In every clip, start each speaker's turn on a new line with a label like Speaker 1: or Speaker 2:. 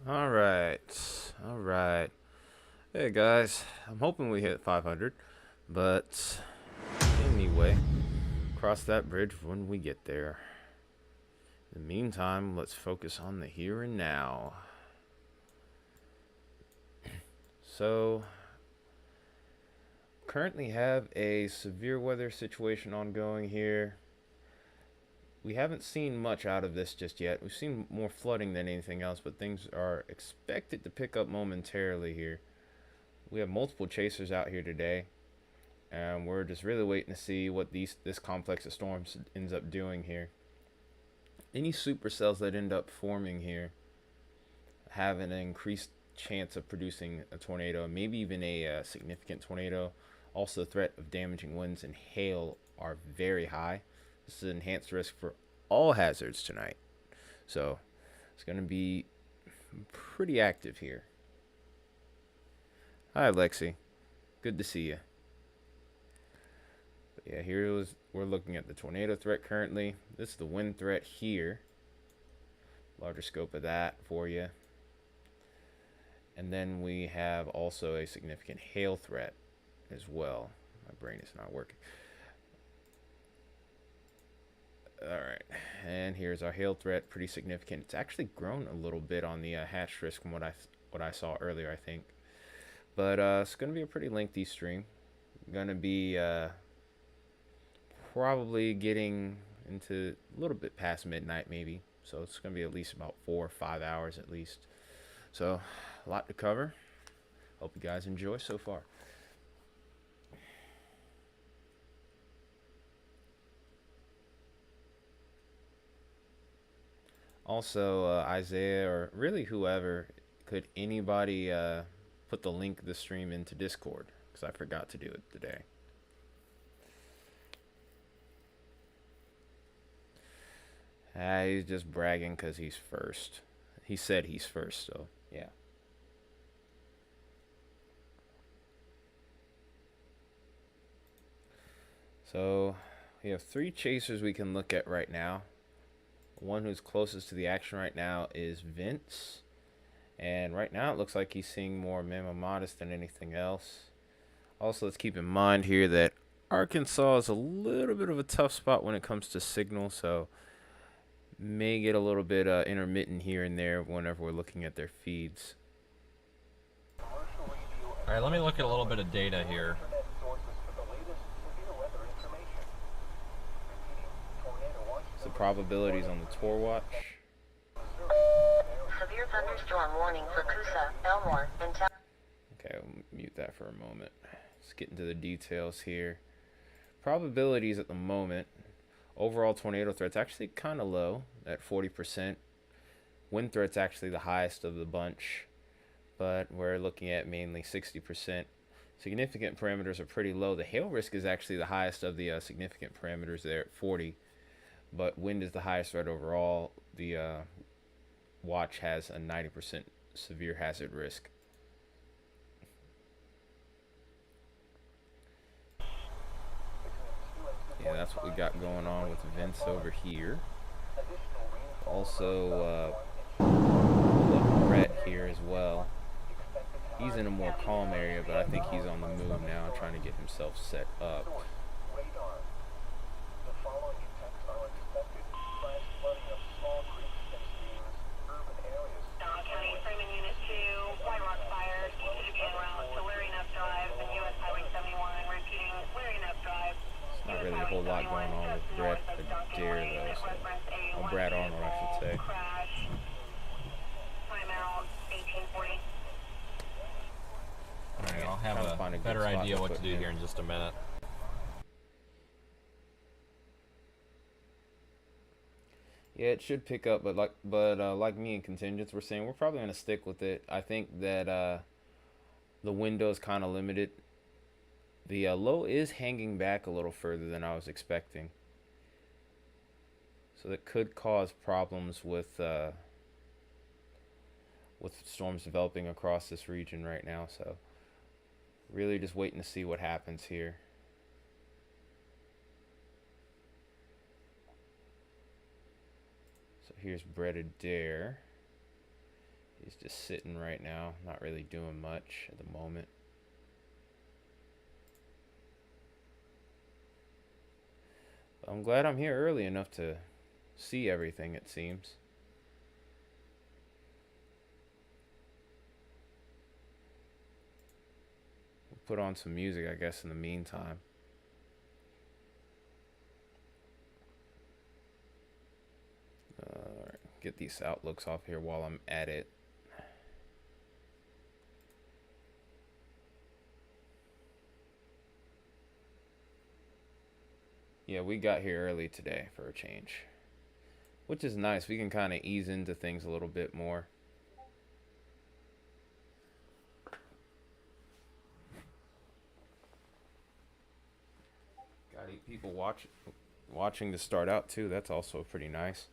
Speaker 1: All right. All right. Hey guys, I'm hoping we hit 500, but anyway, cross that bridge when we get there. In the meantime, let's focus on the here and now. So, currently have a severe weather situation ongoing here. We haven't seen much out of this just yet. We've seen more flooding than anything else, but things are expected to pick up momentarily here. We have multiple chasers out here today, and we're just really waiting to see what this complex of storms ends up doing here. Any supercells that end up forming here have an increased chance of producing a tornado, maybe even a significant tornado. Also, the threat of damaging winds and hail are very high. This is an enhanced risk for all hazards tonight. So it's going to be pretty active here. Hi, Lexi. Good to see you. But yeah, we're looking at the tornado threat currently. This is the wind threat here. Larger scope of that for you. And then we have also a significant hail threat as well. My brain is not working. Alright, and here's our hail threat, pretty significant. It's actually grown a little bit on the hatch risk from what I saw earlier, I think. But it's going to be a pretty lengthy stream. Going to be probably getting into a little bit past midnight, maybe. So it's going to be at least about 4 or 5 hours at least. So a lot to cover. Hope you guys enjoy so far. Also, Isaiah, or really whoever, could anybody put the link of the stream into Discord? Because I forgot to do it today. He's just bragging because he's first. He said he's first, so yeah. So we have 3 chasers we can look at right now. One who's closest to the action right now is Vince. And right now it looks like he's seeing more Mama Modest than anything else. Also, let's keep in mind here that Arkansas is a little bit of a tough spot when it comes to signal, so may get a little bit intermittent here and there whenever we're looking at their feeds.
Speaker 2: All right, let me look at a little bit of data here.
Speaker 1: So probabilities on the Tor watch.
Speaker 3: Severe thunderstorm warning for Coosa, Elmore, and
Speaker 1: Okay, I'll mute that for a moment. Let's get into the details here. Probabilities at the moment. Overall tornado threat's actually kind of low at 40%. Wind threat's actually the highest of the bunch, but we're looking at mainly 60%. Significant parameters are pretty low. The hail risk is actually the highest of the significant parameters there at 40, but wind is the highest threat overall. The watch has a 90% severe hazard risk. Yeah, that's what we got going on with Vince over here. Also, Brett here as well. He's in a more calm area, but I think he's on the move now, trying to get himself set up. Not really a whole lot going on with Brett Adair, though. So. Brad Arnold, I should say.
Speaker 2: All right, I'll have a better idea what to do here in just a minute.
Speaker 1: Yeah, it should pick up, but like me and contingents were saying, we're probably gonna stick with it. I think that the window is kind of limited. The low is hanging back a little further than I was expecting, so that could cause problems with storms developing across this region right now. So really just waiting to see what happens here. So here's Brett Adair. He's just sitting right now, not really doing much at the moment. But I'm glad I'm here early enough to see everything, it seems. We'll put on some music, I guess, in the meantime. Get these outlooks off here while I'm at it. Yeah, we got here early today for a change, which is nice. We can kind of ease into things a little bit more. Got 8 people watching to start out too. That's also pretty nice.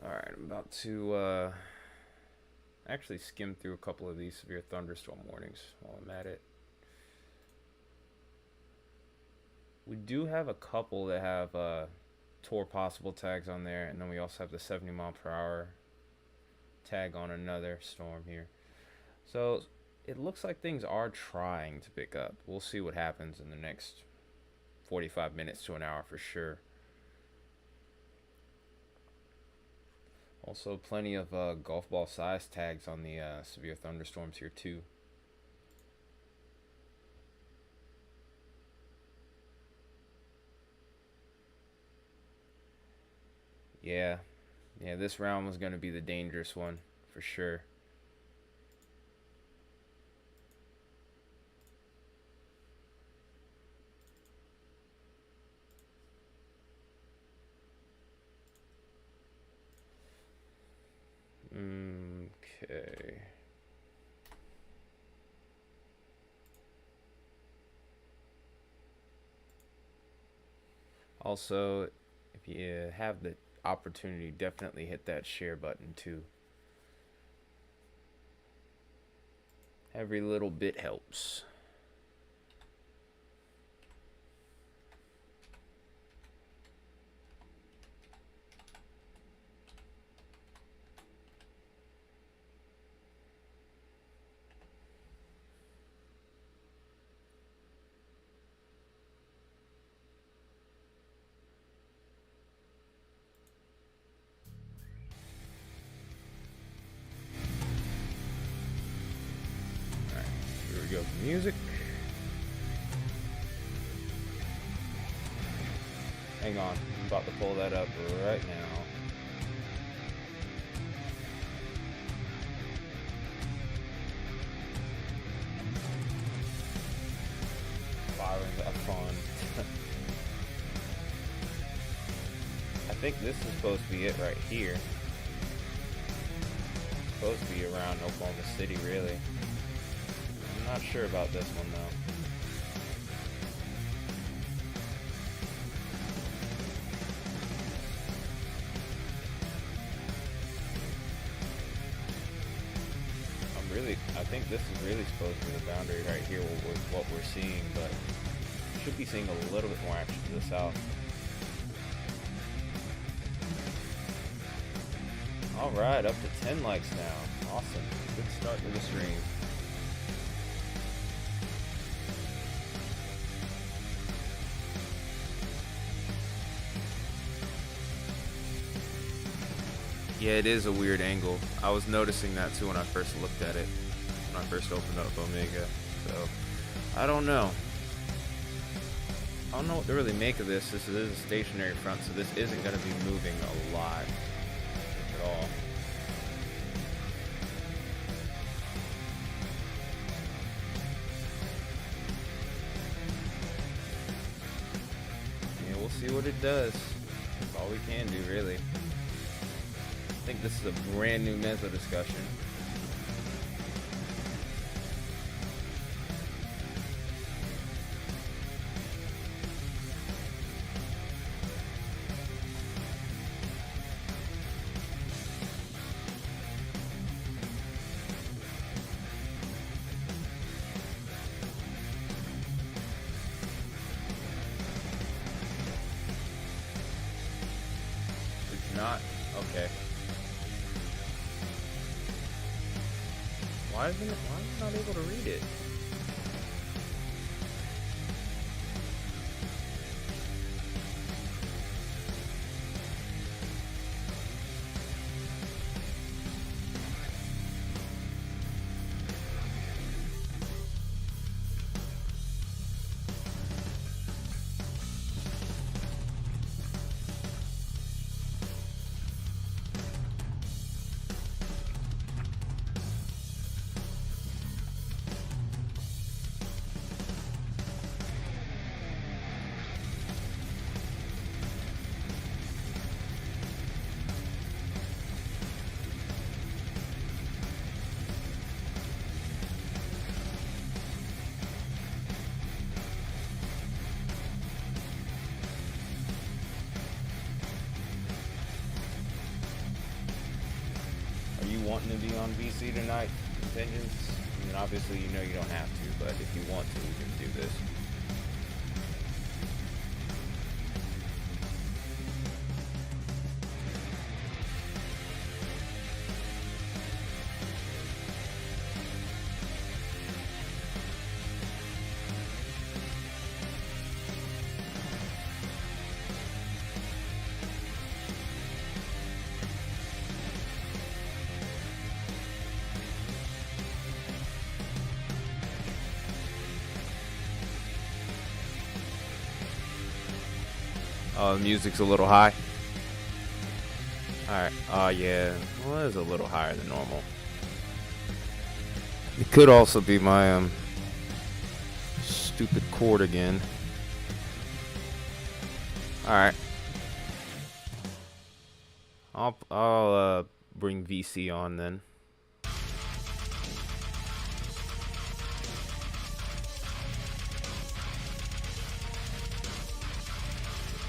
Speaker 1: Alright, I'm about to actually skim through a couple of these severe thunderstorm warnings while I'm at it. We do have a couple that have tour possible tags on there, and then we also have the 70 mile per hour tag on another storm here. So it looks like things are trying to pick up. We'll see what happens in the next 45 minutes to an hour for sure. Also, plenty of golf ball size tags on the severe thunderstorms here too. Yeah, this round was going to be the dangerous one for sure. Okay. Also, if you have the opportunity, definitely hit that share button too. Every little bit helps. Go for music. Hang on, I'm about to pull that up right now. Firing up fun. I think this is supposed to be it right here. It's supposed to be around Oklahoma City, really. I'm not sure about this one though. I think this is really supposed to be the boundary right here, what we're seeing, but should be seeing a little bit more action to the south. Alright, up to 10 likes now. Awesome. Good start to the stream. Yeah, it is a weird angle. I was noticing that too when I first looked at it, when I first opened up Omega. So, I don't know. I don't know what to really make of this. This is a stationary front, so this isn't going to be moving a lot at all. Yeah, we'll see what it does. That's all we can do, really. I think this is a brand new meso discussion. not. Okay. Why am I not able to read it? Are you wanting to be on VC tonight, Vengeance? I mean, obviously you know you don't have to, but if you want to, we can do this. Oh, the music's a little high. Alright. Oh, yeah. Well, it is a little higher than normal. It could also be my, stupid cord again. Alright. I'll bring VC on then.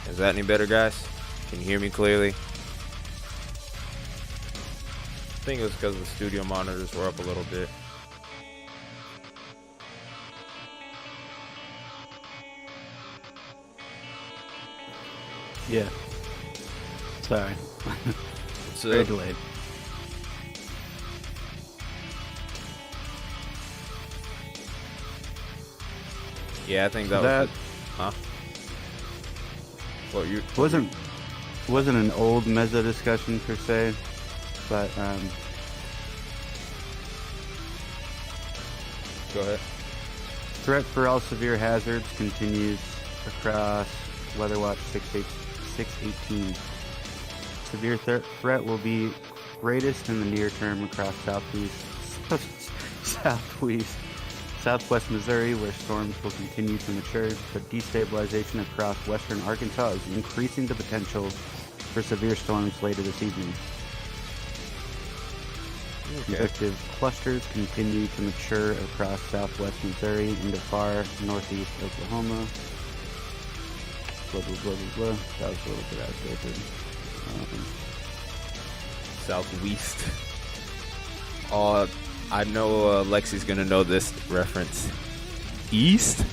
Speaker 1: Is that any better, guys? Can you hear me clearly? I think it was because the studio monitors were up a little bit.
Speaker 4: Yeah. Sorry.
Speaker 1: So,
Speaker 4: very delayed.
Speaker 1: Yeah, I think that was... Huh? What, you...
Speaker 4: Wasn't an old Mesa discussion per se, but
Speaker 1: Go ahead.
Speaker 4: threat for all severe hazards continues across Weatherwatch 618. Severe threat will be greatest in the near term across southwest Missouri, where storms will continue to mature, but destabilization across western Arkansas is increasing the potential for severe storms later this evening.
Speaker 1: Okay.
Speaker 4: Convective clusters continue to mature across southwest Missouri into far northeast Oklahoma. Blah, blah, blah, blah, blah. That was a little bit outdated.
Speaker 1: Southwest. Oh, I know Lexi's gonna know this reference. East?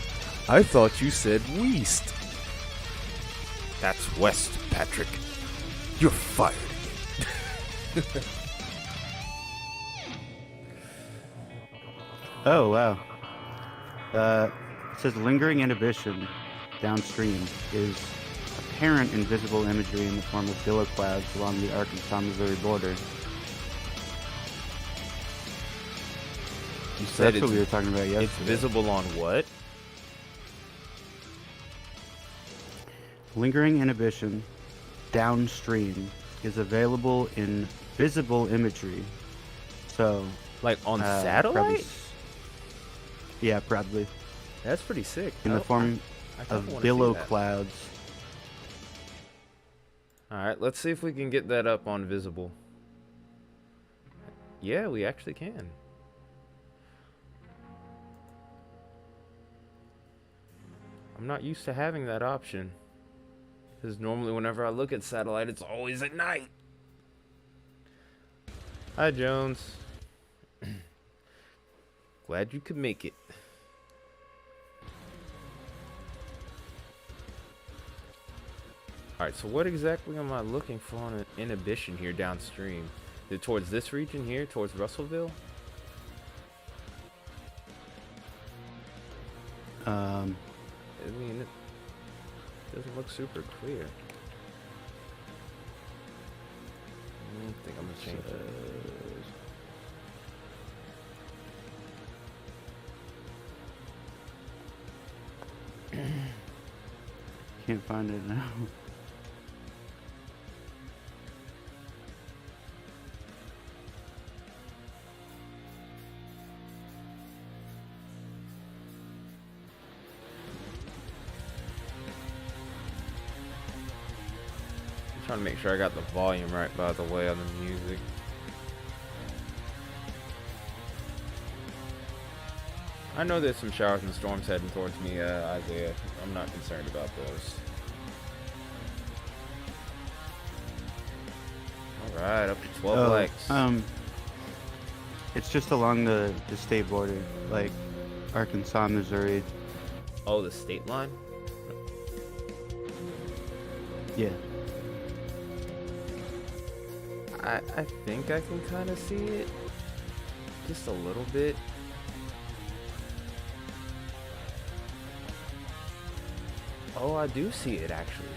Speaker 1: I thought you said west. That's west, Patrick. You're fired.
Speaker 4: Oh, wow. It says lingering inhibition downstream is apparent invisible imagery in the form of billow clouds along the Arkansas-Missouri border.
Speaker 1: You said
Speaker 4: That's what we were talking about yesterday.
Speaker 1: It's visible on what?
Speaker 4: Lingering inhibition downstream is available in visible imagery. So,
Speaker 1: Like on satellite?
Speaker 4: Yeah, probably.
Speaker 1: That's pretty sick.
Speaker 4: In the form of billow clouds.
Speaker 1: Alright, let's see if we can get that up on visible. Yeah, we actually can. I'm not used to having that option. Because normally whenever I look at satellite, it's always at night. Hi, Jones. Glad you could make it. Alright, so what exactly am I looking for on an inhibition here downstream? Is it towards this region here, towards Russellville? I mean, it doesn't look super clear. I think I'm gonna change that.
Speaker 4: Can't find it now.
Speaker 1: I'm trying to make sure I got the volume right, by the way, on the music. I know there's some showers and storms heading towards me, Isaiah. I'm not concerned about those. Alright, up to 12 likes.
Speaker 4: It's just along the state border, like Arkansas, Missouri.
Speaker 1: Oh, the state line?
Speaker 4: Yeah.
Speaker 1: I think I can kind of see it. Just a little bit. Oh, I do see it actually.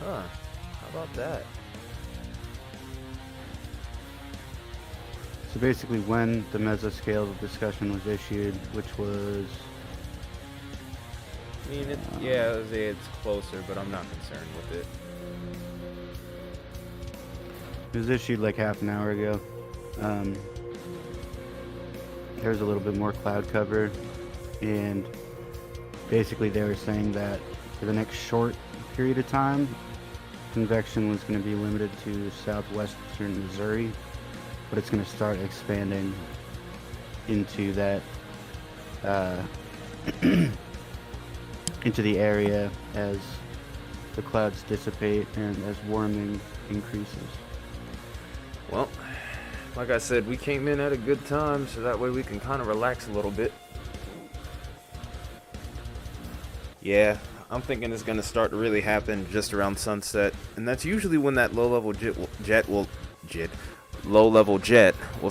Speaker 1: Huh. How about that?
Speaker 4: So basically when the mesoscale discussion was issued, which was...
Speaker 1: I mean, it's closer, but I'm not concerned with it.
Speaker 4: It was issued like half an hour ago. There's a little bit more cloud cover, and basically they were saying that for the next short period of time, convection was going to be limited to southwestern Missouri, but it's going to start expanding into that into the area as the clouds dissipate and as warming increases.
Speaker 1: Well, like I said, we came in at a good time, so that way we can kind of relax a little bit. Yeah, I'm thinking it's going to start to really happen just around sunset, and that's usually when that low-level jet will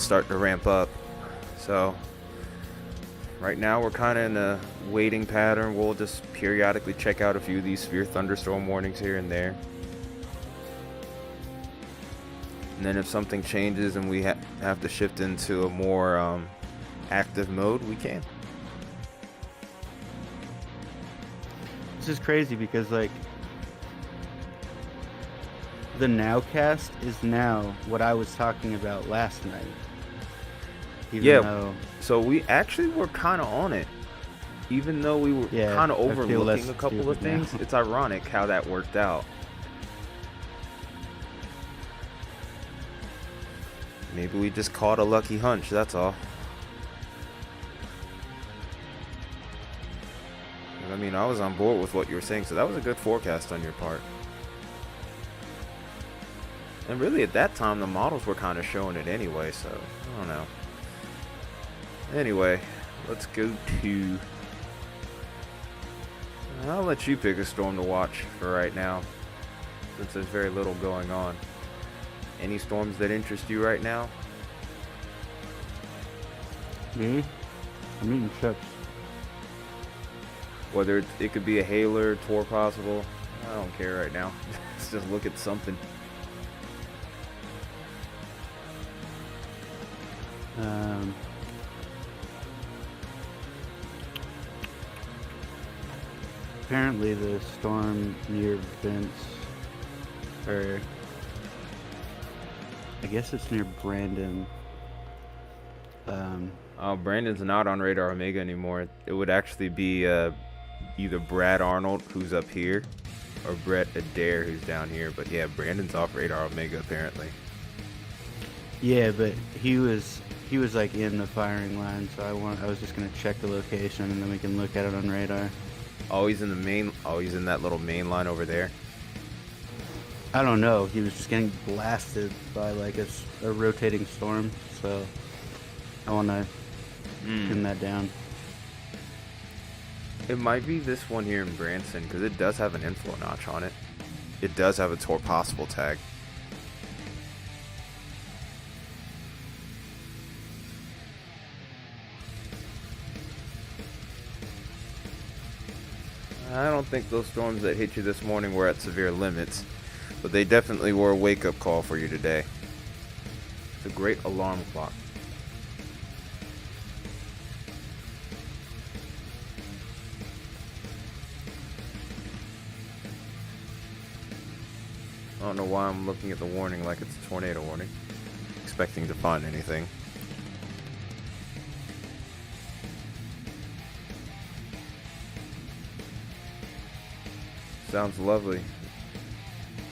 Speaker 1: start to ramp up. So, right now we're kind of in a waiting pattern. We'll just periodically check out a few of these severe thunderstorm warnings here and there. And then if something changes and we have to shift into a more active mode, we can.
Speaker 4: This is crazy because, like, the nowcast is now what I was talking about last night. Even though,
Speaker 1: so we actually were kind of on it. Even though we were kind of overlooking a couple of things. It's ironic how that worked out. Maybe we just caught a lucky hunch, that's all. I mean, I was on board with what you were saying, so that was a good forecast on your part. And really, at that time, the models were kind of showing it anyway, so I don't know. Anyway, let's go to... I'll let you pick a storm to watch for right now, since there's very little going on. Any storms that interest you right now?
Speaker 4: Me? I'm eating chips.
Speaker 1: Whether it could be a hailer, tor possible, I don't care right now. Let's just look at something.
Speaker 4: Apparently the storm near Vince, or I guess it's near Brandon.
Speaker 1: Brandon's not on Radar Omega anymore. It would actually be either Brad Arnold, who's up here, or Brett Adair, who's down here. But yeah, Brandon's off Radar Omega apparently.
Speaker 4: Yeah, but he was like in the firing line, so I was just gonna check the location and then we can look at it on radar.
Speaker 1: Oh, he's in the main. Oh, he's in that little main line over there.
Speaker 4: I don't know. He was just getting blasted by like a rotating storm, so I want to pin that down.
Speaker 1: It might be this one here in Branson because it does have an inflow notch on it. It does have a tour possible tag. I don't think those storms that hit you this morning were at severe limits, but they definitely were a wake-up call for you today. It's a great alarm clock. I don't know why I'm looking at the warning like it's a tornado warning, expecting to find anything. Sounds lovely,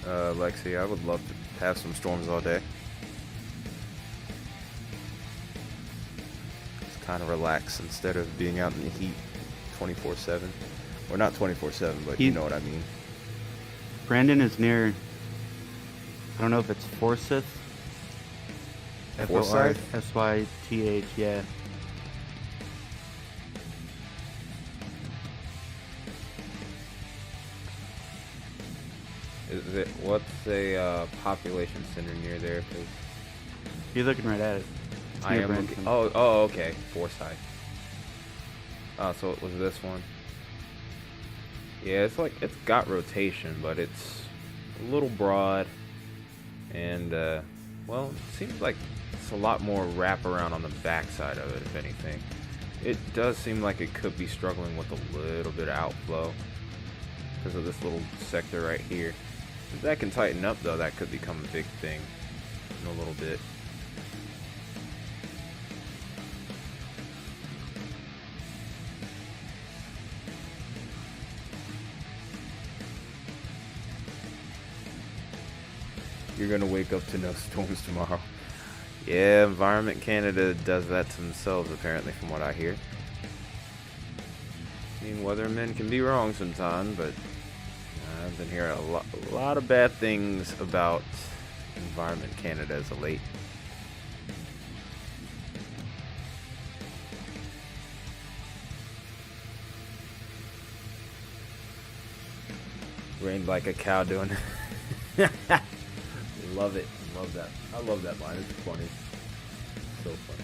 Speaker 1: Lexi. I would love to have some storms all day. Just kind of relax instead of being out in the heat 24/7. Or not 24/7, but you know what I mean.
Speaker 4: Brandon is near, I don't know if it's Forsyth.
Speaker 1: Forsyth?
Speaker 4: F-O-R-S-Y-T-H, yeah.
Speaker 1: Is it, what's a population center near there? 'Cause
Speaker 4: You're looking right at it. It's
Speaker 1: I
Speaker 4: near
Speaker 1: am
Speaker 4: Branson.
Speaker 1: looking. Oh, okay. Forsyth. Oh, so it was this one. Yeah, it's like, it's got rotation, but it's a little broad. And, well, it seems like it's a lot more wraparound on the backside of it, if anything. It does seem like it could be struggling with a little bit of outflow because of this little sector right here. If that can tighten up, though, that could become a big thing in a little bit. You're gonna wake up to no storms tomorrow. Yeah, Environment Canada does that to themselves, apparently, from what I hear. I mean, weathermen can be wrong sometimes, but I've been hearing a lot of bad things about Environment Canada as of late. Rained like a cow doing it. Love it. Love that. I love that line. It's funny. So funny.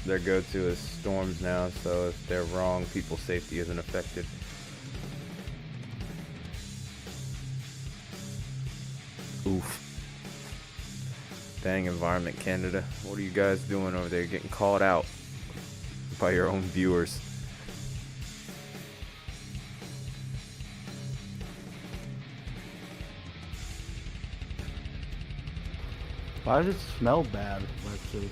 Speaker 1: Their go-to is storms now, so if they're wrong, people's safety isn't affected. Oof. Dang, Environment Canada. What are you guys doing over there? Getting called out by your own viewers.
Speaker 4: Why does it smell bad, Lexi?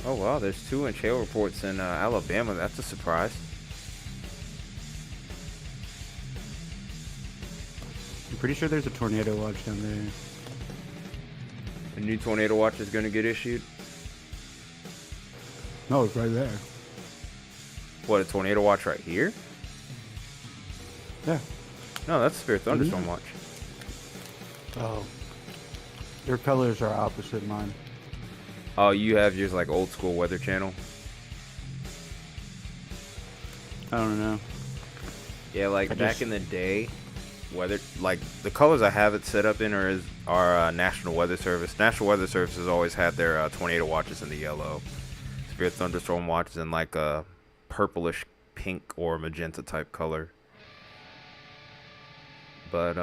Speaker 1: Oh wow, there's 2-inch hail reports in Alabama. That's a surprise.
Speaker 4: I'm pretty sure there's a tornado watch down there.
Speaker 1: A new tornado watch is going to get issued.
Speaker 4: No, it's right there.
Speaker 1: What, a tornado watch right here?
Speaker 4: Yeah.
Speaker 1: No, that's a Severe Thunderstorm watch.
Speaker 4: Oh. Your colors are opposite mine.
Speaker 1: Oh, you have yours like old school Weather Channel?
Speaker 4: I don't know.
Speaker 1: Yeah, like back in the day, weather, like the colors I have it set up in are National Weather Service. National Weather Service has always had their tornado watches in the yellow. Severe Thunderstorm watches in like a purplish pink or magenta type color. But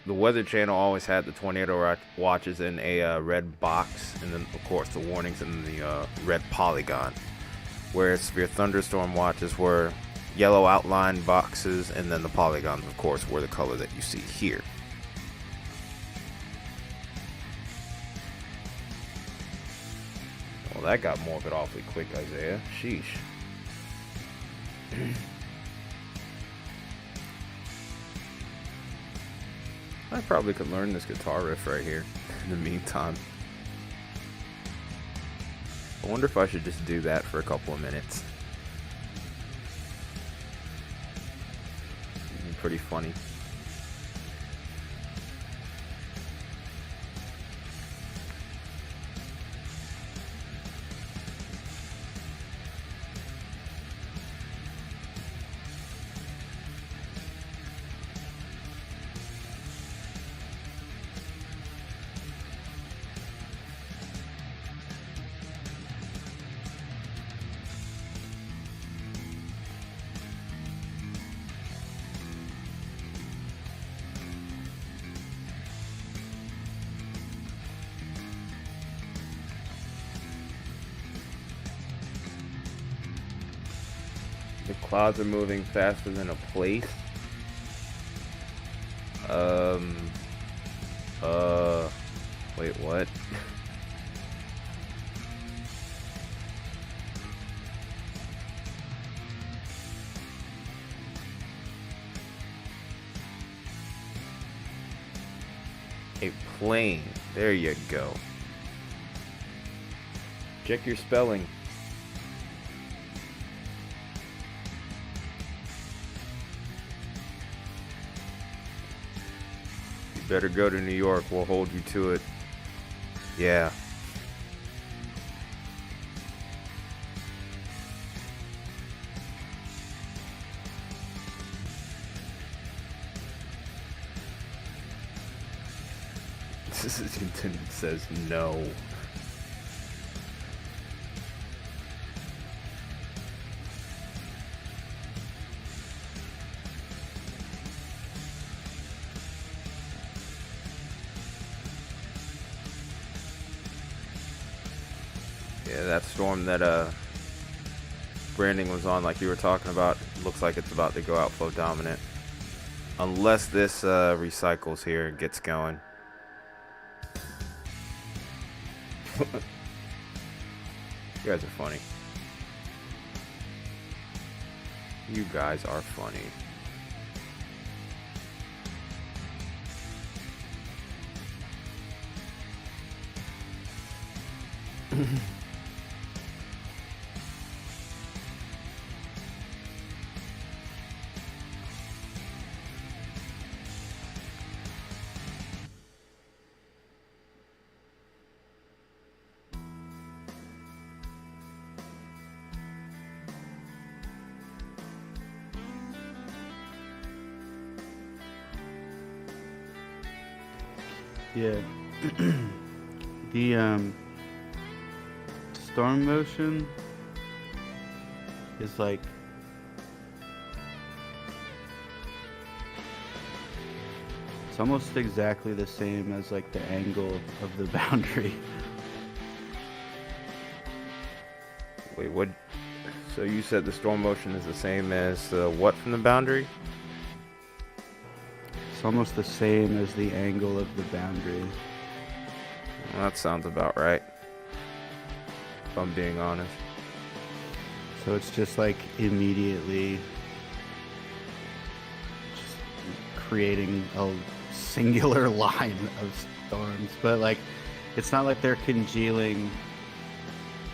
Speaker 1: the Weather Channel always had the tornado watches in a red box, and then of course the warnings in the red polygon. where severe thunderstorm watches were yellow outline boxes, and then the polygons, of course, were the color that you see here. Well, that got morbid awfully quick, Isaiah. Sheesh. I probably could learn this guitar riff right here in the meantime. I wonder if I should just do that for a couple of minutes. It'd be pretty funny. The clouds are moving faster than a place. Wait, what? A plane. There you go. Check your spelling. Better go to New York. We'll hold you to it. Yeah. This is intended says no. Yeah, that storm that Branding was on, like you were talking about, looks like it's about to go outflow dominant. Unless this recycles here and gets going. You guys are funny. You guys are funny.
Speaker 4: Yeah. The storm motion is like it's almost exactly the same as like the angle of the boundary.
Speaker 1: Wait, what? So you said the storm motion is the same as what from the boundary?
Speaker 4: It's almost the same as the angle of the boundary.
Speaker 1: Well, that sounds about right, if I'm being honest.
Speaker 4: So it's just like immediately just creating a singular line of storms. But like, it's not like they're congealing.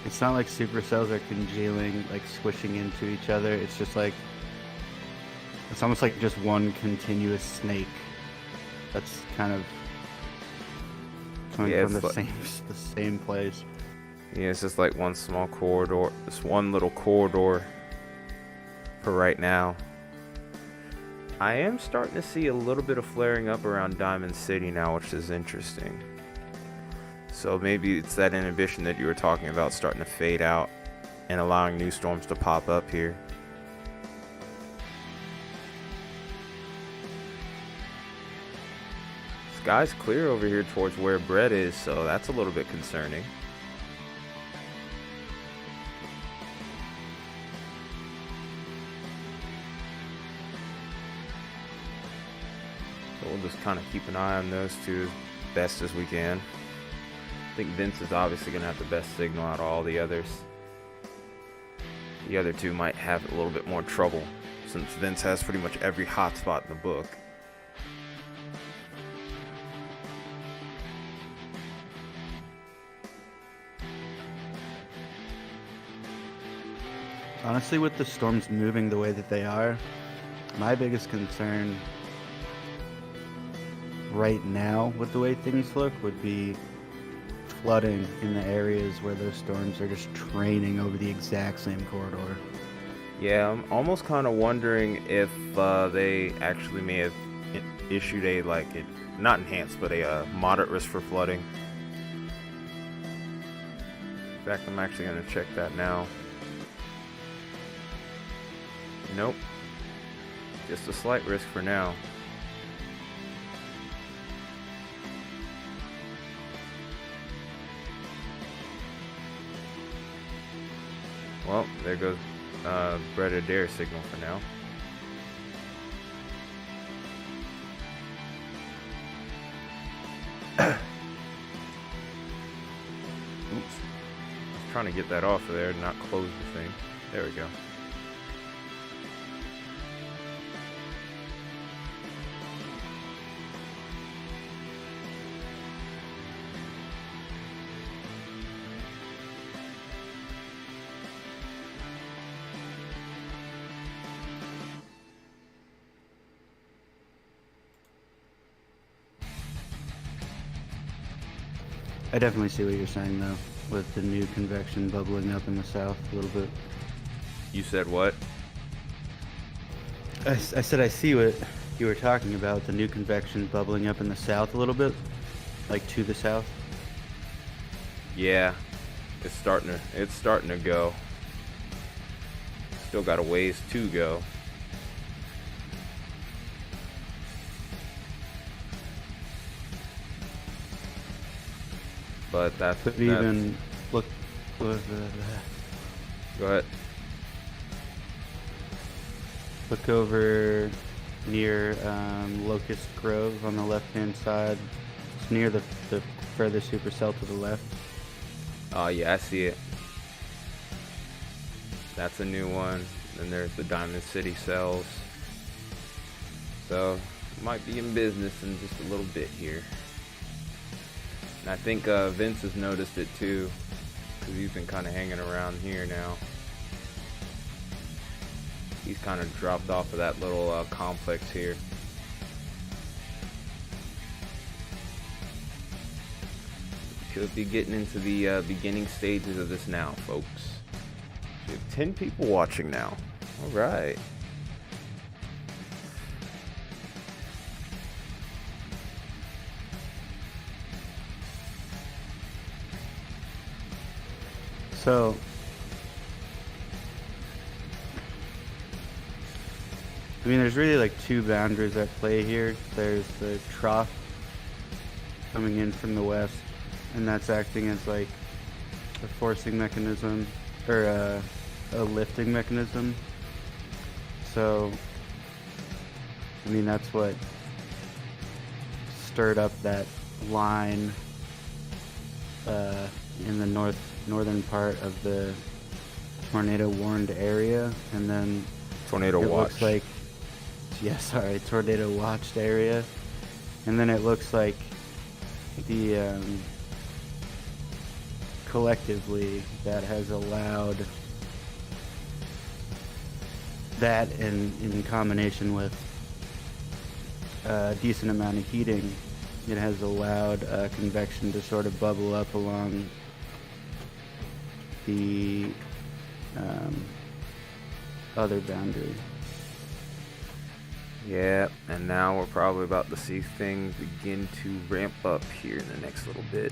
Speaker 4: It's not like supercells are congealing, like squishing into each other. It's just like, it's almost like just one continuous snake that's kind of coming from the same place.
Speaker 1: Yeah, it's just like one small corridor, this one little corridor for right now. I am starting to see a little bit of flaring up around Diamond City now, which is interesting. So maybe it's that inhibition that you were talking about starting to fade out and allowing new storms to pop up here. Sky's clear over here towards where Brett is, so that's a little bit concerning. So we'll just kind of keep an eye on those two as best as we can. I think Vince is obviously going to have the best signal out of all the others. The other two might have a little bit more trouble since Vince has pretty much every hotspot in the book.
Speaker 4: Honestly, with the storms moving the way that they are, my biggest concern right now with the way things look would be flooding in the areas where those storms are just training over the exact same corridor.
Speaker 1: Yeah, I'm almost kind of wondering if they actually may have issued a, not enhanced, but a moderate risk for flooding. In fact, I'm actually going to check that now. Nope. Just a slight risk for now. Well, there goes Bread Adair signal for now. Oops. I was trying to get that off of there, not close the thing. There we go.
Speaker 4: I definitely see what you're saying, though, with the new convection bubbling up in the south a little bit.
Speaker 1: You said what?
Speaker 4: I said I see what you were talking about, the new convection bubbling up in the south a little bit, like to the south.
Speaker 1: Yeah, it's starting to go. Still got a ways to go. But that's
Speaker 4: even look.
Speaker 1: Go ahead.
Speaker 4: Look over near Locust Grove on the left-hand side. It's near the further supercell to the left.
Speaker 1: Oh yeah, I see it. That's a new one. Then there's the Diamond City cells. So might be in business in just a little bit here. And I think Vince has noticed it too, because he's been kind of hanging around here now. He's kind of dropped off of that little complex here. Should be getting into the beginning stages of this now, folks. We have 10 people watching now. All right.
Speaker 4: So, I mean, there's really like two boundaries at play here. There's the trough coming in from the west, and that's acting as like a forcing mechanism, or a lifting mechanism. So, I mean, that's what stirred up that line in the northern part of the tornado warned area, and then
Speaker 1: Tornado watch.
Speaker 4: Looks like, tornado watched area, and then it looks like the collectively that has allowed that, in combination with a decent amount of heating, it has allowed convection to sort of bubble up along the other boundary.
Speaker 1: Yeah, and now we're probably about to see things begin to ramp up here in the next little bit.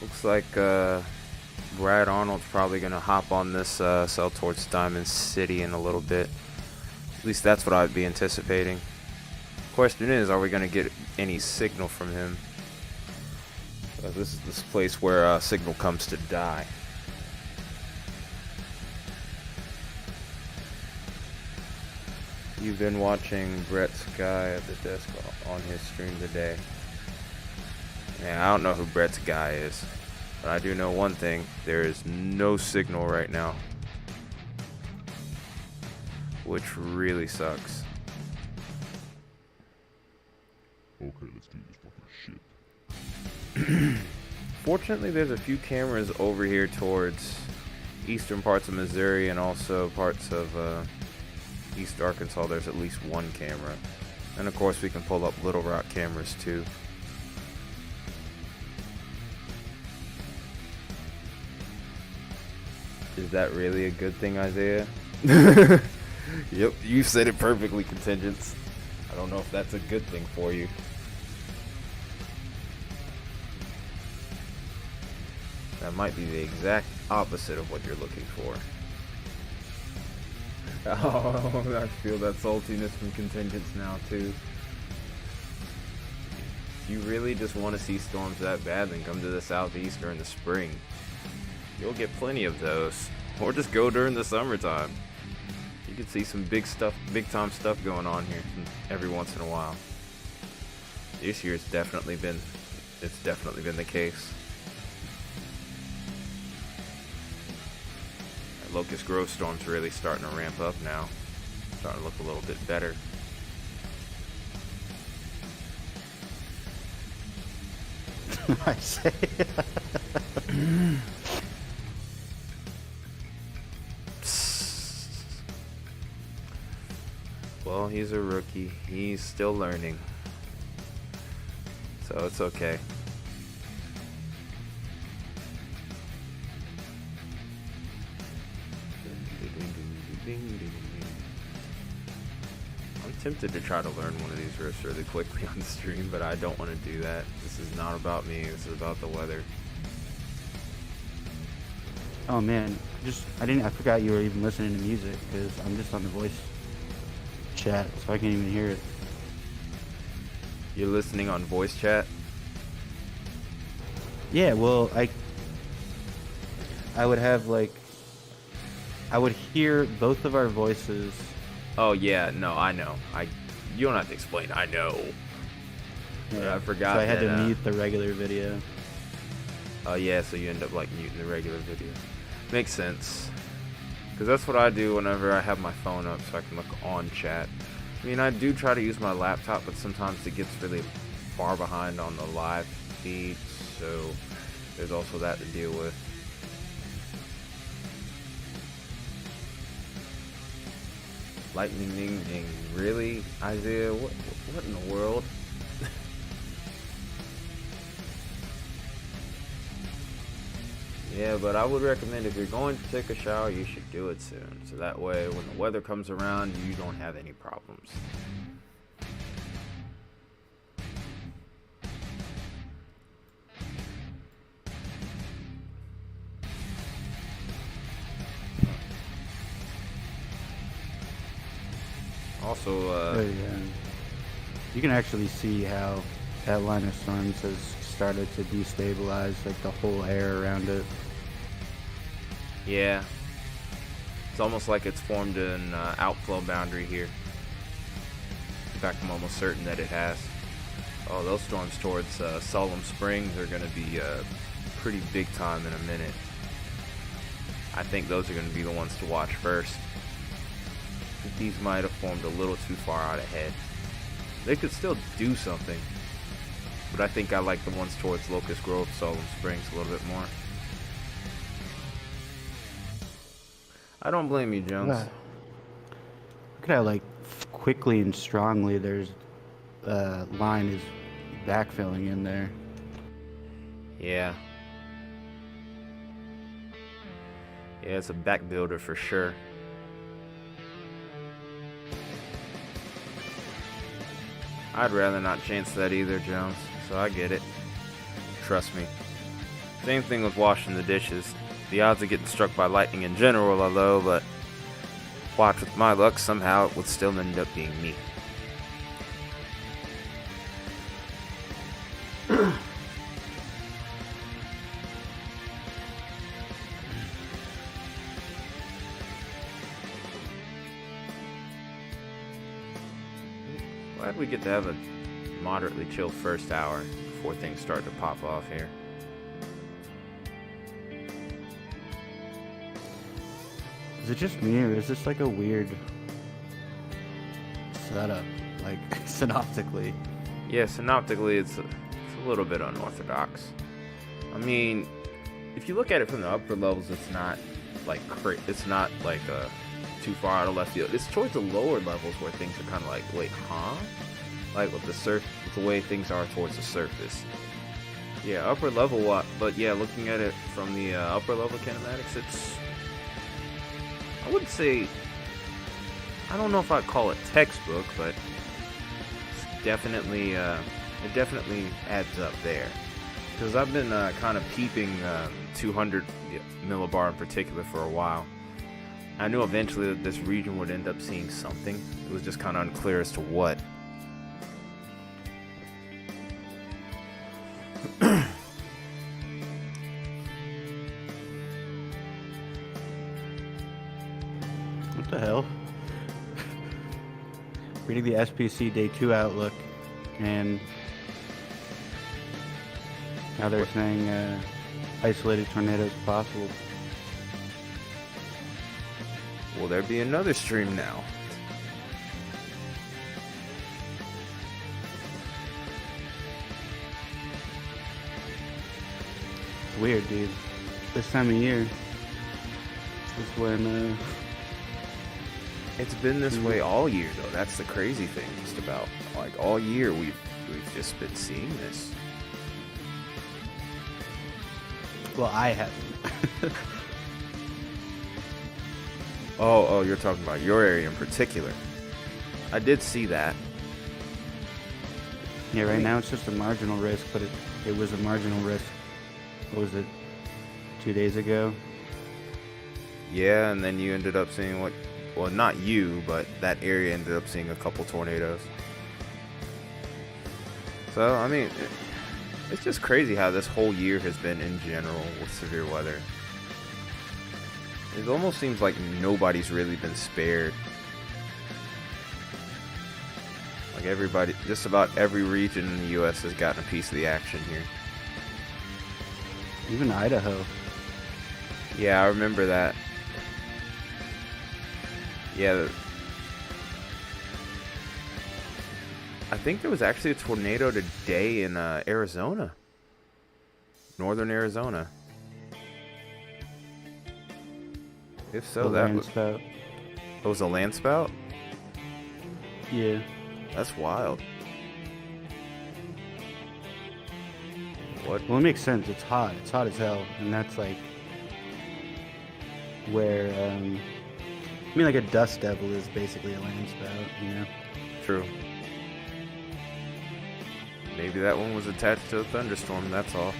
Speaker 1: Looks like Brad Arnold's probably going to hop on this cell towards Diamond City in a little bit. At least that's what I'd be anticipating. Question is, are we going to get any signal from him? This is this place where signal comes to die. You've been watching Brett's guy at the desk on his stream today. Man, I don't know who Brett's guy is, but I do know one thing. There is no signal right now, which really sucks.
Speaker 5: Okay, let's do this fucking shit.
Speaker 1: Fortunately, there's a few cameras over here towards eastern parts of Missouri and also parts of East Arkansas. There's at least one camera. And of course, we can pull up Little Rock cameras too. Is that really a good thing, Isaiah? Yep, you said it perfectly, Contingents. I don't know if that's a good thing for you. That might be the exact opposite of what you're looking for. Oh, I feel that saltiness from Contingents now, too. If you really just want to see storms that bad, then come to the southeast during the spring. You'll get plenty of those. Or just go during the summertime. You can see some big time stuff going on here every once in a while. This year it's definitely been the case. That Locust Grove storm's really starting to ramp up now. Starting to look a little bit better.
Speaker 4: I say.
Speaker 1: Well, he's a rookie. He's still learning. So it's okay. I'm tempted to try to learn one of these riffs really quickly on the stream, but I don't want to do that. This is not about me. This is about the weather.
Speaker 4: Oh man, I forgot you were even listening to music because I'm just on the voice chat, so I can't even hear it.
Speaker 1: You're listening on voice chat?
Speaker 4: Yeah, well, I would have I would hear both of our voices.
Speaker 1: Oh yeah, no, I know. You don't have to explain. I know.
Speaker 4: Yeah,
Speaker 1: I forgot.
Speaker 4: So I had to mute the regular video.
Speaker 1: Oh yeah, so you end up muting the regular video. Makes sense. Because that's what I do whenever I have my phone up so I can look on chat. I mean, I do try to use my laptop, but sometimes it gets really far behind on the live feed, so there's also that to deal with. Lightning ding ding. Really? Isaiah, what in the world? Yeah, but I would recommend if you're going to take a shower, you should do it soon. So that way, when the weather comes around, you don't have any problems. Also,
Speaker 4: yeah. You can actually see how that line of storms has started to destabilize the whole air around it.
Speaker 1: yeah, it's almost like it's formed an outflow boundary here. In fact, I'm almost certain that it has. Oh, those storms towards Salem Springs are going to be pretty big time in a minute. I think those are going to be the ones to watch first. I think these might have formed a little too far out ahead. They could still do something, but I think I like the ones towards Locust Grove, Salem Springs a little bit more. I don't blame you, Jones.
Speaker 4: Yeah. Look at how quickly and strongly there's line is backfilling in there.
Speaker 1: Yeah. Yeah, it's a back builder for sure. I'd rather not chance that either, Jones, so I get it. Trust me. Same thing with washing the dishes. The odds of getting struck by lightning in general are low, but watch with my luck, somehow it would still end up being me. Glad we get to have a moderately chill first hour before things start to pop off here.
Speaker 4: Is it just me, or is this like a weird setup, like synoptically?
Speaker 1: Yeah, synoptically, it's a little bit unorthodox. I mean, if you look at it from the upper levels, it's not like too far out of left field. It's towards the lower levels where things are kind of like, wait, huh? Like with with the way things are towards the surface. Yeah, upper level, but yeah, looking at it from the upper level kinematics, I wouldn't say, I don't know if I'd call it textbook, but it's definitely, it definitely adds up there. Because I've been kind of peeping 200 millibar in particular for a while. I knew eventually that this region would end up seeing something. It was just kind of unclear as to what.
Speaker 4: What the hell? Reading the SPC Day 2 outlook, and now they're saying isolated tornadoes possible.
Speaker 1: Will there be another stream now?
Speaker 4: It's weird, dude. This time of year is when
Speaker 1: It's been this way all year, though. That's the crazy thing. Just about like all year, we've just been seeing this.
Speaker 4: well, I haven't.
Speaker 1: Oh, you're talking about your area in particular. I did see that.
Speaker 4: Yeah, right now it's just a marginal risk, but it was a marginal risk. What was it? 2 days ago?
Speaker 1: Yeah, and then you ended up seeing well, not you, but that area ended up seeing a couple tornadoes. So, I mean, it's just crazy how this whole year has been in general with severe weather. It almost seems like nobody's really been spared. Like everybody, just about every region in the U.S. has gotten a piece of the action here.
Speaker 4: Even Idaho.
Speaker 1: Yeah, I remember that. Yeah. I think there was actually a tornado today in Arizona. Northern Arizona. If so, that was a land spout?
Speaker 4: Yeah.
Speaker 1: That's wild. What?
Speaker 4: Well, it makes sense. It's hot. It's hot as hell, and that's like where I mean, like a dust devil is basically a land spout, you know?
Speaker 1: True. Maybe that one was attached to a thunderstorm, that's all.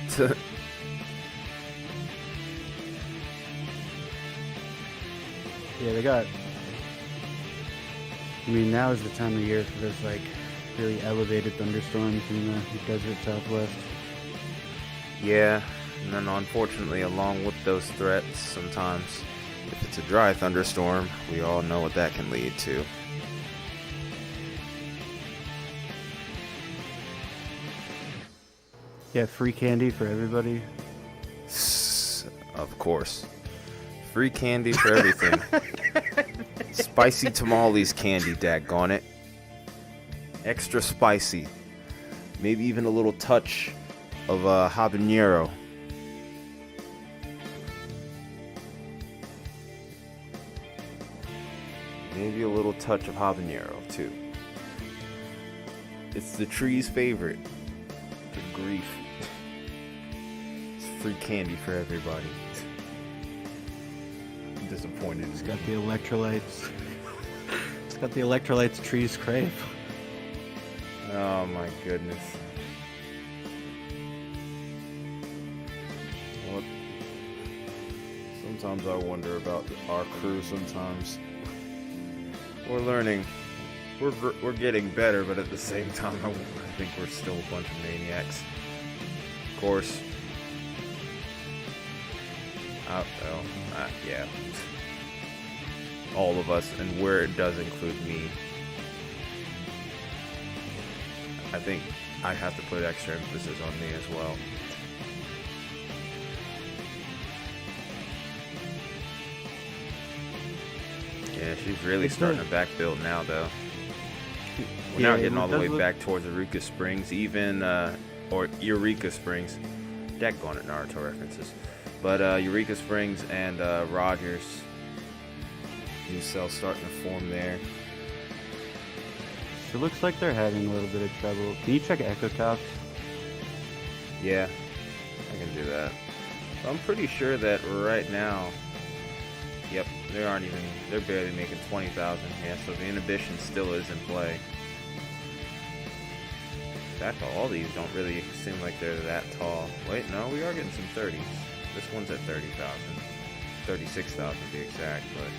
Speaker 4: Yeah, they got. I mean, now is the time of year for those like really elevated thunderstorms in the desert Southwest.
Speaker 1: Yeah, and then unfortunately, along with those threats, sometimes if it's a dry thunderstorm, we all know what that can lead to.
Speaker 4: Yeah, free candy for everybody.
Speaker 1: Of course. Free candy for everything. Spicy tamales candy, daggone it. Extra spicy. Maybe even a little touch of habanero. Maybe a little touch of habanero, too. It's the tree's favorite. Good grief. It's free candy for everybody. I'm disappointed.
Speaker 4: It's got the electrolytes. It's got the electrolytes trees crave.
Speaker 1: Oh my goodness. What? Sometimes I wonder about our crew sometimes. We're learning. We're getting better, but at the same time, I think we're still a bunch of maniacs. Of course. Yeah. All of us, and where it does include me. I think I have to put extra emphasis on me as well. Yeah, she's really starting to back build now, though. We're now getting all the way back towards Eureka Springs, even, or Eureka Springs. Daggone it, Naruto references. But Eureka Springs and Rogers. New cells starting to form there.
Speaker 4: It looks like they're having a little bit of trouble. Can you check Echo Tops?
Speaker 1: Yeah, I can do that. I'm pretty sure that right now, yep, they're barely making 20,000. Yeah, so the inhibition still is in play. In fact, all these don't really seem like they're that tall. Wait, no, we are getting some 30s. This one's at 30,000. 36,000 to be exact, but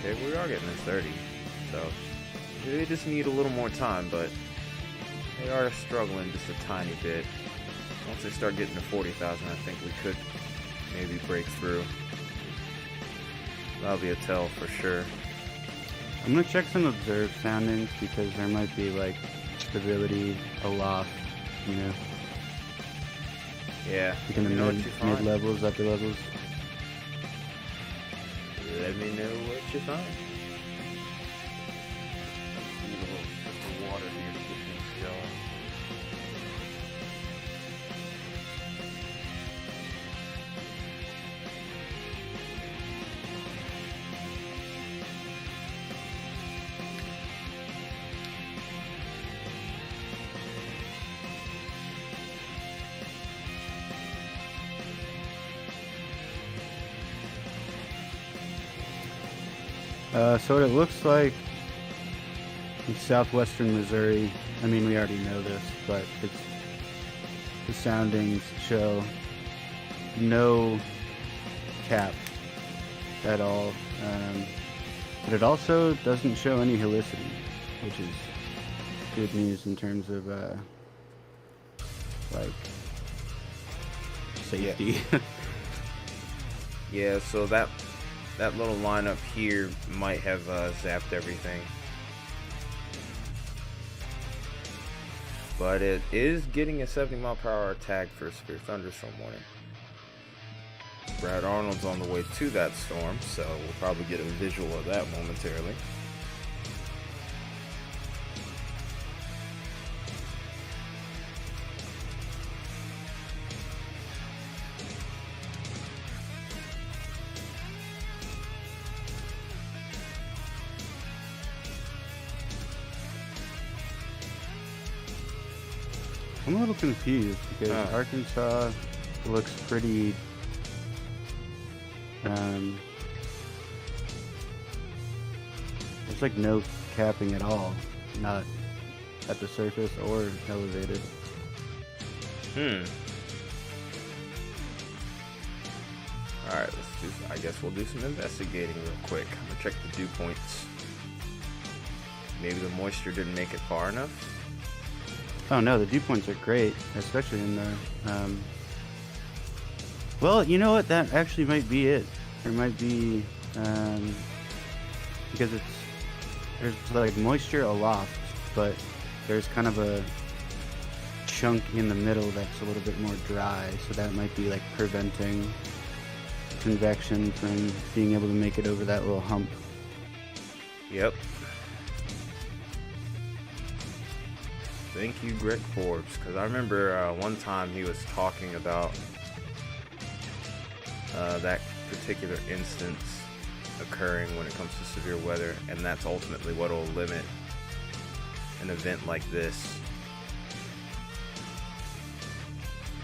Speaker 1: okay, we are getting this 30. So they just need a little more time, but they are struggling just a tiny bit. Once they start getting to 40,000, I think we could maybe break through. That'll be a tell for sure.
Speaker 4: I'm gonna check some observed soundings because there might be like stability aloft, you know.
Speaker 1: Yeah.
Speaker 4: Let me know what you find. Mid levels, upper levels.
Speaker 1: Let me know what you find. Need a little sip of water here to get things going.
Speaker 4: So what it looks like in southwestern Missouri, I mean, we already know this, but the soundings show no cap at all. But it also doesn't show any helicity, which is good news in terms of, like, safety.
Speaker 1: Yeah, so that little lineup here might have zapped everything. But it is getting a 70-mile-per-hour tag for a severe thunderstorm warning. Brad Arnold's on the way to that storm, so we'll probably get a visual of that momentarily.
Speaker 4: I'm a little confused because Arkansas looks pretty there's like no capping at all, not at the surface or elevated.
Speaker 1: Alright, I guess we'll do some investigating real quick. I'm gonna check the dew points. Maybe the moisture didn't make it far enough.
Speaker 4: Oh no, the dew points are great, especially in the, well, you know what, that actually might be it. There might be, because there's like moisture aloft, but there's kind of a chunk in the middle that's a little bit more dry, so that might be like preventing convection from being able to make it over that little hump.
Speaker 1: Yep. Thank you, Greg Forbes, because I remember one time he was talking about that particular instance occurring when it comes to severe weather, and that's ultimately what will limit an event like this.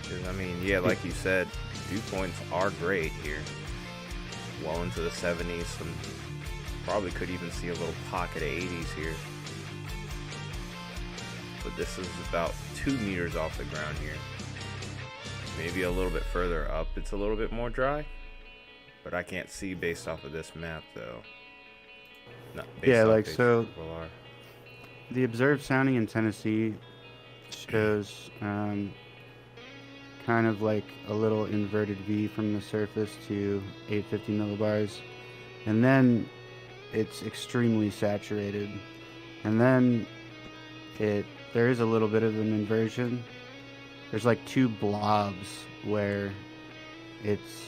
Speaker 1: Because, I mean, yeah, like you said, dew points are great here. Well into the 70s, some probably could even see a little pocket of 80s here. But this is about 2 meters off the ground here. Maybe a little bit further up it's a little bit more dry, but I can't see based off of this map though.
Speaker 4: Yeah, like so the observed sounding in Tennessee shows kind of like a little inverted V from the surface to 850 millibars, and then it's extremely saturated, and then it there is a little bit of an inversion. There's like 2 blobs where it's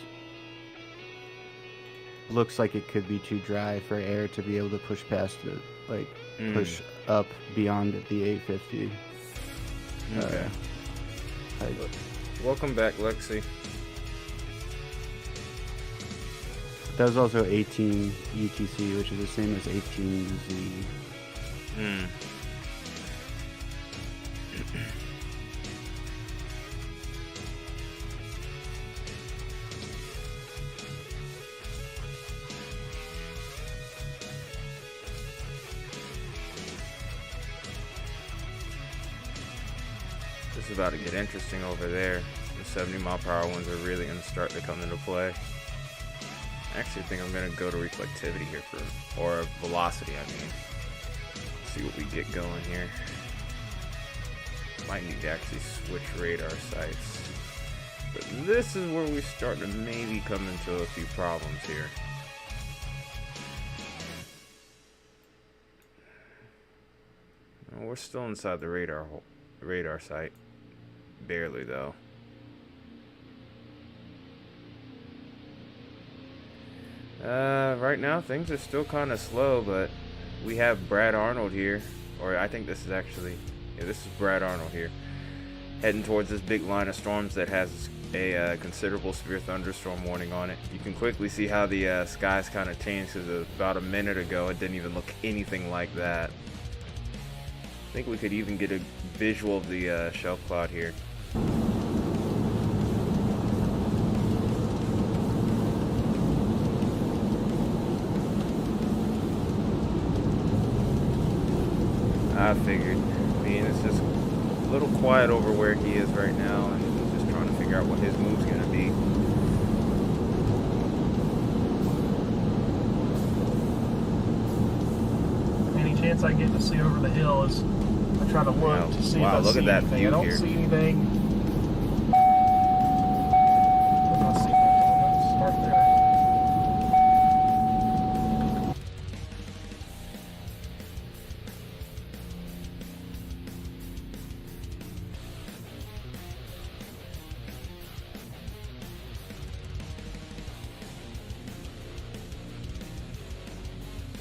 Speaker 4: looks like it could be too dry for air to be able to push past it, like push up beyond the 850.
Speaker 1: Okay.
Speaker 4: Height.
Speaker 1: Welcome back, Lexi.
Speaker 4: That was also 18 UTC, which is the same as 18Z.
Speaker 1: This is about to get interesting over there. The 70-mile-per-hour ones are really going to start to come into play. Actually, I think I'm going to go to reflectivity here or velocity, I mean. See what we get going here. Might need to actually switch radar sights. But this is where we start to maybe come into a few problems here. Well, we're still inside the radar sight. Barely, though. Right now things are still kind of slow, but we have Brad Arnold here, or I think this is actually, yeah, this is Brad Arnold here, heading towards this big line of storms that has a considerable severe thunderstorm warning on it. You can quickly see how the skies kind of changed, because about a minute ago it didn't even look anything like that. I think we could even get a visual of the shelf cloud here. I figured. I mean, it's just a little quiet over where he is right now, and he's just trying to figure out what his move's gonna be.
Speaker 6: Any chance I get to see over the hill is I try to look to see if I
Speaker 1: look
Speaker 6: see
Speaker 1: at that
Speaker 6: anything.
Speaker 1: view
Speaker 6: I don't
Speaker 1: here.
Speaker 6: see anything. If I see anything, let's start there.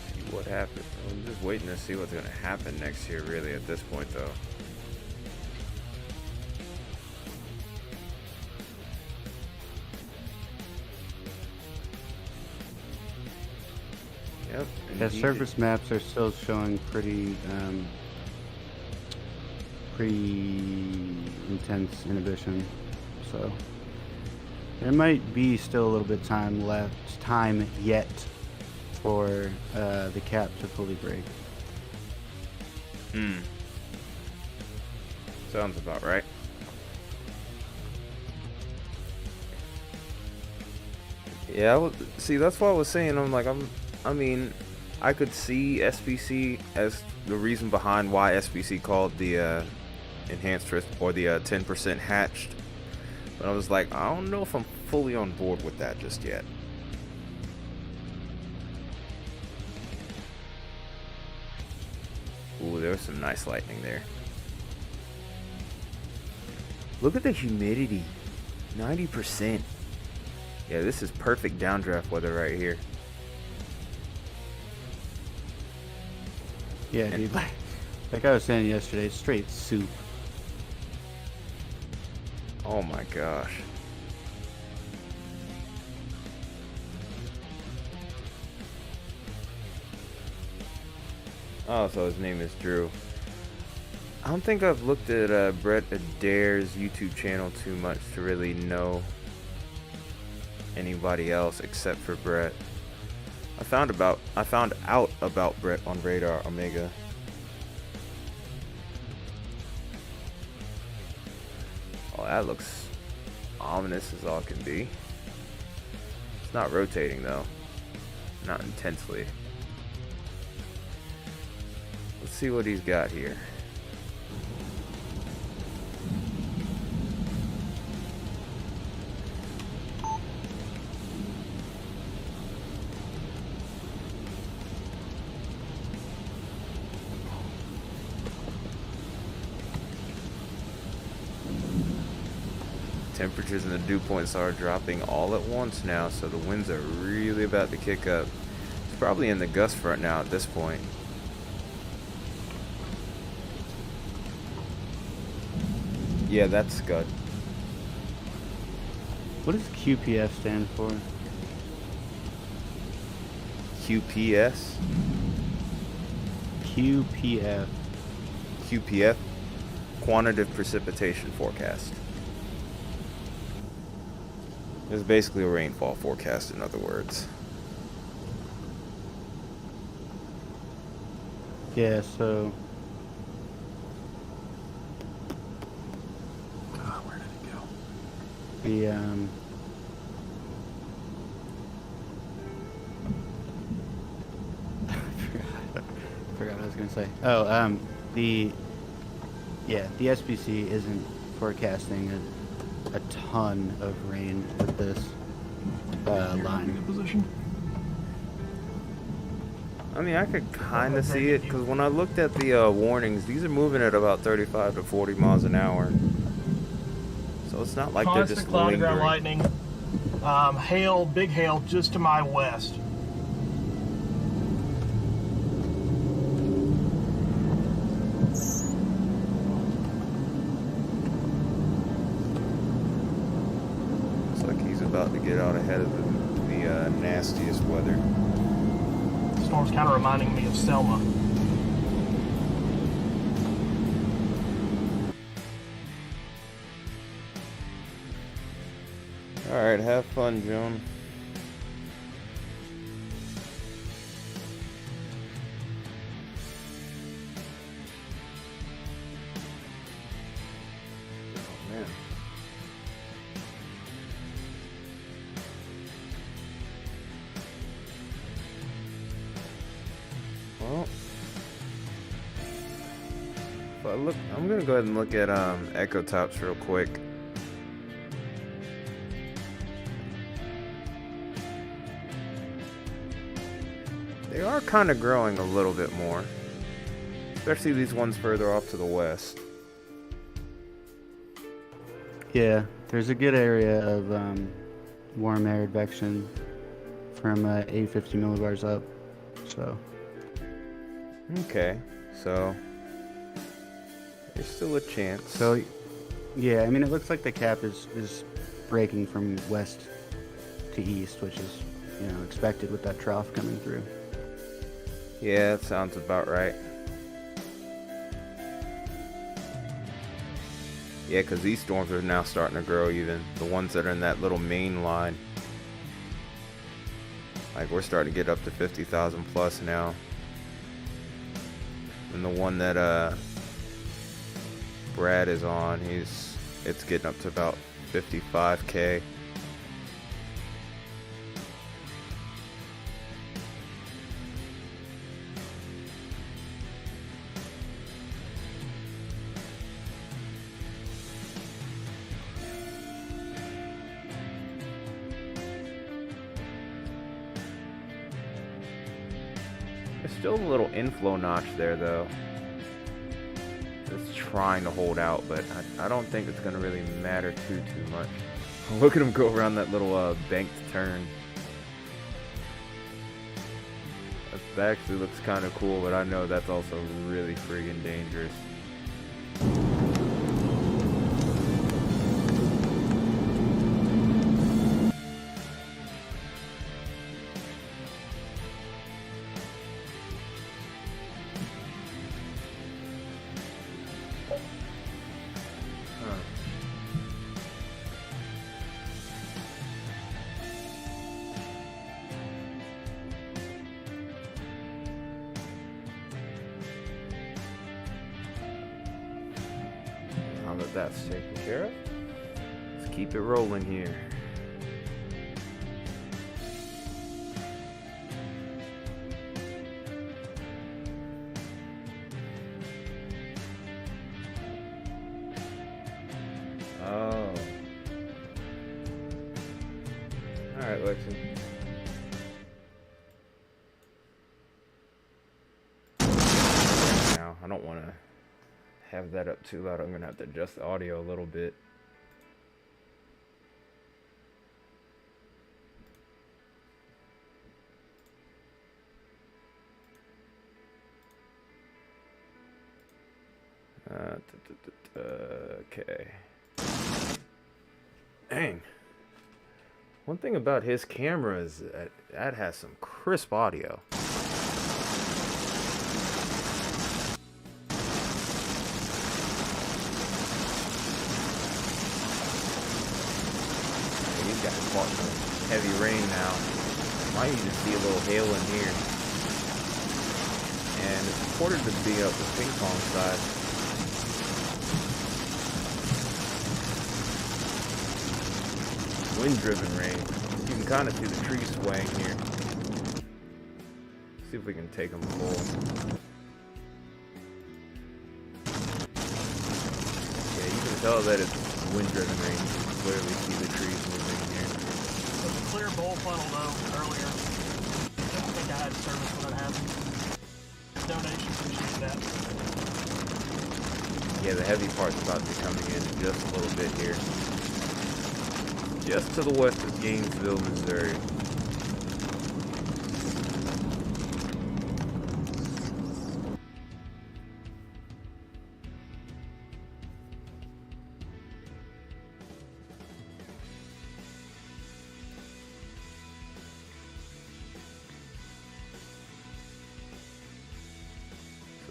Speaker 1: See what happens. I'm just waiting to see what's gonna happen next here, really, at this point, though. Yep.
Speaker 4: Yeah, surface maps are still showing pretty intense inhibition, so there might be still a little bit time yet for the cap to fully break.
Speaker 1: Sounds about right. Yeah, see, that's what I was saying. I mean, I could see SPC as the reason behind why SPC called the enhanced risk or the 10% hatched, but I was like, I don't know if I'm fully on board with that just yet. Ooh, there was some nice lightning there. Look at the humidity, 90%. Yeah, this is perfect downdraft weather right here.
Speaker 4: Yeah, dude, like I was saying yesterday, straight soup.
Speaker 1: Oh my gosh. Oh, so his name is Drew. I don't think I've looked at Brett Adair's YouTube channel too much to really know anybody else except for Brett. I found out about Brett on Radar Omega. Oh, that looks ominous as all can be. It's not rotating though. Not intensely. Let's see what he's got here. Temperatures and the dew points are dropping all at once now, so the winds are really about to kick up. It's probably in the gust front now at this point. Yeah, that's Scud.
Speaker 4: What does QPF stand for?
Speaker 1: QPS?
Speaker 4: QPF.
Speaker 1: QPF? Quantitative Precipitation Forecast. It's basically a rainfall forecast, in other words.
Speaker 4: Yeah, so...
Speaker 6: Where did it go?
Speaker 4: The, forgot what I was going to say. Oh, the SPC isn't forecasting a ton of rain with this line.
Speaker 6: Good position.
Speaker 1: I mean, I could kind of see it, because when I looked at the warnings, these are moving at about 35 to 40 miles an hour. So it's not like they're just
Speaker 6: Constant cloud to ground
Speaker 1: lingering.
Speaker 6: lightning. Hail, big hail just to my west.
Speaker 1: Looks like he's about to get out ahead of the nastiest weather.
Speaker 6: The storm's kind of reminding me of Selma.
Speaker 1: Alright, have fun, Joan. Oh, man. Well, but look, I'm gonna go ahead and look at echo tops real quick. They are kind of growing a little bit more, especially these ones further off to the west.
Speaker 4: Yeah, there's a good area of warm air advection from 850 millibars up. So.
Speaker 1: Okay, so there's still a chance.
Speaker 4: So, yeah, I mean, it looks like the cap is breaking from west to east, which is, expected with that trough coming through.
Speaker 1: Yeah, that sounds about right. Yeah, because these storms are now starting to grow even. The ones that are in that little main line. Like, we're starting to get up to 50,000 plus now. And the one that Brad is on, it's getting up to about 55K. There's still a little inflow notch there, though. It's trying to hold out, but I don't think it's going to really matter too much. Look at him go around that little banked turn. That actually looks kind of cool, but I know that's also really friggin' dangerous. Now that that's taken care of, let's keep it rolling here. Oh. Alright, Lexi. Now, I don't want to have that up too loud. I'm going to have to adjust the audio a little bit. Okay. Dang. One thing about his camera is that has some crisp audio. These guys caught some heavy rain now. Might even see a little hail in here. And it's reported to be up the ping pong side. Wind-driven rain. You can kind of see the trees swaying here. See if we can take them full. Yeah, you can tell that it's wind-driven rain. You can clearly see the trees moving here.
Speaker 6: It was a clear bowl funnel though earlier. I don't think I had service when that happened. Donation, appreciate that.
Speaker 1: Yeah, the heavy part's about to be coming in just a little bit here. Just to the west of Gainesville, Missouri.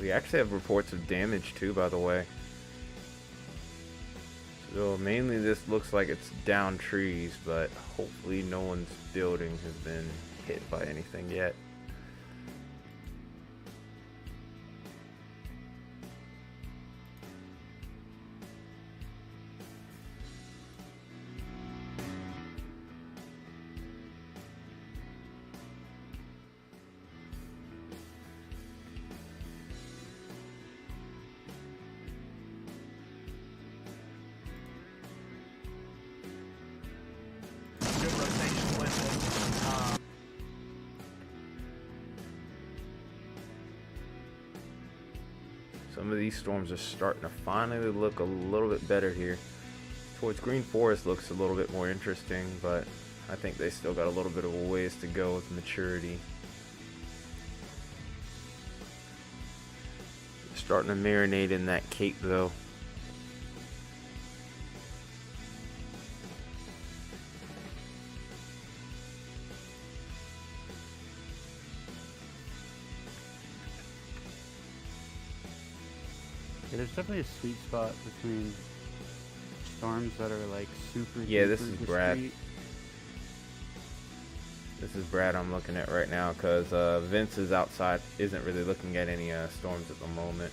Speaker 1: We actually have reports of damage too, by the way. So mainly this looks like it's down trees, but hopefully no one's building has been hit by anything yet.
Speaker 6: Good rotation with it.
Speaker 1: Some of these storms are starting to finally look a little bit better here. Towards Green Forest looks a little bit more interesting, but I think they still got a little bit of a ways to go with maturity. Starting to marinate in that cake though.
Speaker 4: Yeah, there's definitely a sweet spot between storms that are like super.
Speaker 1: Yeah, this
Speaker 4: duper
Speaker 1: is Brad.
Speaker 4: discrete.
Speaker 1: This is Brad I'm looking at right now because Vince is outside, isn't really looking at any storms at the moment.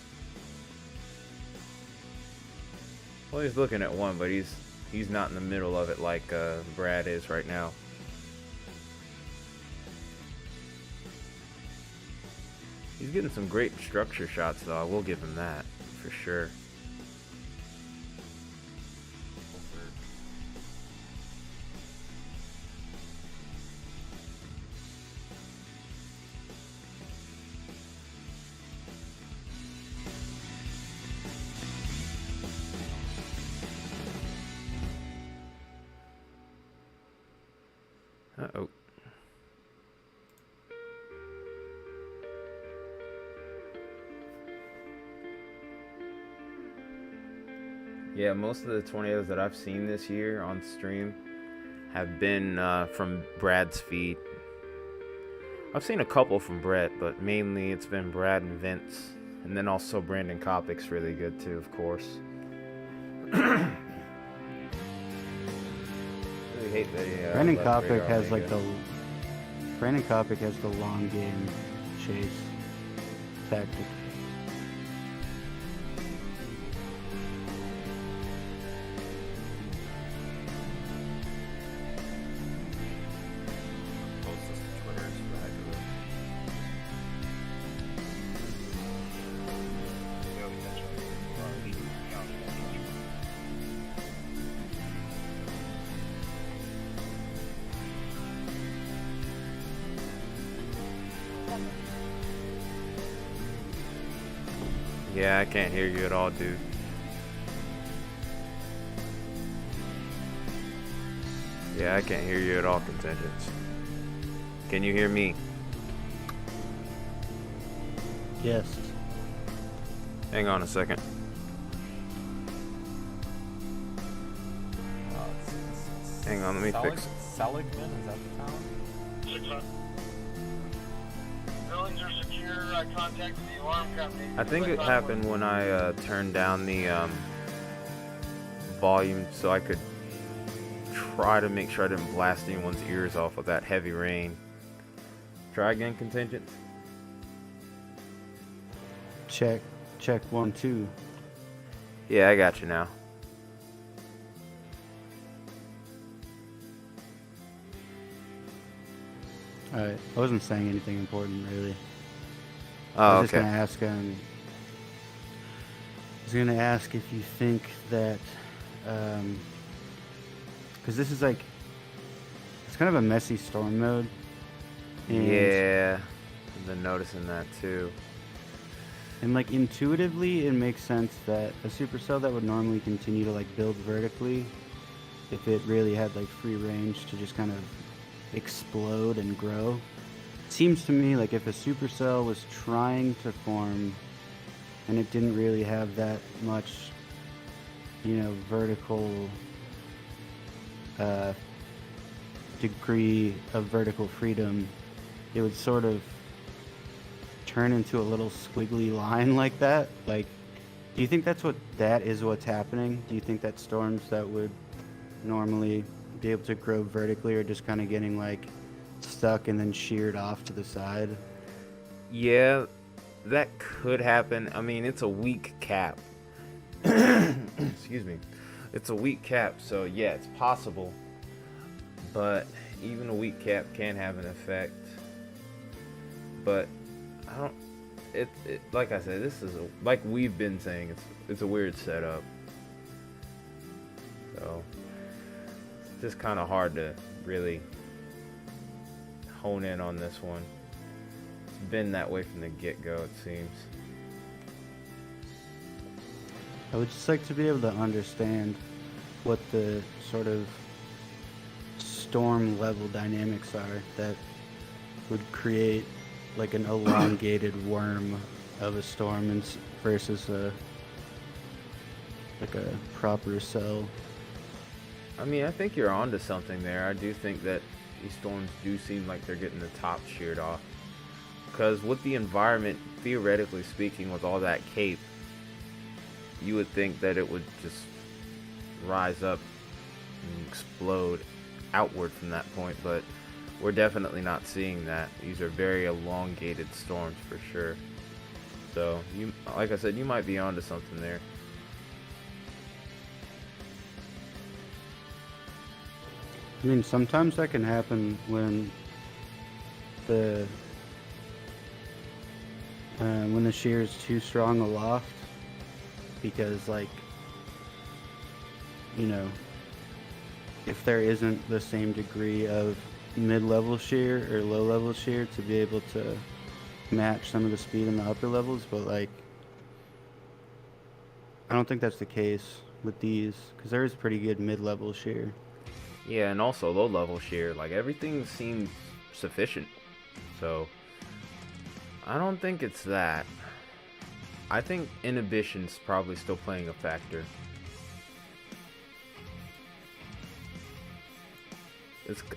Speaker 1: Well, he's looking at one, but he's not in the middle of it like Brad is right now. He's getting some great structure shots though, I will give him that, for sure. Uh-oh. Yeah, most of the tornadoes that I've seen this year on stream have been from Brad's feed. I've seen a couple from Brett, but mainly it's been Brad and Vince. And then also Brandon Kopic's really good too, of course. Really hate that he,
Speaker 4: Brandon
Speaker 1: left
Speaker 4: Kopic
Speaker 1: Radar
Speaker 4: has like
Speaker 1: Omega.
Speaker 4: Brandon Kopic has the long game chase tactic.
Speaker 1: Yeah, I can't hear you at all, dude. Yeah, I can't hear you at all, Contingents. Can you hear me?
Speaker 4: Yes.
Speaker 1: Hang on a second. Hang on, let me fix.
Speaker 2: Seligman, is that the town?
Speaker 7: 600. Buildings are secure. I contacted the alarm company.
Speaker 1: I think it happened when I turned down the volume so I could try to make sure I didn't blast anyone's ears off with that heavy rain. Try again, contingent.
Speaker 4: Check 1 2.
Speaker 1: Yeah, I got you now.
Speaker 4: Alright, I wasn't saying anything important really.
Speaker 1: Oh,
Speaker 4: I was just
Speaker 1: okay.
Speaker 4: gonna ask if you think that, because this is like, it's kind of a messy storm mode. And,
Speaker 1: Yeah, I've been noticing that too.
Speaker 4: And like intuitively, it makes sense that a supercell that would normally continue to like build vertically, if it really had like free range to just kind of explode and grow. Seems to me like if a supercell was trying to form and it didn't really have that much, vertical degree of vertical freedom, it would sort of turn into a little squiggly line like that. Like, do you think that is what's happening? Do you think that storms that would normally be able to grow vertically are just kind of getting like stuck and then sheared off to the side?
Speaker 1: Yeah, that could happen. I mean, it's a weak cap. Excuse me. It's a weak cap, so yeah, it's possible. But even a weak cap can have an effect. But I don't. It like I said, this is like we've been saying. It's a weird setup. So it's just kind of hard to really hone in on this one. It's been that way from the get-go, it seems.
Speaker 4: I would just like to be able to understand what the sort of storm level dynamics are that would create like an elongated worm of a storm versus a proper cell.
Speaker 1: I mean, I think you're onto something there. I do think that these storms do seem like they're getting the top sheared off. Because with the environment, theoretically speaking, with all that cape, you would think that it would just rise up and explode outward from that point, but we're definitely not seeing that. These are very elongated storms for sure. So, like I said, you might be onto something there.
Speaker 4: I mean, sometimes that can happen when the shear is too strong aloft, because like, if there isn't the same degree of mid-level shear or low-level shear to be able to match some of the speed in the upper levels, but like, I don't think that's the case with these, because there is pretty good mid-level shear.
Speaker 1: Yeah, and also low-level shear. Like, everything seems sufficient. So, I don't think it's that. I think inhibition's probably still playing a factor.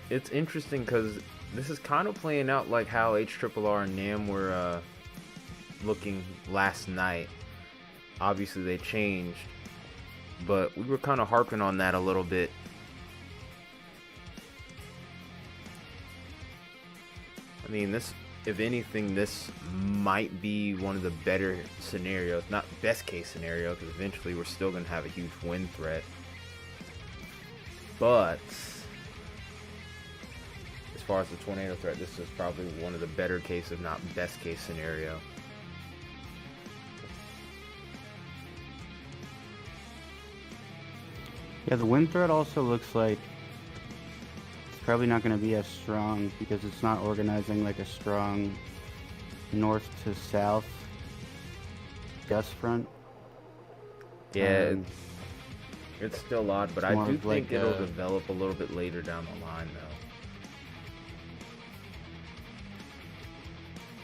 Speaker 1: It's interesting because this is kind of playing out like how HRRR and NAM were looking last night. Obviously they changed, but we were kind of harping on that a little bit. I mean, if anything, this might be one of the better scenarios. Not best case scenario, because eventually we're still going to have a huge wind threat. But as far as the tornado threat, this is probably one of the better case, if not best case scenario.
Speaker 4: Yeah, the wind threat also looks like it's probably not going to be as strong because it's not organizing like a strong north to south gust front.
Speaker 1: Yeah, it's still odd, but I do think
Speaker 4: like
Speaker 1: it'll develop a little bit later down the line, though.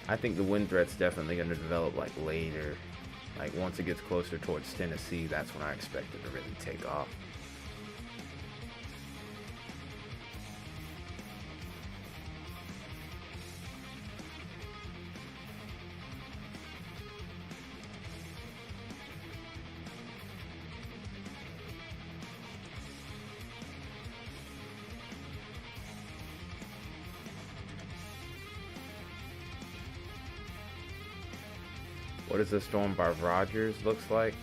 Speaker 1: I think the wind threat's definitely going to develop like later. Like once it gets closer towards Tennessee, that's when I expect it to really take off. what does the storm by Rogers looks like?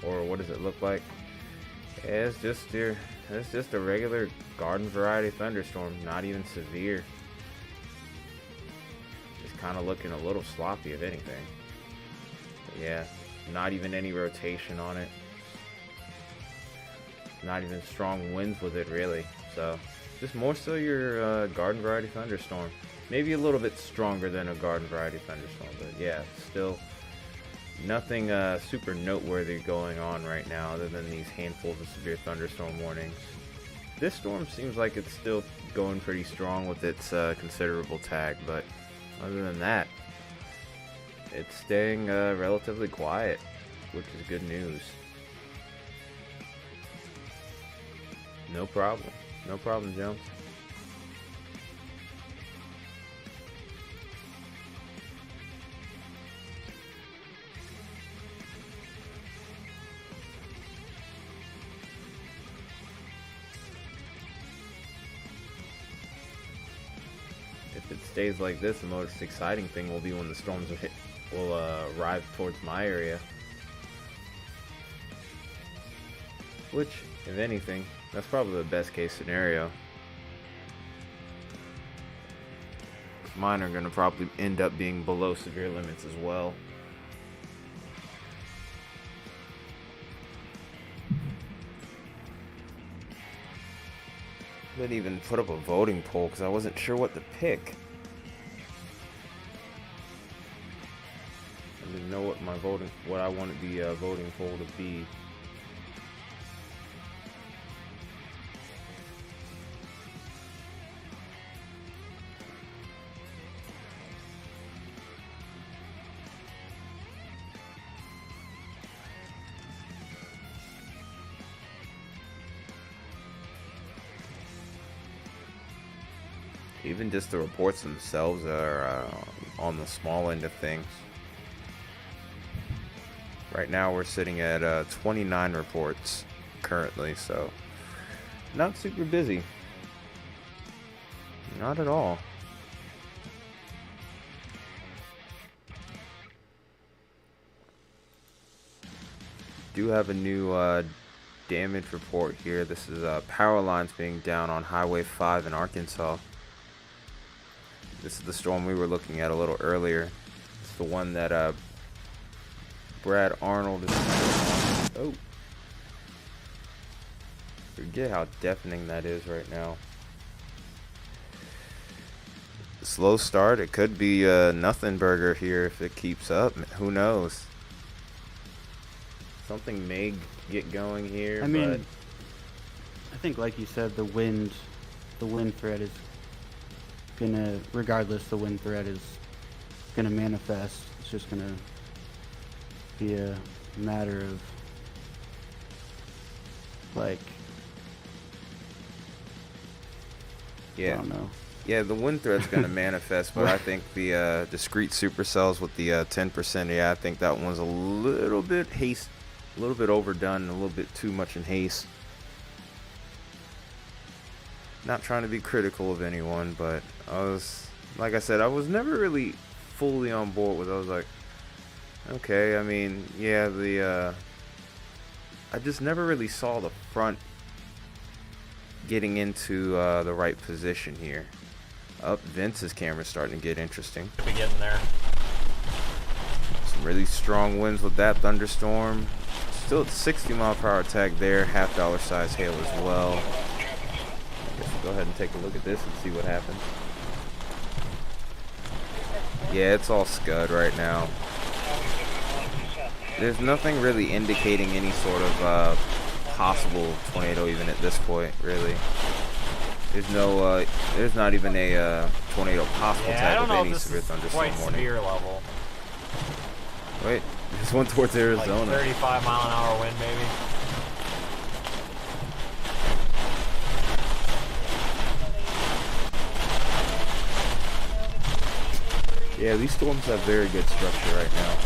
Speaker 1: Or what does it look like? Yeah, it's just a regular garden variety thunderstorm, not even severe. Just kind of looking a little sloppy if anything. But yeah, not even any rotation on it. Not even strong winds with it really. So just more so your garden variety thunderstorm. Maybe a little bit stronger than a garden variety thunderstorm, but yeah, still nothing super noteworthy going on right now other than these handfuls of severe thunderstorm warnings. This storm seems like it's still going pretty strong with its considerable tag, but other than that, it's staying relatively quiet, which is good news. No problem. No problem, Jones. If it stays like this, the most exciting thing will be when the storms will arrive towards my area. Which, if anything, that's probably the best case scenario. Mine are going to probably end up being below severe limits as well. Didn't even put up a voting poll because I wasn't sure what to pick. I didn't know what I wanted the voting poll to be. Even just the reports themselves are on the small end of things. Right now we're sitting at 29 reports currently, so not super busy. Not at all. Do have a new damage report here. This is power lines being down on Highway 5 in Arkansas. This is the storm we were looking at a little earlier. It's the one that Brad Arnold is. Oh. Forget how deafening that is right now. Slow start. It could be nothing burger here if it keeps up. Who knows? Something may get going here.
Speaker 4: I mean, I think, like you said, the wind threat is gonna, regardless, the wind threat is gonna manifest. It's just gonna be a matter of like,
Speaker 1: yeah,
Speaker 4: I don't know.
Speaker 1: Yeah, the wind threat's gonna manifest, but I think the discrete supercells with the 10%, yeah, I think that one's a little bit overdone, a little bit too much in haste. Not trying to be critical of anyone, but like I said, I was never really fully on board with it. I was like, okay, I mean, yeah, I just never really saw the front getting into the right position here. Vince's camera's starting to get interesting.
Speaker 2: We getting there.
Speaker 1: Some really strong winds with that thunderstorm. Still at 60-mile-per-hour tag there. $half size hail as well. I guess we'll go ahead and take a look at this and see what happens. Yeah, it's all scud right now. There's nothing really indicating any sort of possible tornado even at this point, really. There's no, there's not even a tornado possible tag of any severe thunderstorm warning.
Speaker 2: Severe level.
Speaker 1: Wait, there's one towards Arizona.
Speaker 2: Like 35-mile-an-hour wind, maybe.
Speaker 1: Yeah, these storms have very good structure right now.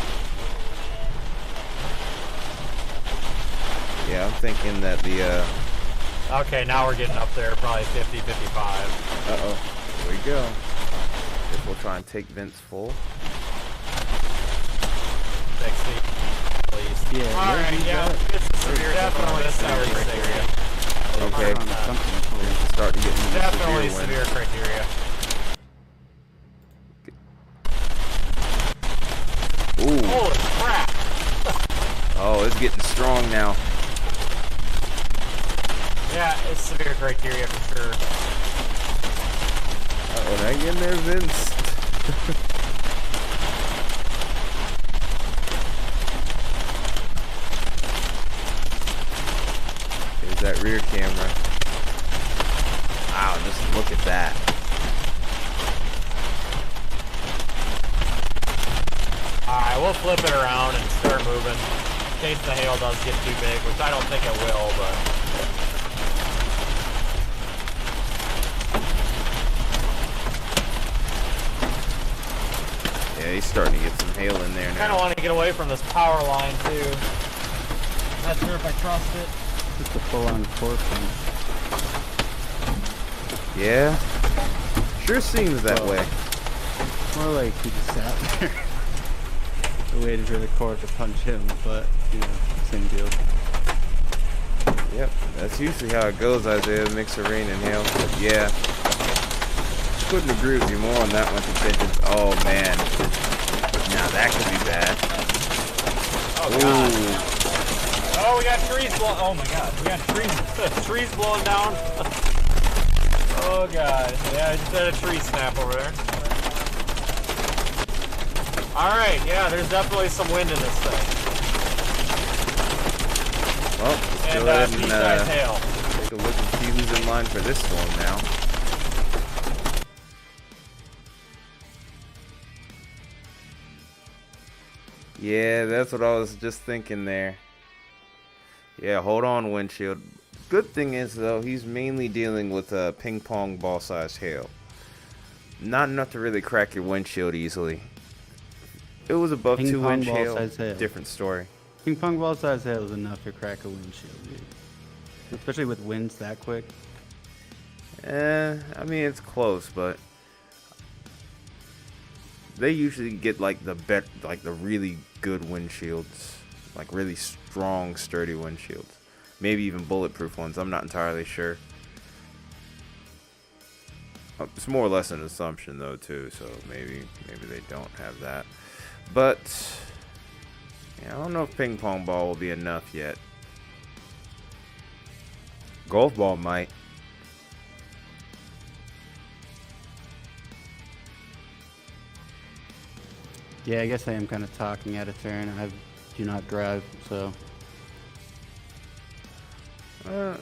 Speaker 1: Yeah, I'm thinking that the
Speaker 2: Okay, now we're getting up there, probably 50, 55.
Speaker 1: Uh-oh. Here we go. Guess we'll try and take Vince full.
Speaker 4: Yeah.
Speaker 2: Alright, yeah. It's severe. Definitely a severe criteria.
Speaker 1: Okay. Start to get into the
Speaker 2: Definitely
Speaker 1: severe
Speaker 2: severe
Speaker 1: wind.
Speaker 2: criteria.
Speaker 1: Ooh.
Speaker 2: Holy crap!
Speaker 1: Oh, it's getting strong now.
Speaker 2: Yeah, it's severe criteria for sure.
Speaker 1: Uh-oh, now you getting there, Vince? There's that rear camera. Wow, just look at that.
Speaker 2: Alright, we'll flip it around and start moving. In case the hail does get too big, which I don't think it will, but...
Speaker 1: Yeah, he's starting to get some hail in there
Speaker 2: I kind of
Speaker 1: now.
Speaker 2: want to get away from this power line, too. Not sure if I trust it.
Speaker 4: Just a full-on torque.
Speaker 1: Yeah? Sure seems that way.
Speaker 4: More like he just sat there. Waited for the cord to punch him, but, you know, same deal.
Speaker 1: Yep, that's usually how it goes, Isaiah. Mix of rain and hail. But yeah. Couldn't agree with you more on that one, Contingents. Oh, man. Now that could be bad.
Speaker 2: Oh, God. Oh, we got trees blowing. Oh, my God. We got trees blowing down. Oh, God. Yeah, I just had a tree snap over there. Alright, yeah, there's definitely some wind in this thing.
Speaker 1: Well, let's
Speaker 2: And,
Speaker 1: go ahead
Speaker 2: pea-sized hail.
Speaker 1: take a look and see who's in line for this storm now. Yeah, that's what I was just thinking there. Yeah, hold on, windshield. Good thing is, though, he's mainly dealing with ping pong ball sized hail. Not enough to really crack your windshield easily. It was above
Speaker 4: Ping
Speaker 1: 2
Speaker 4: pong
Speaker 1: inch
Speaker 4: ball
Speaker 1: hail.
Speaker 4: size hail.
Speaker 1: Different story.
Speaker 4: Ping pong ball size hail is enough to crack a windshield, dude. Especially with winds that quick.
Speaker 1: I mean, it's close, but they usually get like the really good windshields, like really strong, sturdy windshields. Maybe even bulletproof ones. I'm not entirely sure. It's more or less an assumption, though, too. So maybe they don't have that. But yeah, I don't know if ping pong ball will be enough yet. Golf ball might.
Speaker 4: Yeah, I guess I am kind of talking out of turn. I do not drive, so.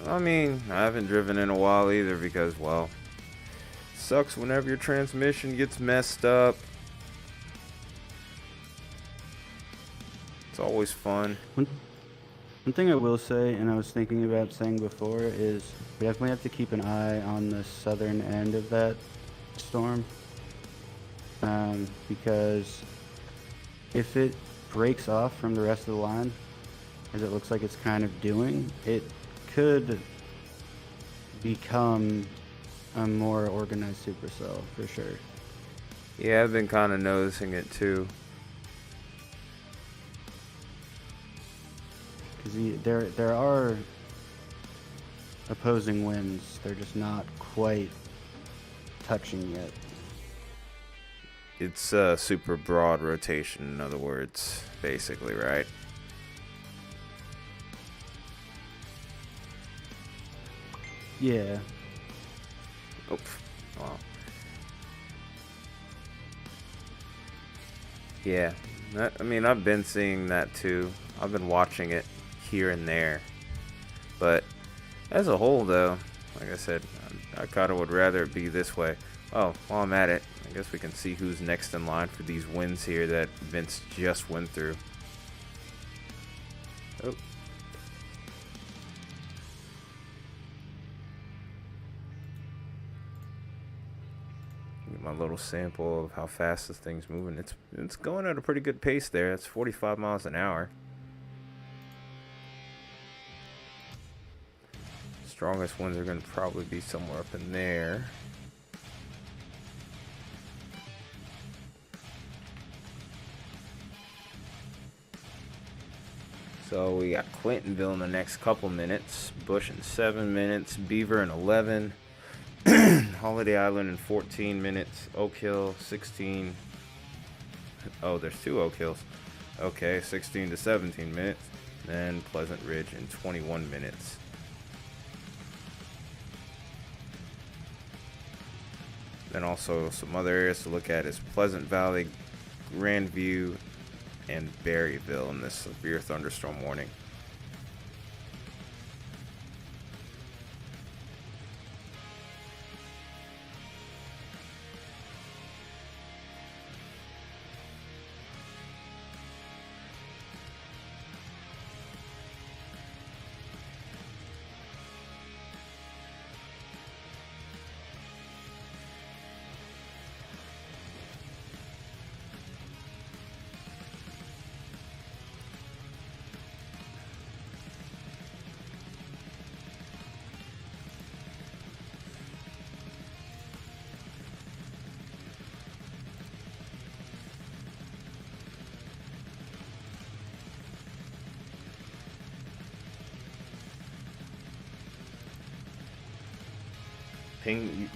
Speaker 1: I mean, I haven't driven in a while either because, well, sucks whenever your transmission gets messed up. It's always fun.
Speaker 4: One thing I will say, and I was thinking about saying before, is we definitely have to keep an eye on the southern end of that storm. Because if it breaks off from the rest of the line, as it looks like it's kind of doing, it could become a more organized supercell for sure.
Speaker 1: Yeah, I've been kind of noticing it too.
Speaker 4: Because there are opposing winds, they're just not quite touching yet.
Speaker 1: It's super broad rotation, in other words, basically, right?
Speaker 4: Yeah.
Speaker 1: Oh, wow. Yeah, I mean, I've been seeing that too. I've been watching it here and there. But as a whole, though, like I said, I kind of would rather it be this way. Oh, while I'm at it, I guess we can see who's next in line for these wins here that Vince just went through. Oh. Get my little sample of how fast this thing's moving. It's going at a pretty good pace there. It's 45 miles an hour. Strongest winds are going to probably be somewhere up in there. So we got Clintonville in the next couple minutes, Bush in 7 minutes, Beaver in 11, Holiday Island in 14 minutes, Oak Hill 16. Oh, there's 2 Oak Hills. Okay, 16 to 17 minutes. Then Pleasant Ridge in 21 minutes. Then also some other areas to look at is Pleasant Valley, Grandview, and Berryville in this severe thunderstorm warning.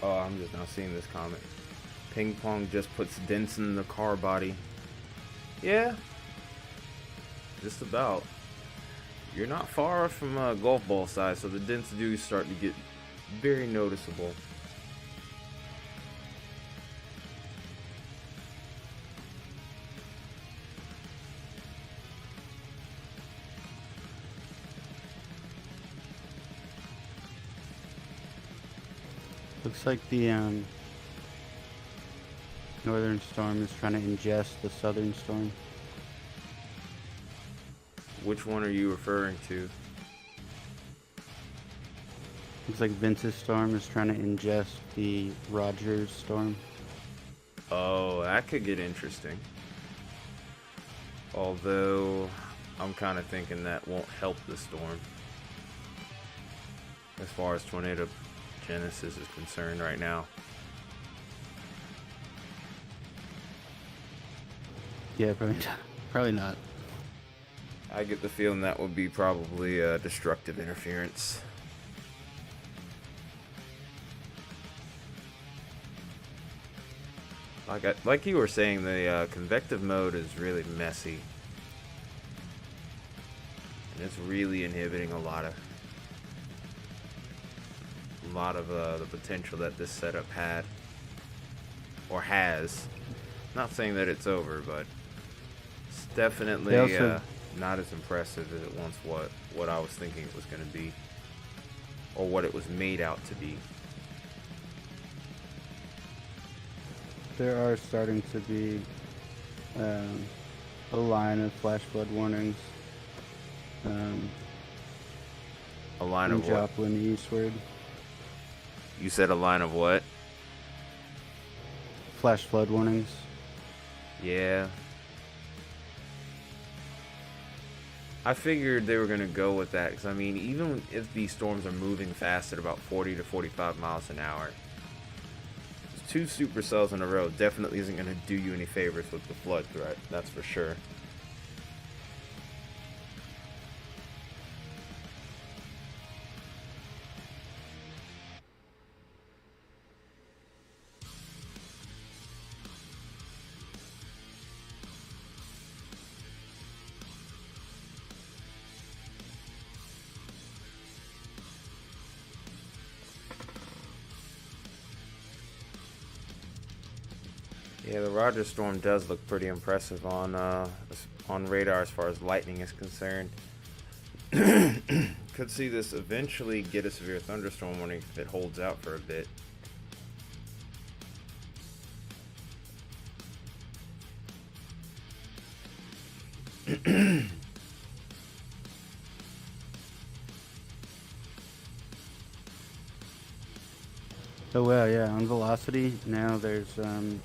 Speaker 1: Oh, I'm just now seeing this comment. Ping pong just puts dents in the car body. Yeah, just about. You're not far from golf ball size, so the dents do start to get very noticeable.
Speaker 4: Looks like the northern storm is trying to ingest the southern storm.
Speaker 1: Which one are you referring to?
Speaker 4: Looks like Vince's storm is trying to ingest the Rogers storm.
Speaker 1: Oh, that could get interesting. Although, I'm kind of thinking that won't help the storm. As far as tornado genesis is concerned right now.
Speaker 4: Yeah, probably not.
Speaker 1: I get the feeling that would be probably destructive interference. Like you were saying, the convective mode is really messy. And it's really inhibiting a lot of the potential that this setup had. Or has. Not saying that it's over, but it's definitely not as impressive as it once was, what I was thinking it was going to be. Or what it was made out to be.
Speaker 4: There are starting to be a line of flash flood warnings
Speaker 1: A line
Speaker 4: in
Speaker 1: of what?
Speaker 4: Joplin eastward.
Speaker 1: You said a line of what?
Speaker 4: Flash flood warnings.
Speaker 1: Yeah. I figured they were going to go with that, because I mean, even if these storms are moving fast at about 40 to 45 miles an hour, 2 supercells in a row definitely isn't going to do you any favors with the flood threat, that's for sure. Yeah, the Roger storm does look pretty impressive on radar as far as lightning is concerned. Could see this eventually get a severe thunderstorm warning if it holds out for a bit.
Speaker 4: Oh well, yeah. On velocity now, there's an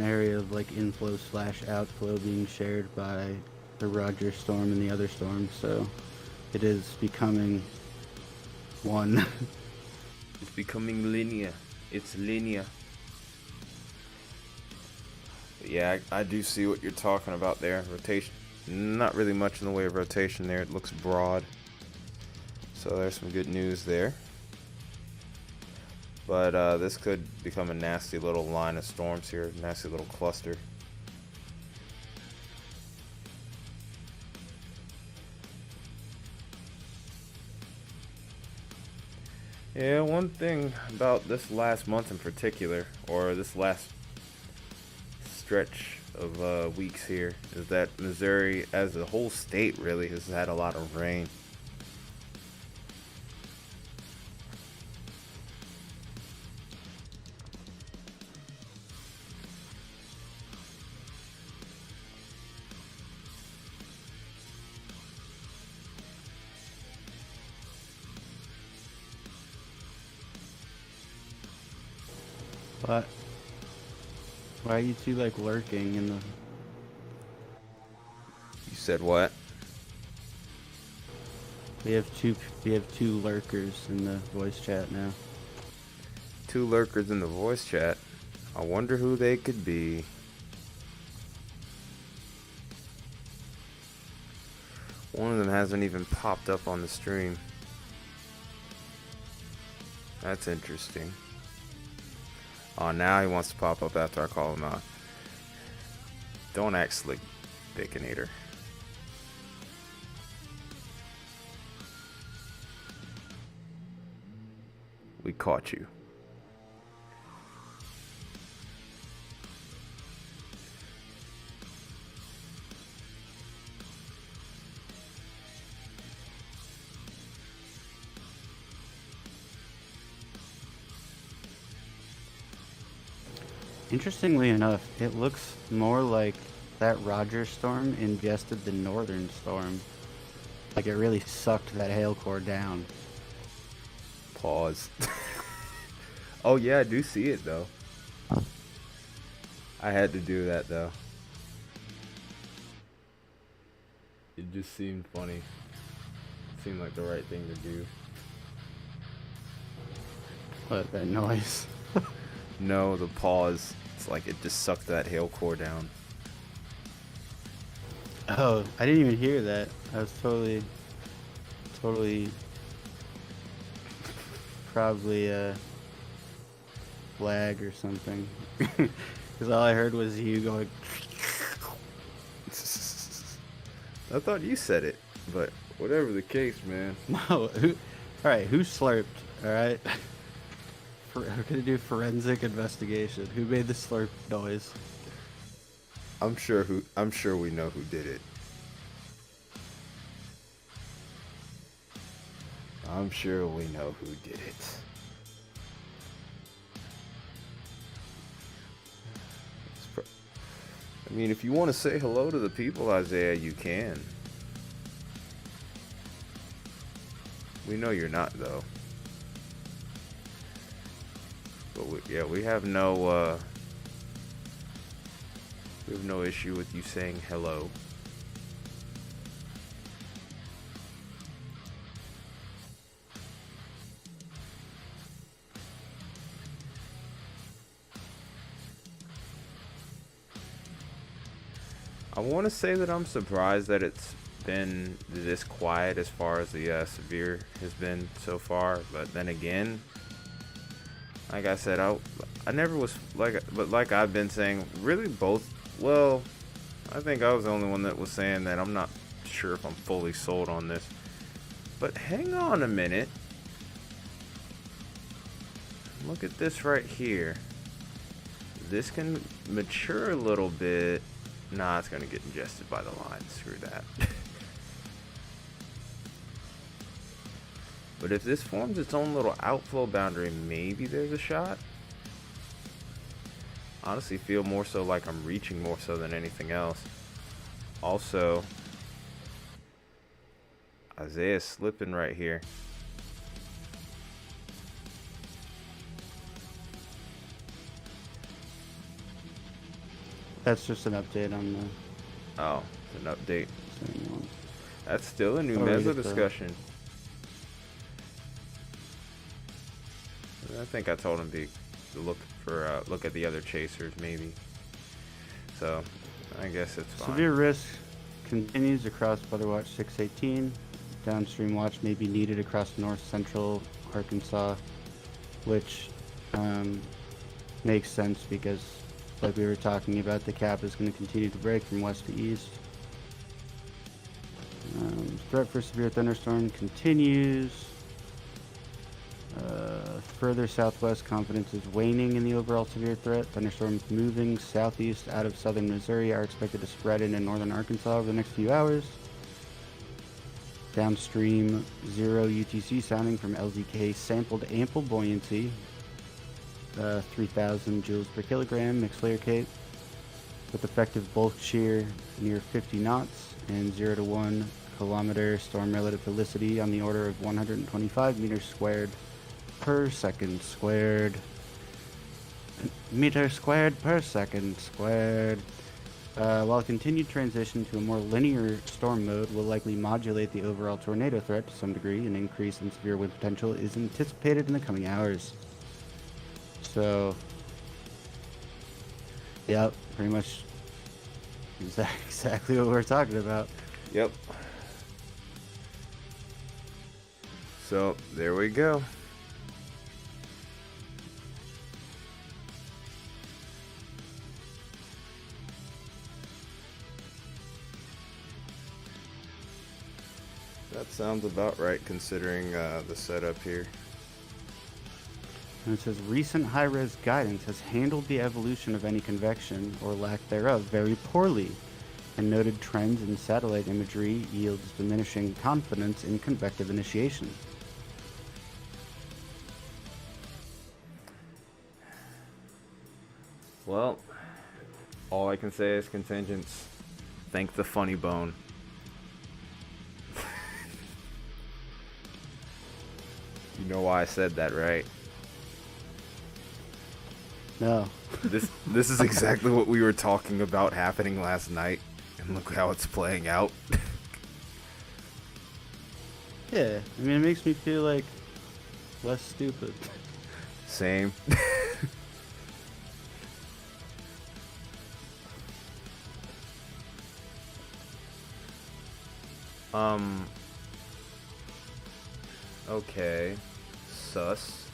Speaker 4: area of like inflow / outflow being shared by the Roger storm and the other storms, so it is becoming one.
Speaker 1: It's becoming linear. It's linear. But yeah, I do see what you're talking about there. Not really much in the way of rotation there. It looks broad. So there's some good news there. But this could become a nasty little line of storms here. Nasty little cluster. Yeah, one thing about this last month in particular, or this last stretch of weeks here, is that Missouri, as a whole state, really has had a lot of rain.
Speaker 4: But why are you two like lurking in the?
Speaker 1: You said what?
Speaker 4: We have two lurkers in the voice chat now.
Speaker 1: 2 lurkers in the voice chat. I wonder who they could be. One of them hasn't even popped up on the stream. That's interesting. Oh, now he wants to pop up after I call him out. Don't act slick, Baconator. We caught you.
Speaker 4: Interestingly enough, it looks more like that Roger storm ingested the northern storm. Like it really sucked that hail core down.
Speaker 1: Pause. Oh yeah, I do see it though. I had to do that though. It just seemed funny. Seemed like the right thing to do.
Speaker 4: What, that noise?
Speaker 1: No, the pause. It's like it just sucked that hail core down.
Speaker 4: Oh, I didn't even hear that. I was totally probably lag or something. Because all I heard was you going.
Speaker 1: I thought you said it, but whatever the case, man.
Speaker 4: No, all right, who slurped? All right, we're gonna do forensic investigation. Who made the slurp noise?
Speaker 1: I'm sure we know who did it. I'm sure we know who did it. I mean, if you want to say hello to the people, Isaiah, you can. We know you're not, though. But we have no issue with you saying hello. I want to say that I'm surprised that it's been this quiet as far as the severe has been so far, but then again, like I said, I never was like I've been saying, really both. Well, I think I was the only one that was saying that I'm not sure if I'm fully sold on this. But hang on a minute. Look at this right here. This can mature a little bit. Nah, it's gonna get ingested by the line. Screw that. But if this forms its own little outflow boundary, maybe there's a shot. Honestly, feel more so like I'm reaching more so than anything else. Also, Isaiah's slipping right here.
Speaker 4: That's just an update on the.
Speaker 1: Oh, it's an update.
Speaker 4: Same one.
Speaker 1: That's still a new
Speaker 4: I'll read
Speaker 1: mezzo
Speaker 4: it, though.
Speaker 1: discussion. I think I told him to look at the other chasers maybe. So I guess it's fine.
Speaker 4: Severe risk continues across Weather Watch 618. Downstream watch may be needed across north central Arkansas, which makes sense because, like we were talking about, the cap is going to continue to break from west to east. Threat for severe thunderstorm continues. Further southwest, confidence is waning in the overall severe threat. Thunderstorms moving southeast out of southern Missouri are expected to spread into northern Arkansas over the next few hours. Downstream, 0 UTC sounding from LZK sampled ample buoyancy, 3,000 joules per kilogram mixed layer cake, with effective bulk shear near 50 knots and 0 to 1 kilometer storm relative felicity on the order of 125 meters squared per second squared. Meter squared per second squared. While a continued transition to a more linear storm mode will likely modulate the overall tornado threat to some degree, an increase in severe wind potential is anticipated in the coming hours. So, yep, pretty much exactly what we're talking about.
Speaker 1: Yep. So, there we go. That sounds about right considering the setup here.
Speaker 4: And it says recent high-res guidance has handled the evolution of any convection or lack thereof very poorly, and noted trends in satellite imagery yields diminishing confidence in convective initiation.
Speaker 1: Well, all I can say is contingents. Thank the funny bone. You know why I said that, right?
Speaker 4: No.
Speaker 1: This is exactly what we were talking about happening last night, and look how it's playing out.
Speaker 4: Yeah, I mean, it makes me feel like less stupid.
Speaker 1: Same. Okay. Sus.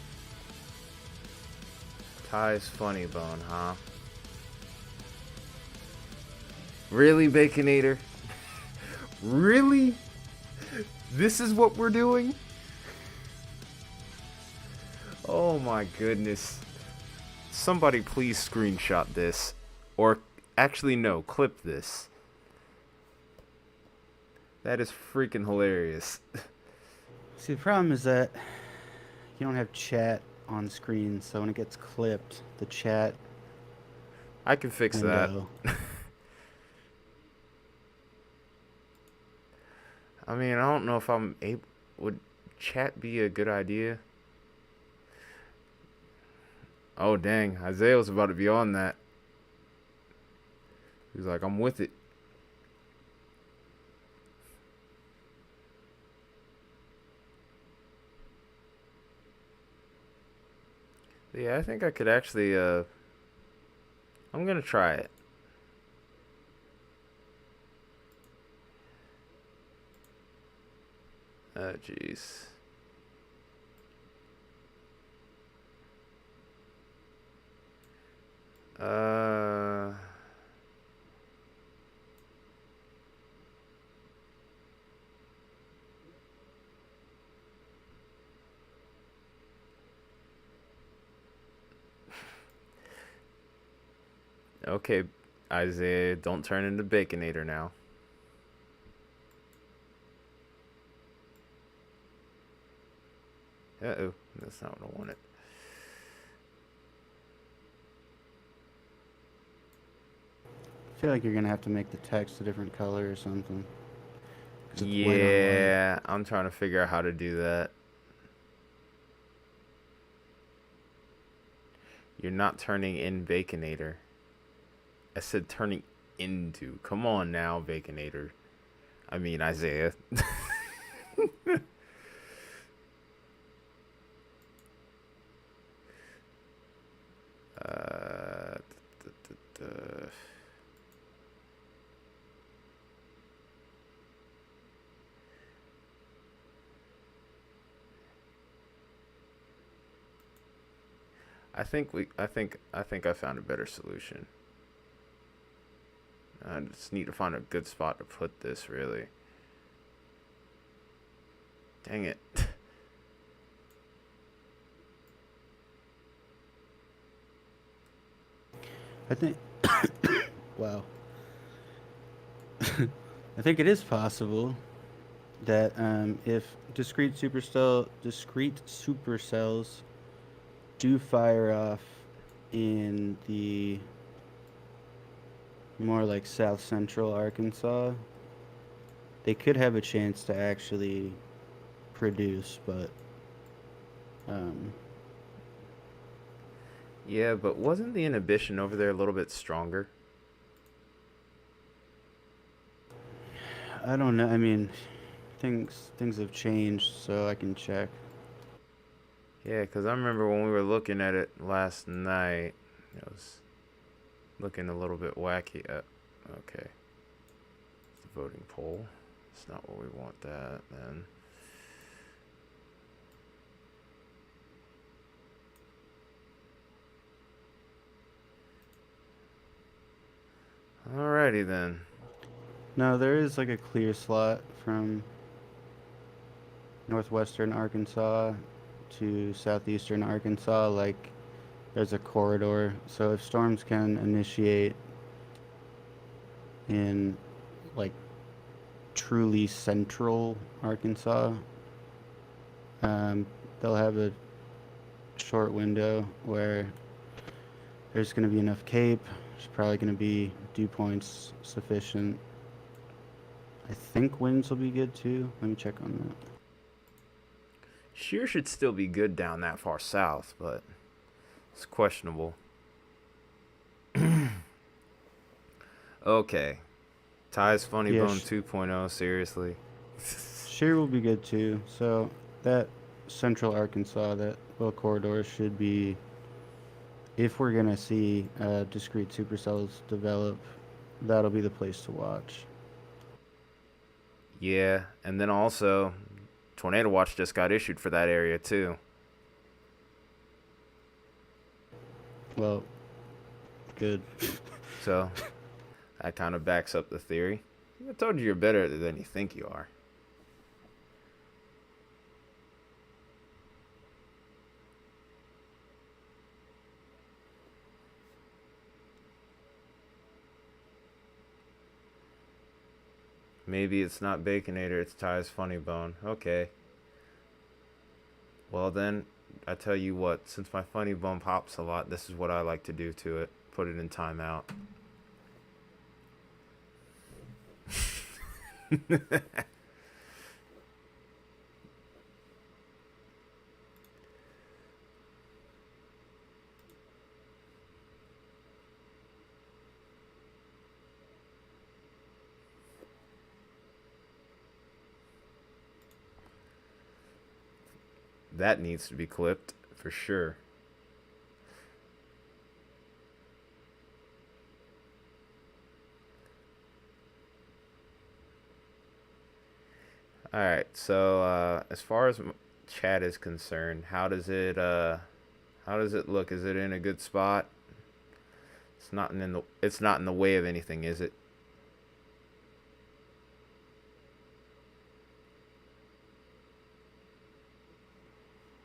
Speaker 1: Ty's funny bone, huh? Really, Baconator? Really? This is what we're doing? Oh my goodness. Somebody please screenshot this. Or actually no, clip this. That is freaking hilarious.
Speaker 4: See, the problem is that you don't have chat on screen, so when it gets clipped, the chat
Speaker 1: I can fix that.
Speaker 4: window.
Speaker 1: I mean, I don't know if I'm able. Would chat be a good idea? Oh, dang. Isaiah was about to be on that. He's like, I'm with it. Yeah, I think I could actually, I'm gonna try it. Oh, jeez. Uh... Okay, Isaiah, don't turn into Baconator now. Uh-oh, that's not what I wanted.
Speaker 4: I feel like you're gonna have to make the text a different color or something. 'Cause it's white on white.
Speaker 1: Yeah, I'm trying to figure out how to do that. You're not turning in Baconator. I said turning into. Come on now, Baconator. I mean, Isaiah. uh, I found a better solution. I just need to find a good spot to put this, really. Dang it.
Speaker 4: I think. Wow. I think it is possible that if discrete supercells do fire off in the more like south central Arkansas, they could have a chance to actually produce, but um,
Speaker 1: Yeah, but wasn't the inhibition over there a little bit stronger?
Speaker 4: I don't know. I mean, things have changed, so I can check.
Speaker 1: Yeah, because I remember when we were looking at it last night, it was looking a little bit wacky. Okay. It's the voting poll. It's not what we want that, then. Alrighty, then.
Speaker 4: No, there is like a clear slot from northwestern Arkansas to southeastern Arkansas. Like there's a corridor, so if storms can initiate in like truly central Arkansas, um, they'll have a short window where there's going to be enough cape. There's probably going to be dew points sufficient. I think winds will be good too. Let me check on that.
Speaker 1: Shear should still be good down that far south, but it's questionable. Okay. Ty's Funny
Speaker 4: Yeah,
Speaker 1: Bone 2.0, seriously.
Speaker 4: shear will be good too. So that central Arkansas, that little corridor should be, if we're going to see discrete supercells develop, that'll be the place to watch.
Speaker 1: Yeah, and then also, Tornado Watch just got issued for that area, too.
Speaker 4: Well, good.
Speaker 1: So, that kind of backs up the theory. I told you you're better than you think you are. Maybe it's not Baconator, it's Ty's Funny Bone. Okay. Well then, I tell you what, since my funny bone pops a lot, this is what I like to do to it. Put it in timeout. That needs to be clipped, for sure. Alright, so as far as chat is concerned, how does it look? Is it in a good spot? It's not in the way of anything, is it?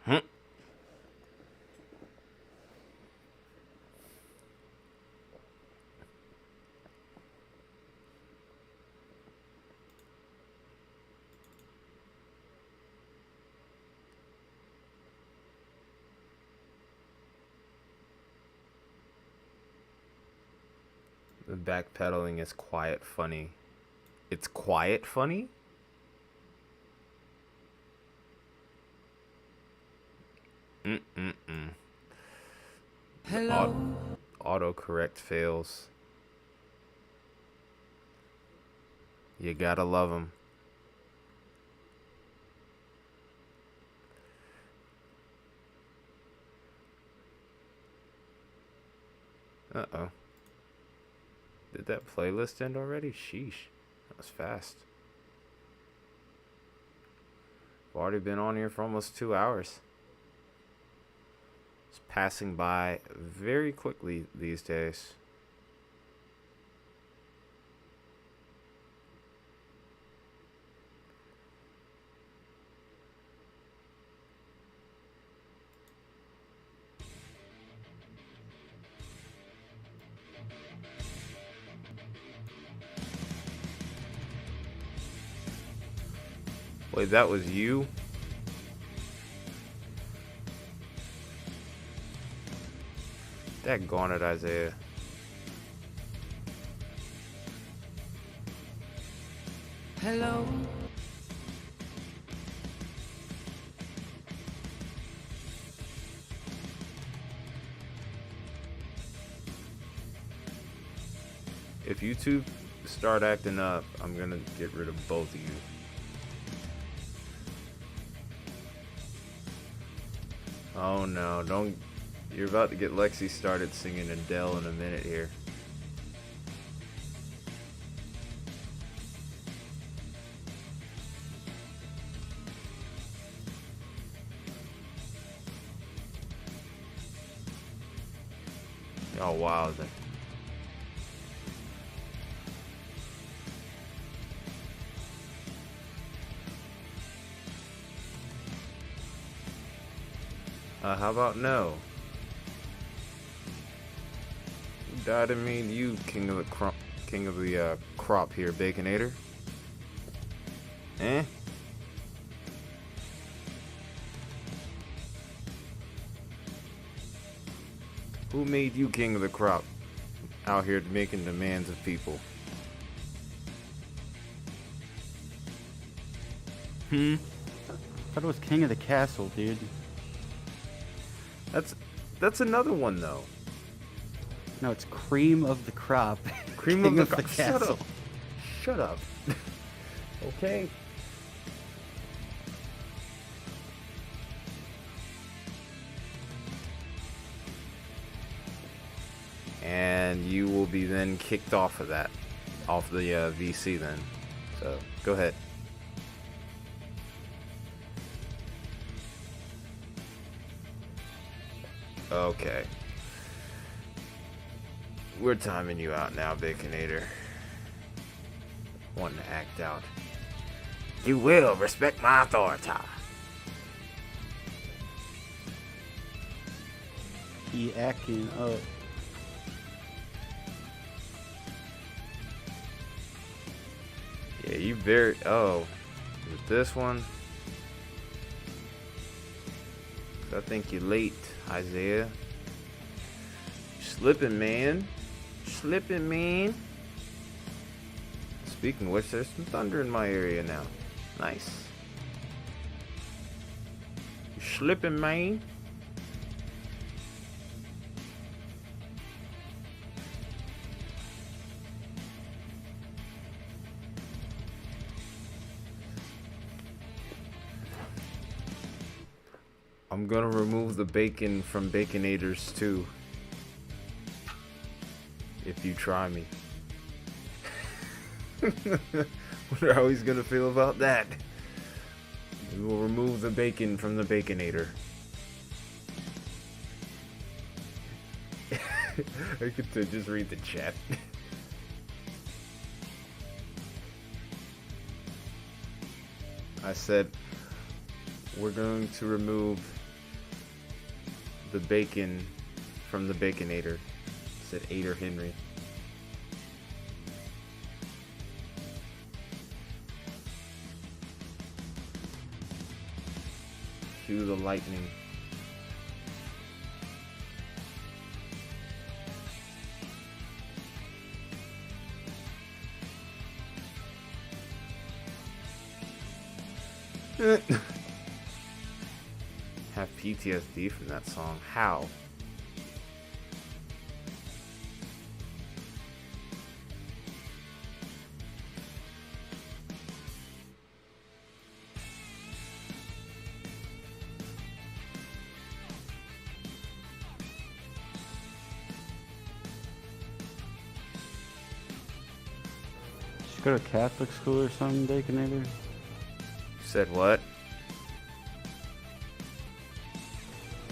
Speaker 1: Hmm. The backpedaling is quiet funny. It's quiet funny? Mm-mm-mm. Autocorrect fails. You gotta love them. Uh-oh. Did that playlist end already? Sheesh. That was fast. I've already been on here for almost 2 hours. It's passing by very quickly these days. Wait, that was you? Daggone it, Isaiah.
Speaker 8: Hello.
Speaker 1: If you two start acting up, I'm gonna get rid of both of you. Oh no, don't. You're about to get Lexi started singing Adele in a minute here. Oh wow. How about no? Who died of me? You, king of the crop here, Baconator. Eh? Who made you king of the crop? Out here making demands of people.
Speaker 4: I thought it was king of the castle, dude.
Speaker 1: That's another one though.
Speaker 4: No, it's cream of the crop.
Speaker 1: Cream
Speaker 4: King
Speaker 1: of the
Speaker 4: castle.
Speaker 1: Shut up. Okay. And you will be then kicked off of that, off the VC then. So go ahead. Okay. We're timing you out now, Baconator. Wanting to act out. You will respect my authority.
Speaker 4: He acting up.
Speaker 1: Yeah, you very. Oh, is it this one? I think you're late, Isaiah. Slipping, man. Slipping, man. Speaking of which, there's some thunder in my area now. Nice. You slipping, man. I'm gonna remove the bacon from Baconators too. If you try me. Wonder how he's gonna feel about that. We will remove the bacon from the Baconator. I could just read the chat. I said we're going to remove the bacon from the Baconator. Said Ader Henry. Cue the lightning. Have PTSD from that song. How?
Speaker 4: Just go to Catholic school or something, Baconator?
Speaker 1: Said what?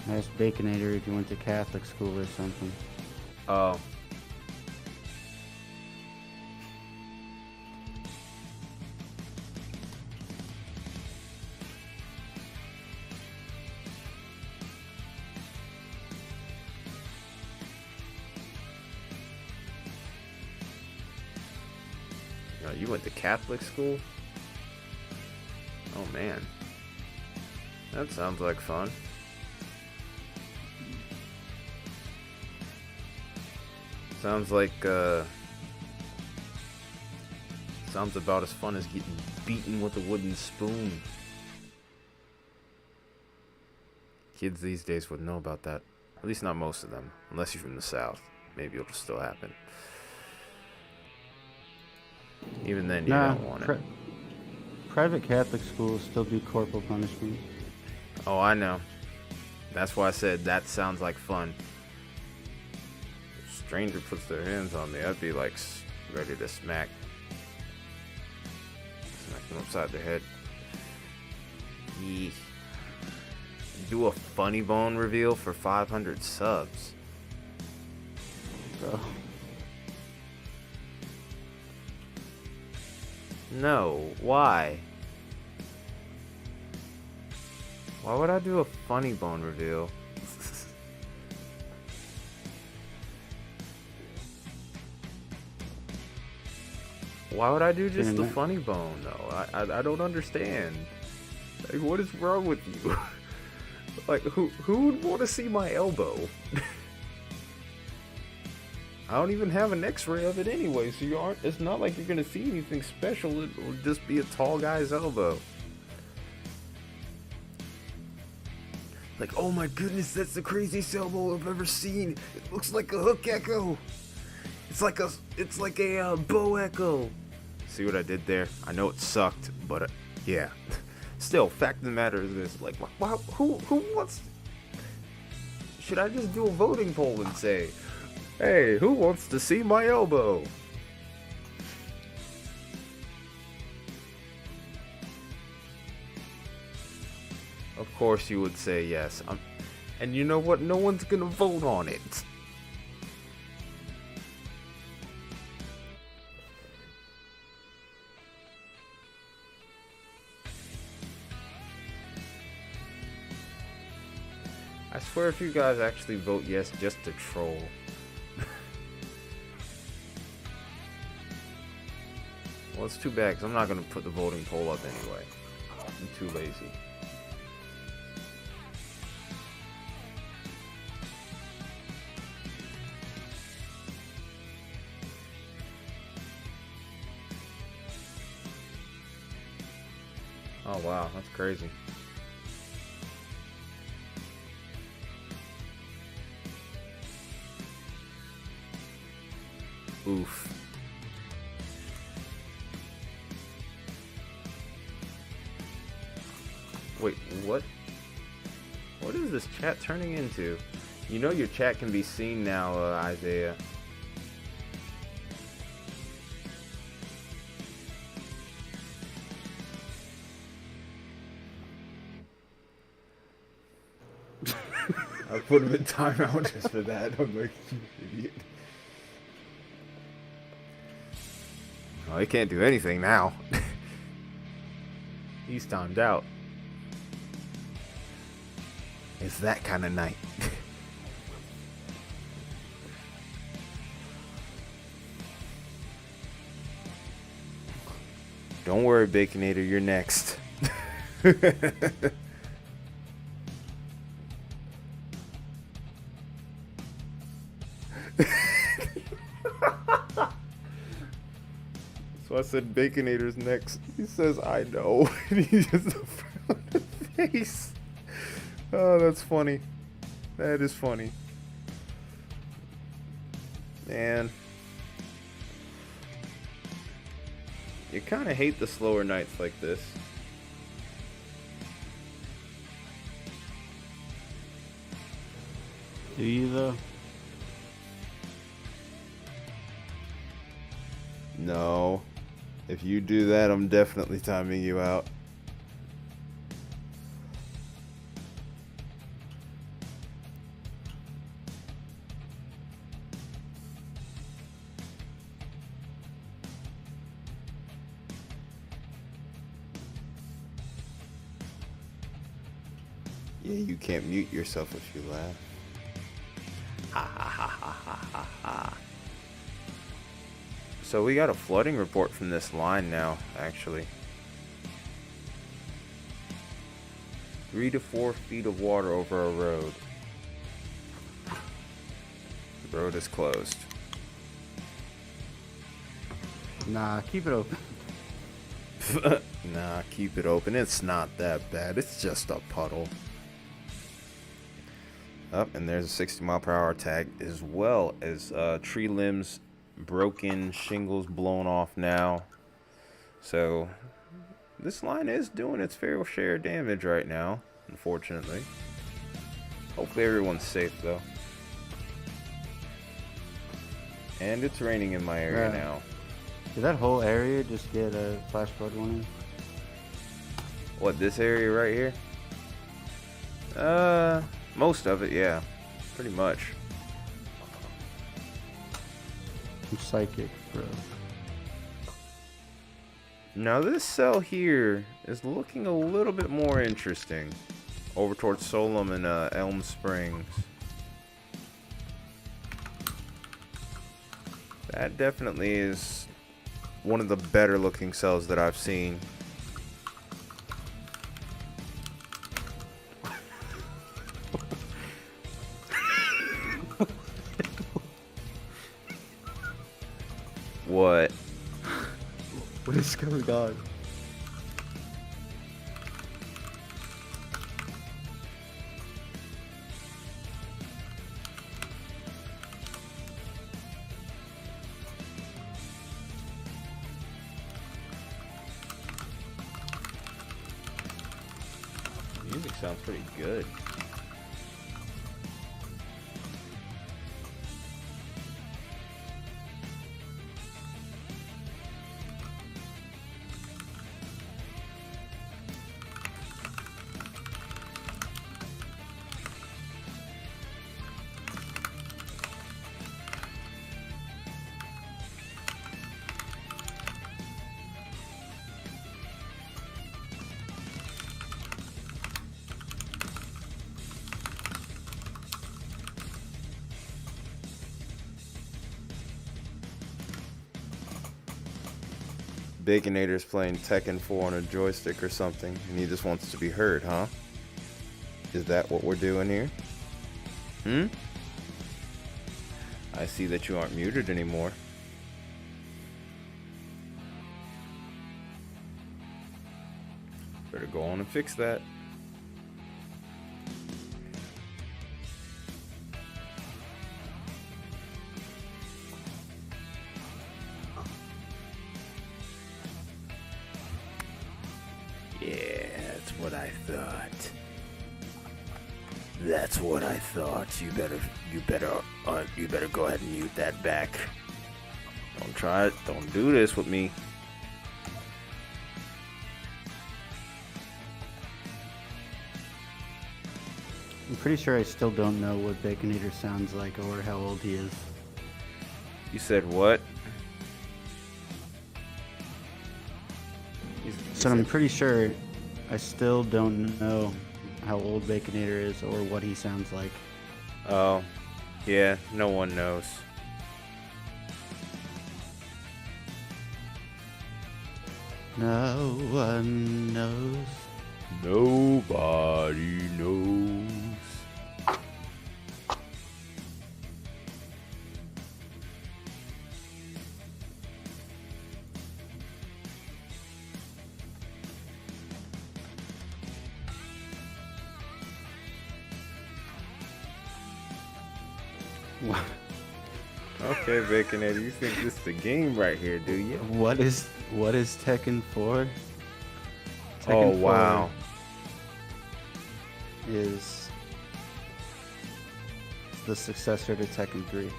Speaker 4: I asked Baconator if he went to Catholic school or something.
Speaker 1: Oh. No, you went to Catholic school? Oh man. That sounds like fun. Sounds like, sounds about as fun as getting beaten with a wooden spoon. Kids these days wouldn't know about that. At least not most of them. Unless you're from the South. Maybe it'll still happen. Even then, you don't want it.
Speaker 4: Private Catholic schools still do corporal punishment.
Speaker 1: Oh, I know. That's why I said that sounds like fun. If a stranger puts their hands on me, I'd be like ready to smack them upside the head. Yee. Do a funny bone reveal for 500 subs.
Speaker 4: Bro.
Speaker 1: No, why? Why would I do a funny bone reveal? Why would I do just the funny bone though? I don't understand. Like, what is wrong with you? Like, who would want to see my elbow? I don't even have an X-ray of it anyway, so you aren't. It's not like you're gonna see anything special. It will just be a tall guy's elbow. Like, oh my goodness, that's the craziest elbow I've ever seen. It looks like a hook echo. It's like a bow echo. See what I did there? I know it sucked, but yeah. Still, fact of the matter is this: like, who wants? Should I just do a voting poll and say, hey, who wants to see my elbow? Of course you would say yes. And you know what? No one's gonna vote on it. I swear if you guys actually vote yes just to troll. Well, it's too bad because I'm not going to put the voting poll up anyway. I'm too lazy. Oh wow, that's crazy. Oof. Wait, what? What is this chat turning into? You know your chat can be seen now, Isaiah. I put him in timeout just for that. I'm like, you idiot. Oh, he can't do anything now. He's timed out. It's that kind of night. Don't worry, Baconator, you're next. So I said Baconator's next. He says, I know. And he just a frown on his face. Oh, that's funny. That is funny. Man. You kind of hate the slower nights like this.
Speaker 4: Do you though?
Speaker 1: No. If you do that, I'm definitely timing you out. Yeah, you can't mute yourself if you laugh. Ha ha ha ha ha ha ha. So we got a flooding report from this line now, actually. 3 to 4 feet of water over a road. The road is closed.
Speaker 4: Nah, keep it open.
Speaker 1: Nah, keep it open. It's not that bad. It's just a puddle. Up, and there's a 60-mile-per-hour tag, as well as tree limbs broken, shingles blown off now. So this line is doing its fair share of damage right now, unfortunately. Hopefully everyone's safe though. And it's raining in my area now.
Speaker 4: Did that whole area just get a flash flood warning?
Speaker 1: What, this area right here? Most of it, yeah. Pretty much.
Speaker 4: I'm psychic, bro.
Speaker 1: Now this cell here is looking a little bit more interesting. Over towards Solom and Elm Springs. That definitely is one of the better looking cells that I've seen. What?
Speaker 4: What is going on?
Speaker 1: Music sounds pretty good. Baconator's playing Tekken 4 on a joystick or something, and he just wants to be heard, huh? Is that what we're doing here? I see that you aren't muted anymore. Better go on and fix that. That's what I thought. You better go ahead and mute that back. Don't try it. Don't do this with me.
Speaker 4: I'm pretty sure I still don't know what Baconator sounds like or how old he is.
Speaker 1: You said what?
Speaker 4: So I'm pretty sure I still don't know how old Baconator is or what he sounds like.
Speaker 1: Oh, yeah, no one knows.
Speaker 4: No one knows.
Speaker 1: Nobody knows. Okay, Baconator, you think this is the game right here, do you?
Speaker 4: What is Tekken 4?
Speaker 1: Oh,
Speaker 4: Tekken
Speaker 1: wow.
Speaker 4: 4 is the successor to Tekken 3.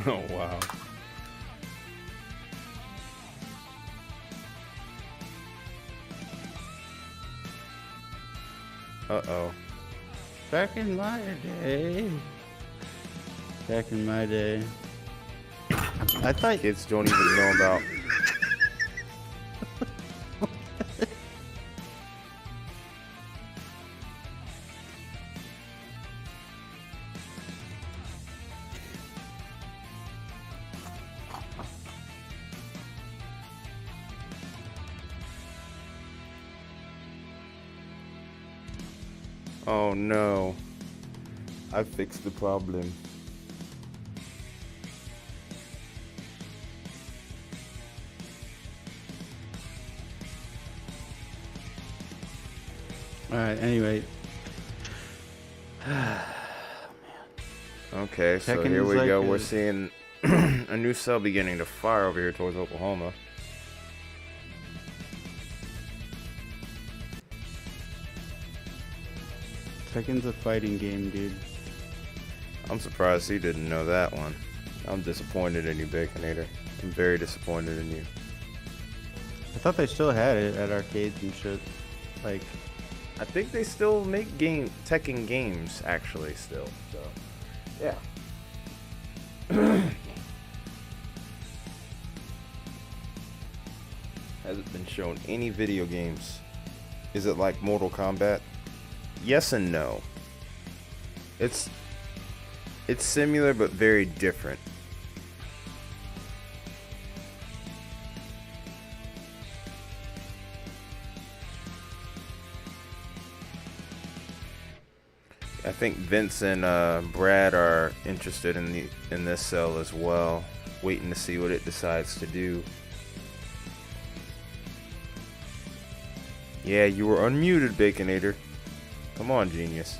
Speaker 1: Oh, wow. Uh-oh.
Speaker 4: Back in my day. Back in my day. I thought
Speaker 1: Kids don't even know about... Oh no. I fixed the problem.
Speaker 4: Alright, anyway.
Speaker 1: Okay, so here
Speaker 4: Tekken's
Speaker 1: we
Speaker 4: like
Speaker 1: go.
Speaker 4: a-
Speaker 1: We're seeing a new cell beginning to fire over here towards Oklahoma.
Speaker 4: Tekken's a fighting game, dude.
Speaker 1: I'm surprised he didn't know that one. I'm disappointed in you, Baconator. I'm very disappointed in you.
Speaker 4: I thought they still had it at arcades and shit. Like,
Speaker 1: I think they still make Tekken games, actually, still. So, yeah. Hasn't been shown any video games. Is it like Mortal Kombat? Yes and no. It's similar but very different. I think Vince and Brad are interested in this cell as well, waiting to see what it decides to do. Yeah, you were unmuted, Baconator. Come on, genius.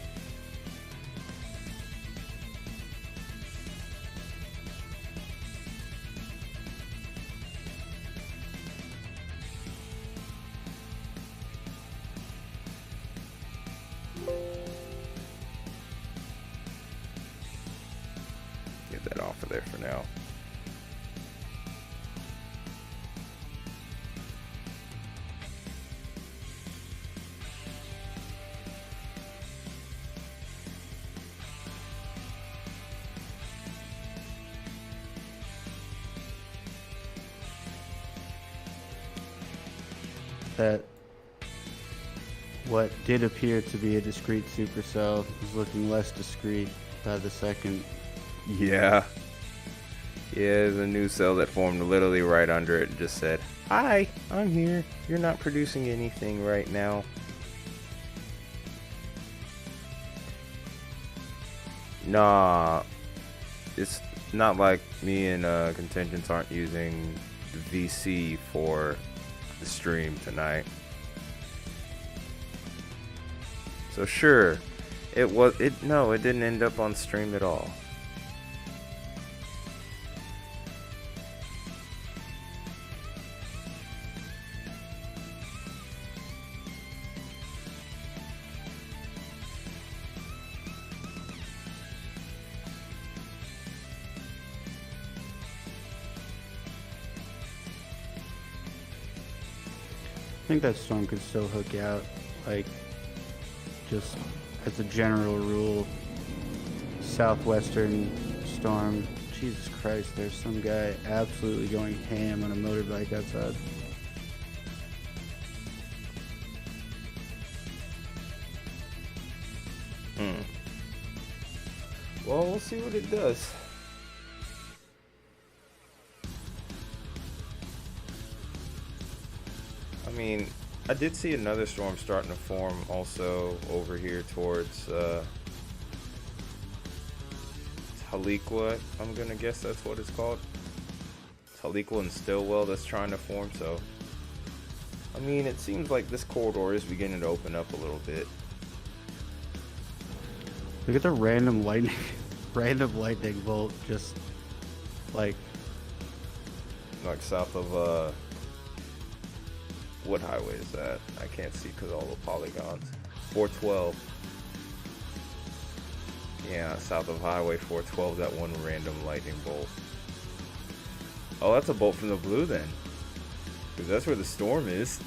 Speaker 1: Get that off of there for now.
Speaker 4: that what did appear to be a discrete supercell is looking less discrete by the second.
Speaker 1: Yeah. Yeah, there's a new cell that formed literally right under it and just said, "Hi, I'm here. You're not producing anything right now." Nah, it's not like me and Contingents aren't using the VC for the stream tonight. So sure, no, it didn't end up on stream at all.
Speaker 4: I think that storm could still hook out, like, just as a general rule. Southwestern storm. Jesus Christ, there's some guy absolutely going ham on a motorbike outside.
Speaker 1: Well, we'll see what it does. I mean, I did see another storm starting to form also over here towards Tahlequah. I'm gonna guess that's what it's called. Tahlequah and Stillwell that's trying to form. So, I mean, it seems like this corridor is beginning to open up a little bit.
Speaker 4: Look at the random lightning bolt just like
Speaker 1: South of what highway is that? I can't see because all the polygons. 412. Yeah, south of Highway 412, that one random lightning bolt. Oh, that's a bolt from the blue then. Because that's where the storm is.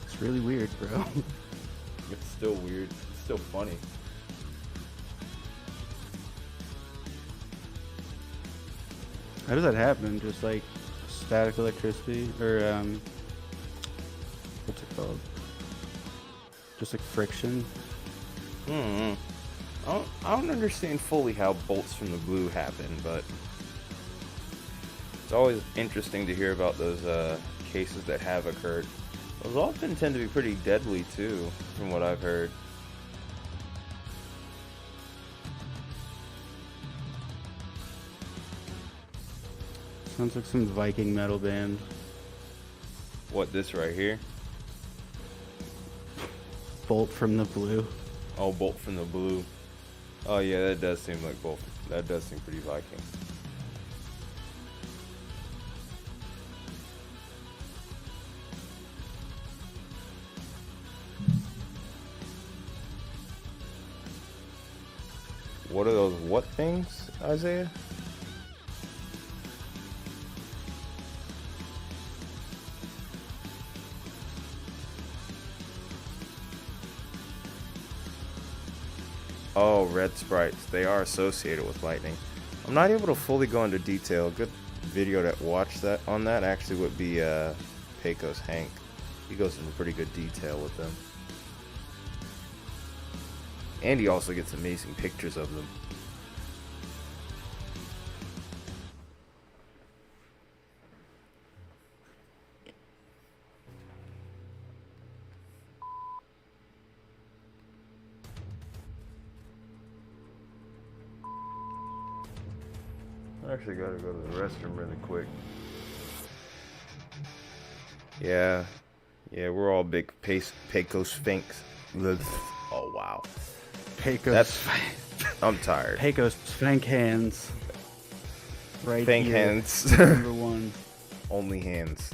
Speaker 4: it's really weird, bro.
Speaker 1: It's still weird. It's still funny.
Speaker 4: How does that happen? Just like static electricity, or what's it called? Just like friction.
Speaker 1: I don't understand fully how bolts from the blue happen, but it's always interesting to hear about those cases that have occurred. Those often tend to be pretty deadly too, from what I've heard.
Speaker 4: Sounds like some Viking metal band.
Speaker 1: What, this right here?
Speaker 4: Bolt from the blue.
Speaker 1: Oh, Bolt from the Blue. Oh yeah, that does seem like Bolt. That does seem pretty Viking. What are those what things, Isaiah? Oh, red sprites. They are associated with lightning. I'm not able to fully go into detail. A good video to watch that on that actually would be Pecos Hank. He goes into pretty good detail with them. And he also gets amazing pictures of them. I actually gotta go to the restroom really quick. Yeah, we're all big Pecos Finks. Oh wow,
Speaker 4: Pecos.
Speaker 1: I'm tired.
Speaker 4: Pecos Spank hands. Right
Speaker 1: Fank
Speaker 4: here.
Speaker 1: hands.
Speaker 4: Number one.
Speaker 1: Only hands.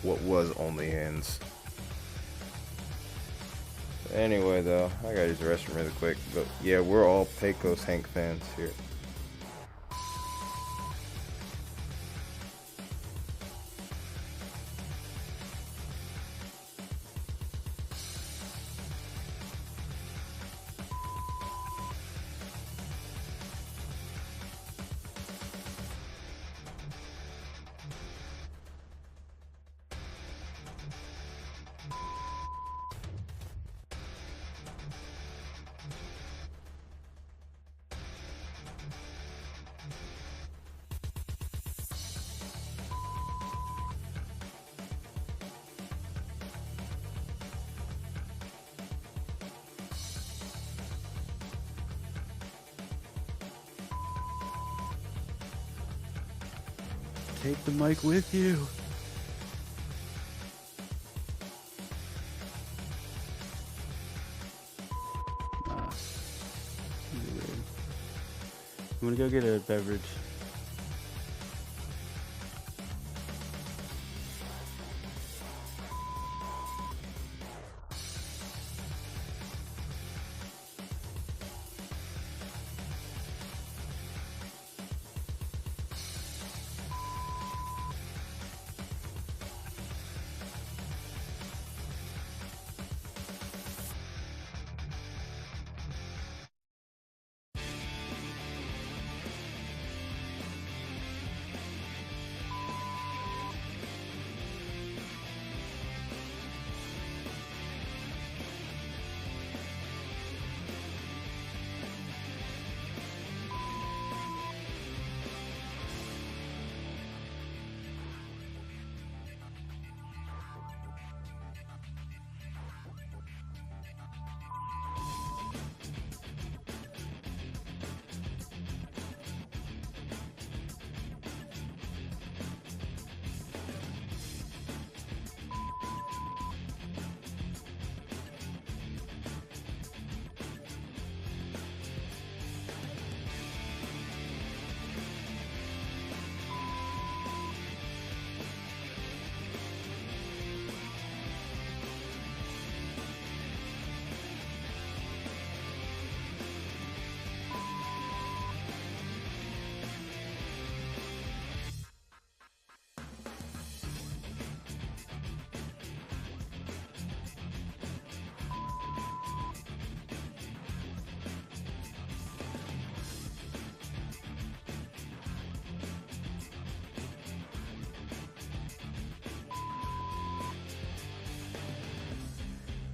Speaker 1: What was only hands? Anyway, though, I gotta use the restroom really quick. But yeah, we're all Pecos Hank fans here.
Speaker 4: Take the mic with you. I'm gonna go get a beverage.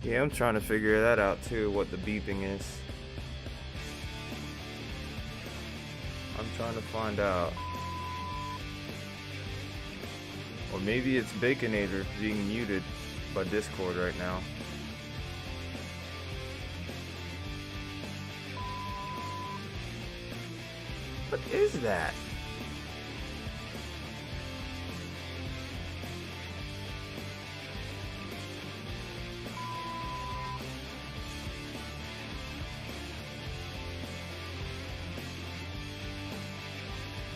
Speaker 1: Yeah, I'm trying to figure that out too, what the beeping is. I'm trying to find out. Or maybe it's Baconator being muted by Discord right now. What is that?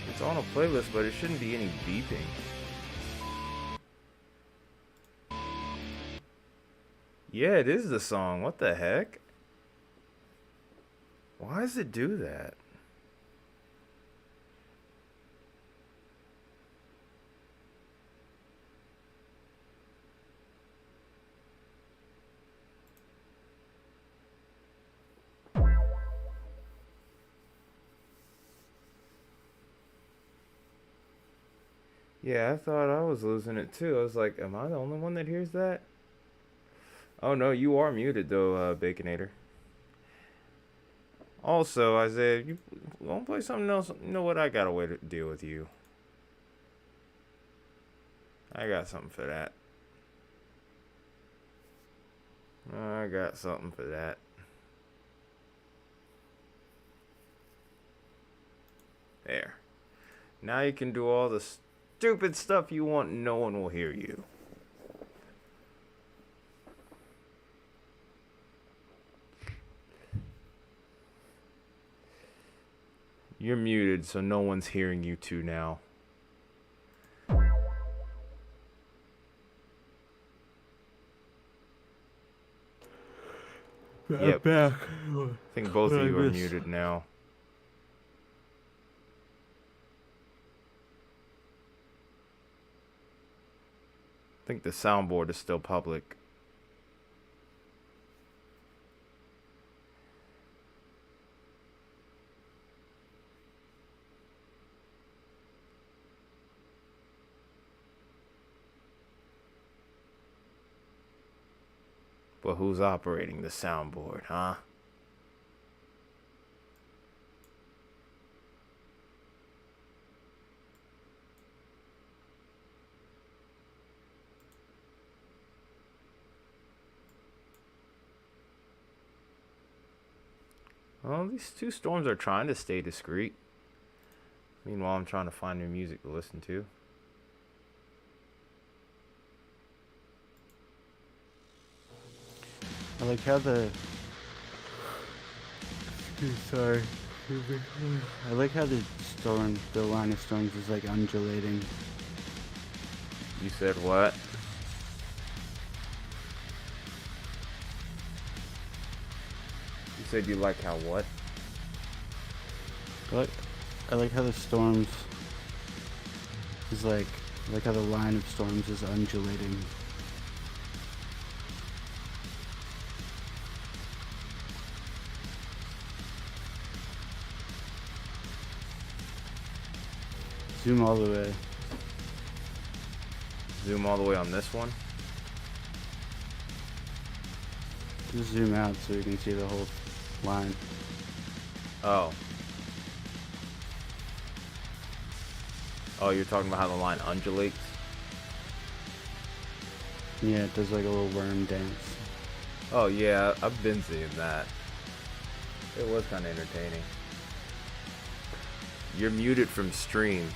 Speaker 1: It's on a playlist, but it shouldn't be any beeping. Yeah, it is the song. What the heck? Why does it do that? Yeah, I thought I was losing it too. I was like, am I the only one that hears that? Oh no, you are muted though, Baconator. Also, Isaiah, you want to play something else? You know what? I got a way to deal with you. I got something for that. I got something for that. There. Now you can do all the stupid stuff you want and no one will hear you. You're muted, so no one's hearing you two now. Yep.
Speaker 4: Back.
Speaker 1: I think both of you are muted now. I think the soundboard is still public. But who's operating the soundboard, huh? Well, these two storms are trying to stay discreet. Meanwhile, I'm trying to find new music to listen to.
Speaker 4: I like how sorry. I like how the line of storms is like undulating.
Speaker 1: You said what? You said you like how what?
Speaker 4: I like how the storms is like how the line of storms is undulating. Zoom all the way.
Speaker 1: Zoom all the way on this one?
Speaker 4: Just zoom out so you can see the whole line.
Speaker 1: Oh. Oh, you're talking about how the line undulates?
Speaker 4: Yeah, it does like a little worm dance.
Speaker 1: Oh yeah, I've been seeing that. It was kind of entertaining. You're muted from stream,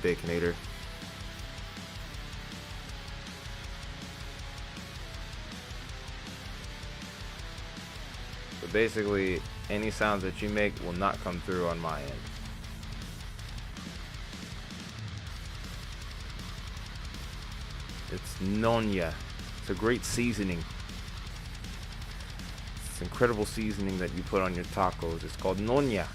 Speaker 1: Baconator. But basically, any sounds that you make will not come through on my end. It's nonya. It's a great seasoning. It's incredible seasoning that you put on your tacos. It's called nonya.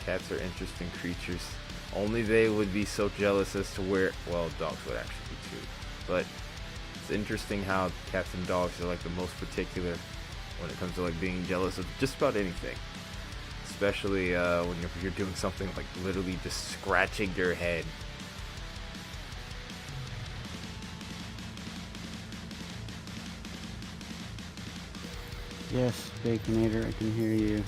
Speaker 1: Cats are interesting creatures. Only they would be so jealous as to where, well, dogs would actually be too. But it's interesting how cats and dogs are like the most particular when it comes to like being jealous of just about anything. especially when you're doing something like literally just scratching your head.
Speaker 4: Yes, Baconator, I can hear you.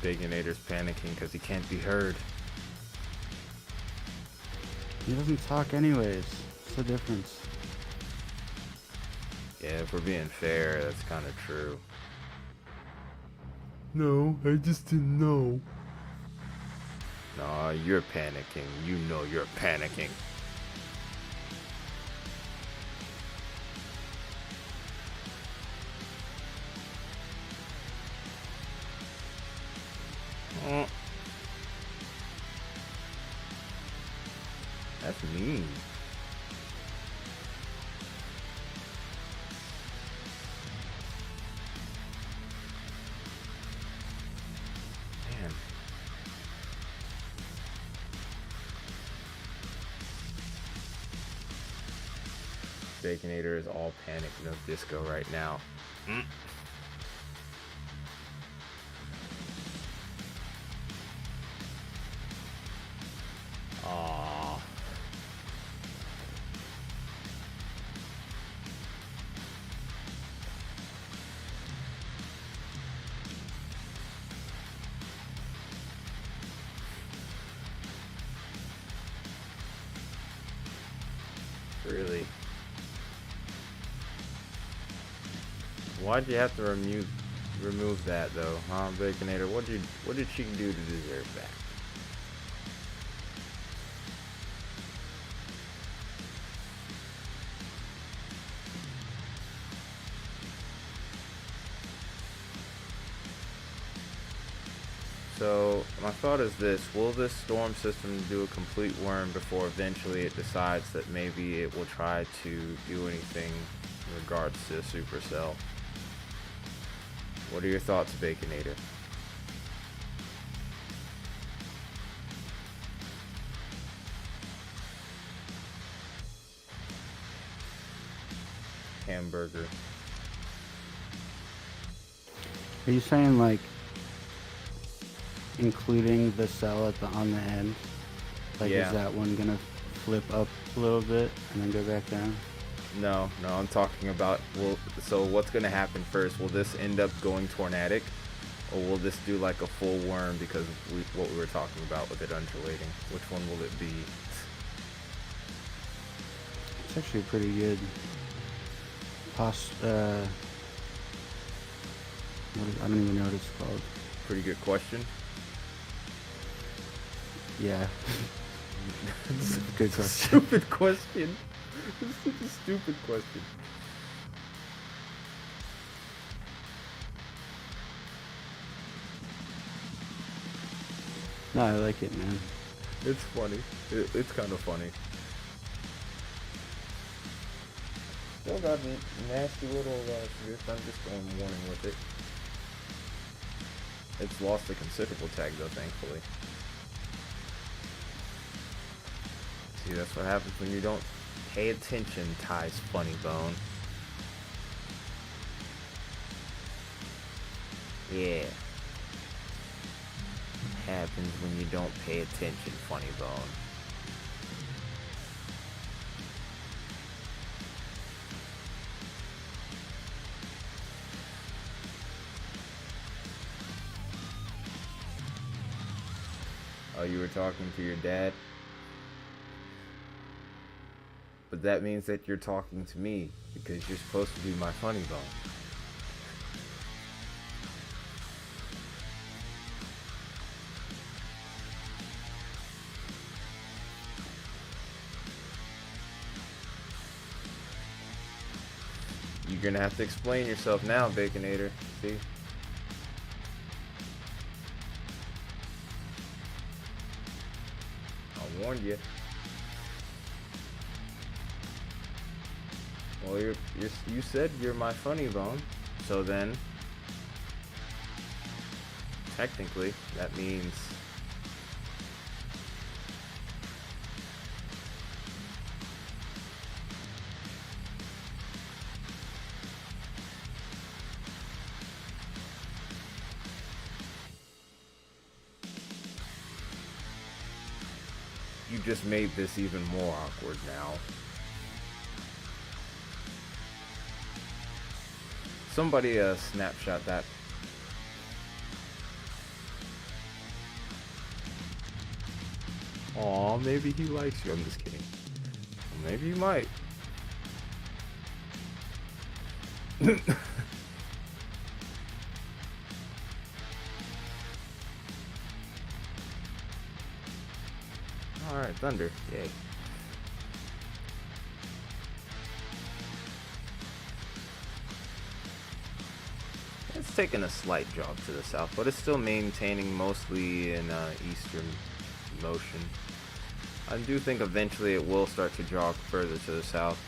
Speaker 1: Baconator's panicking because he can't be heard.
Speaker 4: He doesn't talk anyways. What's the difference?
Speaker 1: Yeah, if we're being fair, that's kind of true.
Speaker 5: No, I just didn't know.
Speaker 1: Nah, you're panicking. You know you're panicking. Oh. That's mean. Man. Baconator is all panic, no disco right now. Aww. Really? Why'd you have to remove that though, huh, Baconator? What did she do to deserve that? So my thought is this: will this storm system do a complete worm before eventually it decides that maybe it will try to do anything in regards to Supercell? What are your thoughts, Baconator? Hamburger.
Speaker 4: Are you saying like including the cell on the end? Like
Speaker 1: Yeah.
Speaker 4: is that one gonna flip up a little bit and then go back down?
Speaker 1: No, I'm talking about, so what's going to happen first? Will this end up going tornadic? Or will this do like a full worm because what we were talking about with it undulating? Which one will it be?
Speaker 4: It's actually pretty good. I don't even know what it's called.
Speaker 1: Pretty good question.
Speaker 4: Yeah. Good question.
Speaker 1: Stupid question. This is such a stupid question.
Speaker 4: No, I like it, man.
Speaker 1: It's funny. It's kind of funny. Still got a nasty little I'm just going warning with it. It's lost a considerable tag though, thankfully. See, that's what happens when you don't pay attention, Ty's funny bone. Yeah. Happens when you don't pay attention, funny bone. Oh, you were talking to your dad? But that means that you're talking to me, because you're supposed to be my funny bone. You're gonna have to explain yourself now, Baconator. See? I warned you. Well, you said you're my funny bone, so then technically that means you just made this even more awkward now. Somebody snapshot that. Aw, maybe he likes you. I'm just kidding. Maybe he might. Alright, Thunder. Yay. It's taking a slight jog to the south, but it's still maintaining mostly in eastern motion. I do think eventually it will start to jog further to the south.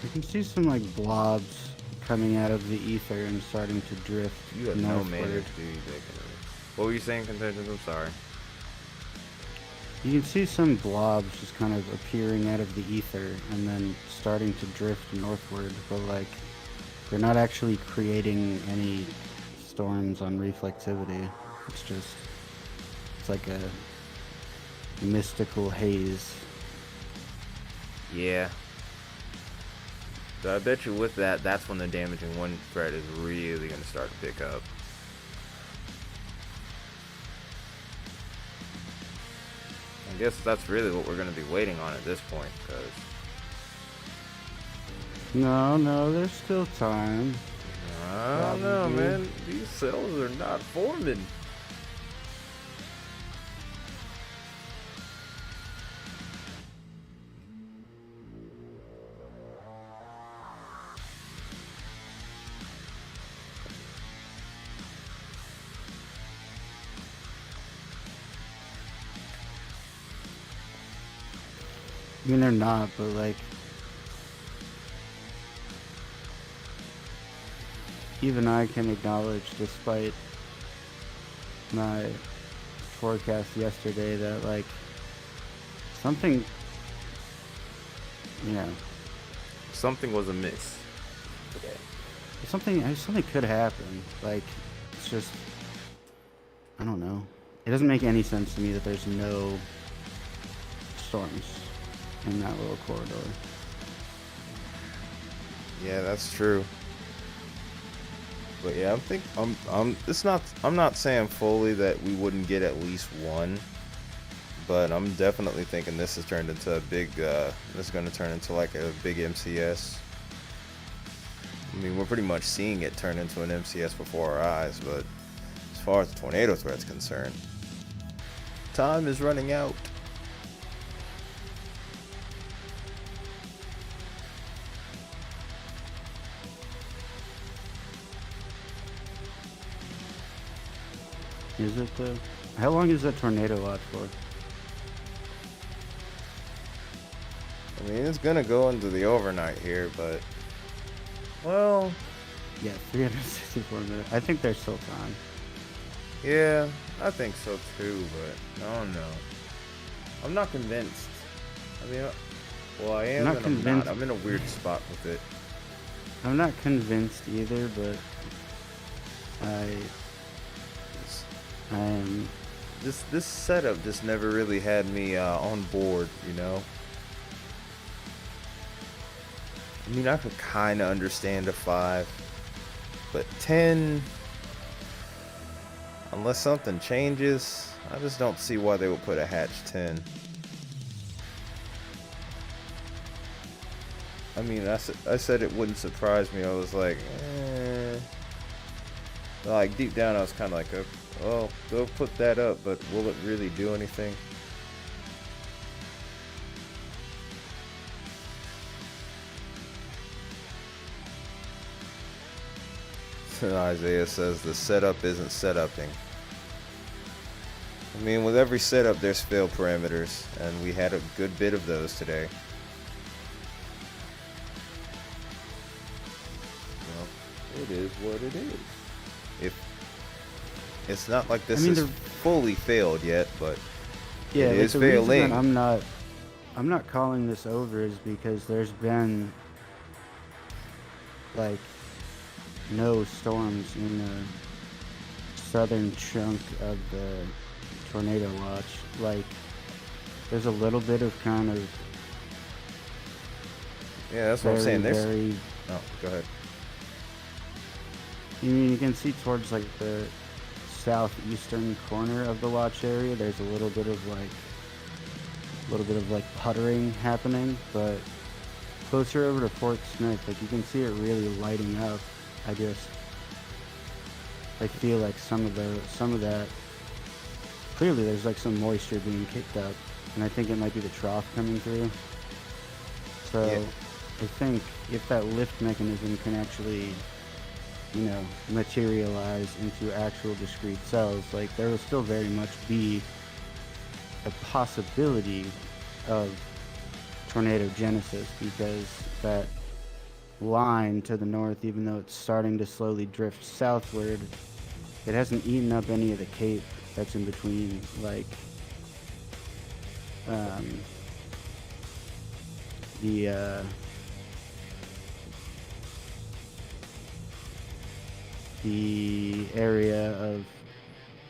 Speaker 4: You can see some like blobs coming out of the ether and starting to drift
Speaker 1: You have no
Speaker 4: northward.
Speaker 1: manners, dude. What were you saying, Contentions? I'm sorry.
Speaker 4: You can see some blobs just kind of appearing out of the ether and then starting to drift northward, but like they're not actually creating any storms on reflectivity. It's like a mystical haze.
Speaker 1: Yeah. So I bet you with that, that's when the damaging one threat is really going to start to pick up. I guess that's really what we're going to be waiting on at this point, because
Speaker 4: No, there's still time.
Speaker 1: I don't know,
Speaker 4: Probably.
Speaker 1: man. These cells are not forming.
Speaker 4: I mean, they're not, but like, even I can acknowledge, despite my forecast yesterday, that like something, you know,
Speaker 1: Something was amiss today.
Speaker 4: something could happen. Like, it's just, I don't know. It doesn't make any sense to me that there's no storms in that little corridor.
Speaker 1: Yeah, that's true. But yeah, I'm not saying fully that we wouldn't get at least one, but I'm definitely thinking this has turned into a big this is going to turn into like a big MCS. I mean, we're pretty much seeing it turn into an MCS before our eyes, but as far as the tornado threat's concerned, time is running out.
Speaker 4: Is it though? How long is that tornado watch for?
Speaker 1: I mean, it's gonna go into the overnight here, but well,
Speaker 4: Yeah, 364 minutes. I think there's still time.
Speaker 1: yeah, I think so too, but I don't know. I'm not convinced. I mean, well, I am,
Speaker 4: Not
Speaker 1: and I'm not.
Speaker 4: convinced.
Speaker 1: I'm in a weird spot with it.
Speaker 4: I'm not convinced either, but I am.
Speaker 1: This setup just never really had me on board, you know. I mean, I could kind of understand a 5, but 10, unless something changes, I just don't see why they would put a hatch 10. I mean, I said it wouldn't surprise me. I was like, eh. Like, deep down, I was kind of like, well, they'll put that up, but will it really do anything? Isaiah says the setup isn't setuping. I mean, with every setup, there's fail parameters, and we had a good bit of those today. Well, it is what it is. If it's not like this is fully failed yet, but
Speaker 4: Yeah,
Speaker 1: it
Speaker 4: like
Speaker 1: is
Speaker 4: the reason
Speaker 1: failing.
Speaker 4: that I'm not calling this over is because there's been like no storms in the southern chunk of the tornado watch. Like there's a little bit of kind of
Speaker 1: Yeah, that's what I'm
Speaker 4: very,
Speaker 1: saying. There's.
Speaker 4: very.
Speaker 1: Oh, go ahead.
Speaker 4: You can see towards like the southeastern corner of the watch area. There's a little bit of like puttering happening, but closer over to Fort Smith, like you can see it really lighting up. I feel like some of that. Clearly, there's like some moisture being kicked up, and I think it might be the trough coming through. So,
Speaker 1: Yeah.
Speaker 4: I think if that lift mechanism can actually, materialize into actual discrete cells, like there will still very much be a possibility of tornado genesis, because that line to the north, even though it's starting to slowly drift southward, it hasn't eaten up any of the cape that's in between, like the area of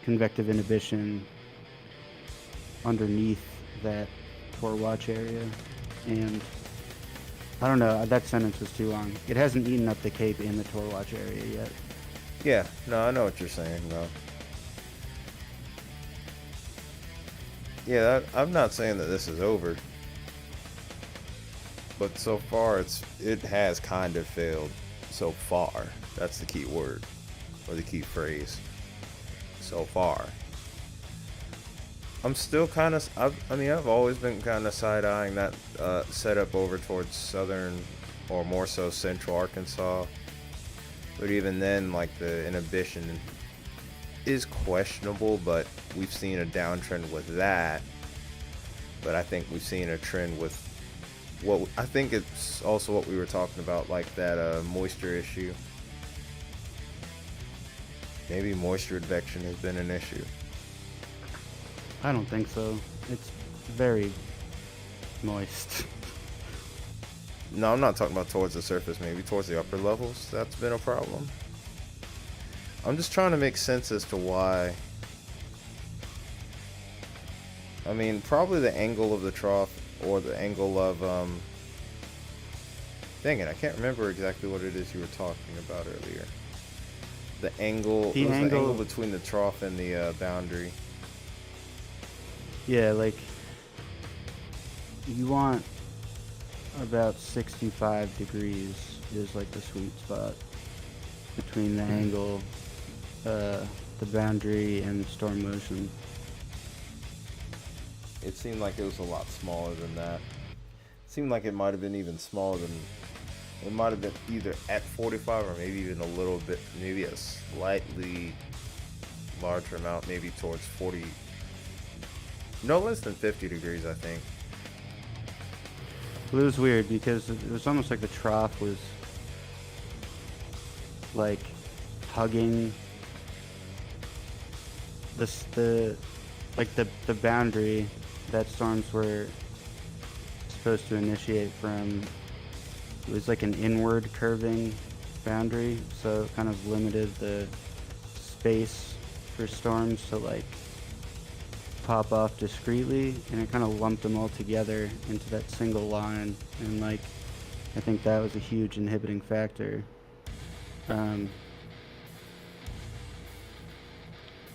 Speaker 4: convective inhibition underneath that core watch area. And I don't know, that sentence was too long. It hasn't eaten up the cape in the Tor Watch area yet.
Speaker 1: Yeah, no, I know what you're saying, though. Yeah, I'm not saying that this is over, but so far it has kind of failed. So far, that's the key word, or the key phrase. So far. I'm still kind of. I've always been kind of side-eyeing that setup over towards southern, or more so central Arkansas. But even then, like, the inhibition is questionable. But we've seen a downtrend with that. But I think we've seen a trend with what I think it's also what we were talking about, like that moisture issue. Maybe moisture advection has been an issue.
Speaker 4: I don't think so. It's very moist.
Speaker 1: No, I'm not talking about towards the surface, maybe towards the upper levels. That's been a problem. I'm just trying to make sense as to why. I mean, probably the angle of the trough, or the angle of, dang it, I can't remember exactly what it is you were talking about earlier. The angle between the trough and the boundary.
Speaker 4: Yeah, like, you want about 65 degrees is like the sweet spot between the angle, the boundary, and storm motion.
Speaker 1: It seemed like it was a lot smaller than that. It seemed like it might have been even smaller than. It might have been either at 45 or maybe even a little bit, maybe a slightly larger amount, maybe towards 40. No less than 50 degrees, I think.
Speaker 4: Well, it was weird because it was almost like the trough was like hugging the boundary that storms were supposed to initiate from. It was like an inward curving boundary, so it kind of limited the space for storms to like pop off discreetly, and it kind of lumped them all together into that single line, and like I think that was a huge inhibiting factor. But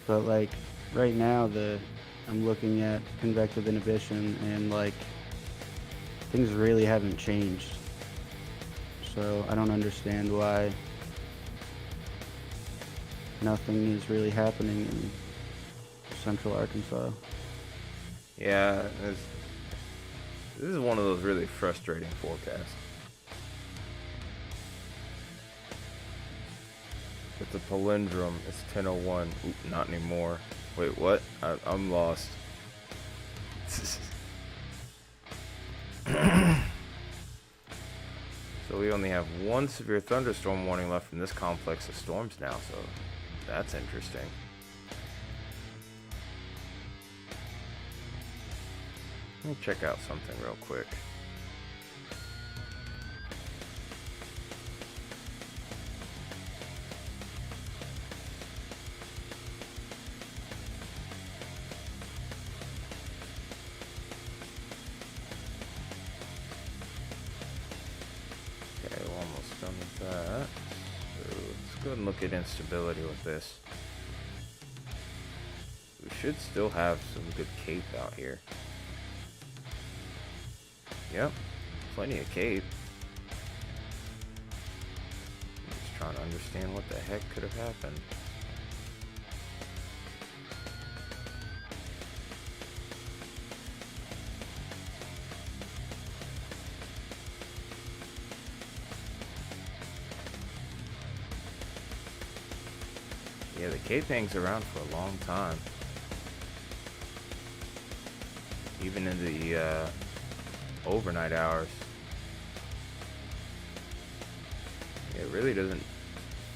Speaker 4: like right now I'm looking at convective inhibition, and like things really haven't changed, so I don't understand why nothing is really happening in central Arkansas.
Speaker 1: Yeah, this is one of those really frustrating forecasts. It's a palindrome. It's 10:01. Oop, not anymore. Wait, what? I'm lost. So we only have one severe thunderstorm warning left in this complex of storms now, so that's interesting. Let me check out something real quick. and look at instability with this. We should still have some good cape out here. Yep, plenty of cape. I'm just trying to understand what the heck could have happened. Yeah, the cape hangs around for a long time. Even in the overnight hours. It really doesn't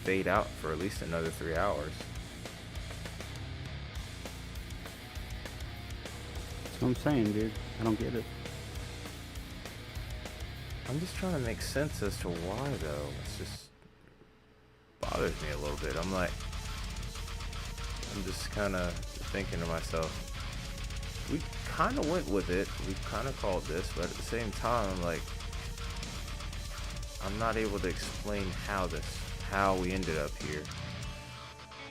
Speaker 1: fade out for at least another 3 hours.
Speaker 4: That's what I'm saying, dude. I don't get it.
Speaker 1: I'm just trying to make sense as to why, though. It's just bothers me a little bit. I'm just kind of thinking to myself, we kind of went with it. We kind of called this, but at the same time, I'm not able to explain how we ended up here.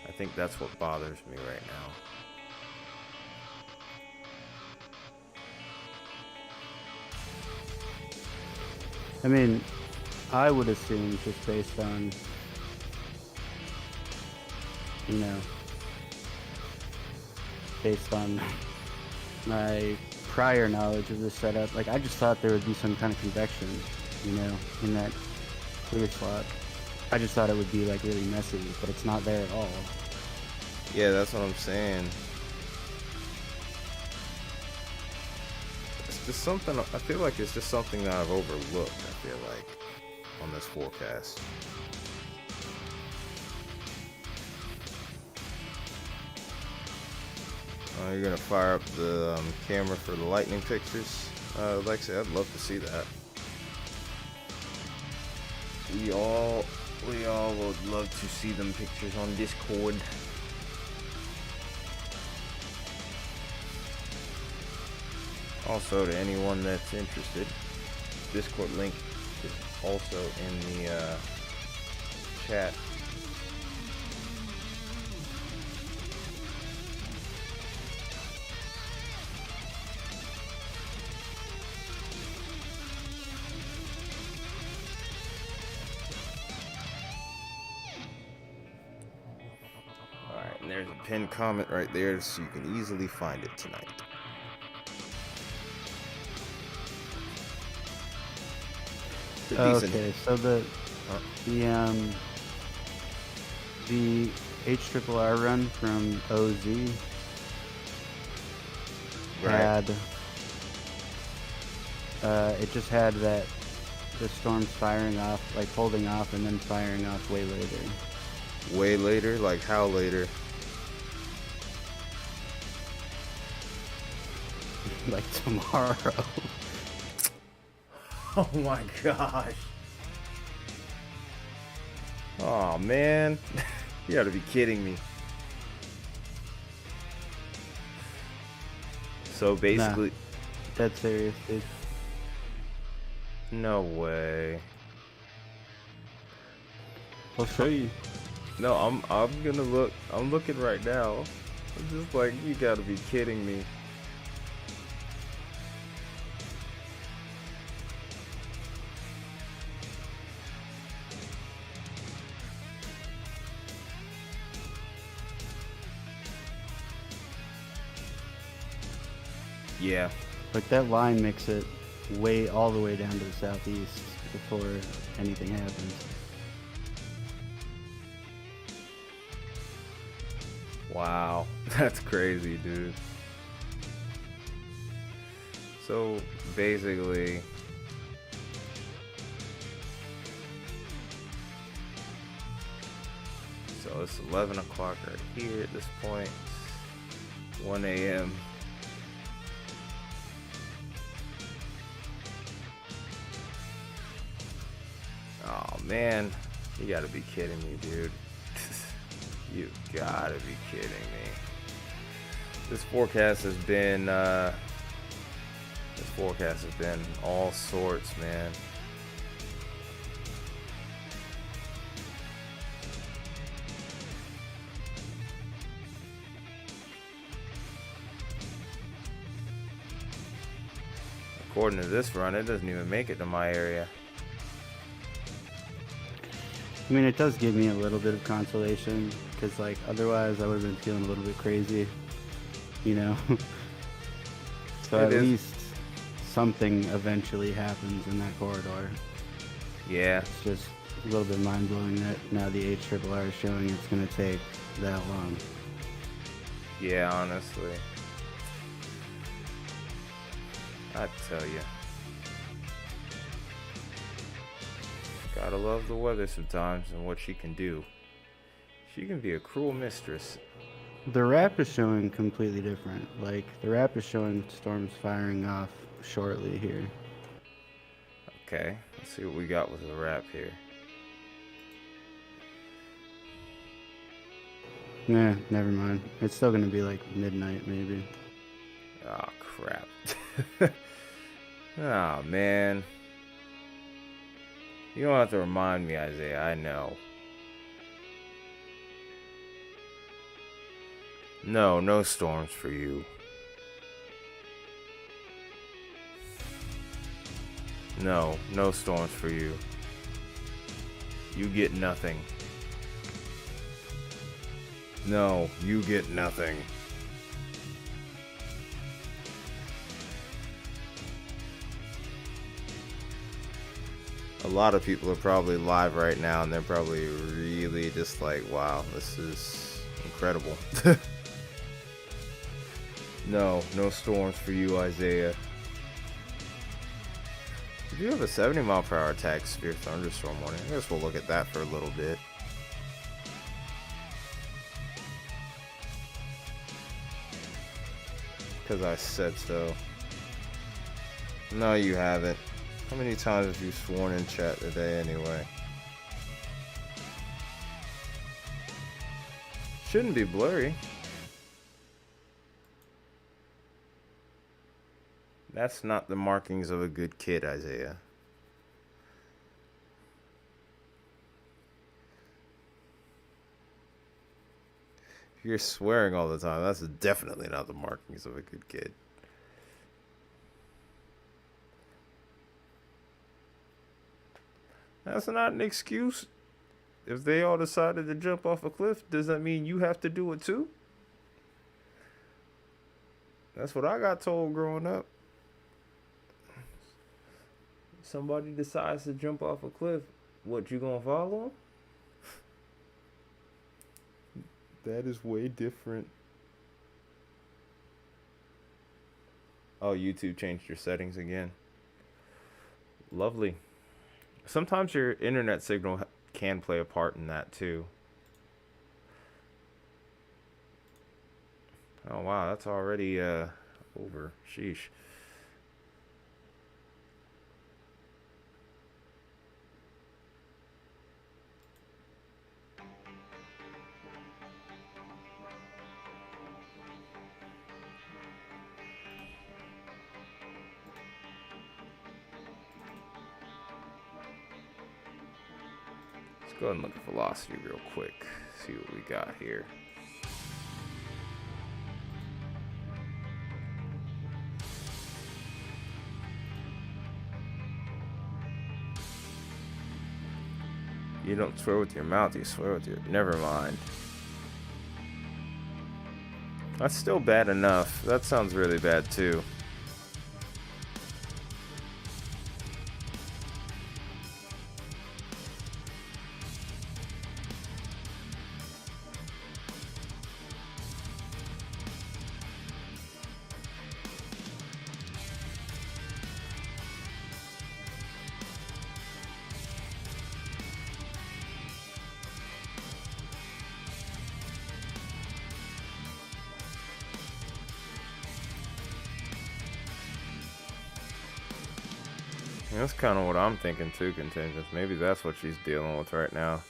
Speaker 1: I think that's what bothers me right now.
Speaker 4: I mean, I would assume just based on, you know, based on my prior knowledge of this setup, like I just thought there would be some kind of convection, you know, in that clear slot. I just thought it would be like really messy, but it's not there at all.
Speaker 1: Yeah, that's what I'm saying. It's just something, I feel like it's just something that I've overlooked, I feel like, on this forecast. You're gonna fire up the camera for the lightning pictures, Lexi. I'd love to see that. We all would love to see them pictures on Discord. Also, to anyone that's interested, Discord link is also in the chat. And there's a pinned comment right there, so you can easily find it tonight.
Speaker 4: Okay, so the HRRR run from OZ had it just had that the storms firing off, like holding off and then firing off way later.
Speaker 1: Way later? Like how later?
Speaker 4: Like tomorrow.
Speaker 1: Oh my gosh. Oh man. You gotta be kidding me. So basically,
Speaker 4: nah, that's serious, dude.
Speaker 1: No way.
Speaker 4: I'll show you.
Speaker 1: No, I'm gonna look. I'm looking right now. I'm just like, you gotta be kidding me. Yeah.
Speaker 4: Like that line makes it way all the way down to the southeast before anything happens.
Speaker 1: Wow, that's crazy, dude. So basically, so it's 11 o'clock right here at this point. 1 a.m. Oh man, you gotta be kidding me, dude. You gotta be kidding me. This forecast has been all sorts, man. According to this run, it doesn't even make it to my area.
Speaker 4: I mean, it does give me a little bit of consolation, because, like, otherwise I would have been feeling a little bit crazy, you know? So
Speaker 1: It
Speaker 4: at
Speaker 1: is.
Speaker 4: least something eventually happens in that corridor.
Speaker 1: Yeah.
Speaker 4: It's just a little bit mind-blowing that now the HRRR is showing it's going to take that long.
Speaker 1: Yeah, honestly. I tell you. Gotta love the weather sometimes and what she can do. She can be a cruel mistress.
Speaker 4: The wrap is showing completely different. Like, the wrap is showing storms firing off shortly here.
Speaker 1: Okay, let's see what we got with the wrap here.
Speaker 4: Nah, never mind. It's still going to be like midnight, maybe.
Speaker 1: Oh, crap. Oh, man. You don't have to remind me, Isaiah. I know. No, no storms for you. No, no storms for you. You get nothing. No, you get nothing. A lot of people are probably live right now and they're probably really just like, wow, this is incredible. No, no storms for you, Isaiah. If you have a 70-mile-per-hour attack severe thunderstorm warning, I guess we'll look at that for a little bit. Because I said so. No, you haven't. How many times have you sworn in chat today anyway? Shouldn't be blurry. That's not the markings of a good kid, Isaiah. If you're swearing all the time, that's definitely not the markings of a good kid. That's not an excuse. If they all decided to jump off a cliff, does that mean you have to do it too? That's what I got told growing up. Somebody decides to jump off a cliff, what, you gonna follow them? That is way different. Oh, YouTube changed your settings again. Lovely. Sometimes your internet signal can play a part in that too. Oh wow, that's already over. Sheesh. Let's go ahead and look at velocity real quick. See what we got here. You don't swear with your mouth, you swear with your... Never mind. That's still bad enough. That sounds really bad too. That's kind of what I'm thinking too, Contingents. Maybe that's what she's dealing with right now.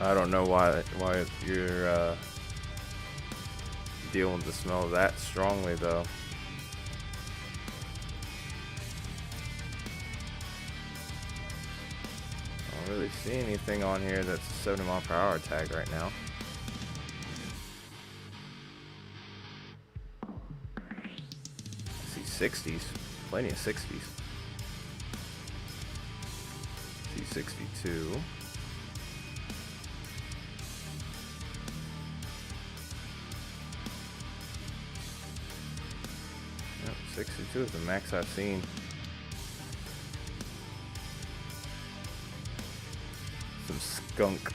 Speaker 1: I don't know why you're dealing with the smell that strongly though. I don't really see anything on here that's a 70 mile per hour tag right now. I see 60s, plenty of 60s. See 62. Yep, 62 is the max I've seen. Some skunk.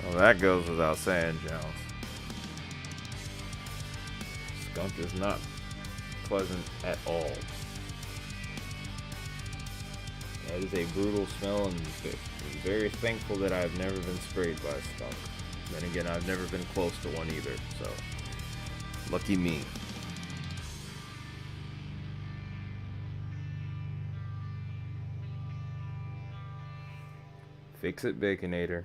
Speaker 1: Well, that goes without saying, Jones. Skunk is not pleasant at all. That is a brutal smell, and I'm very thankful that I've never been sprayed by a skunk. Then again, I've never been close to one either, so lucky me. Fix it, Baconator.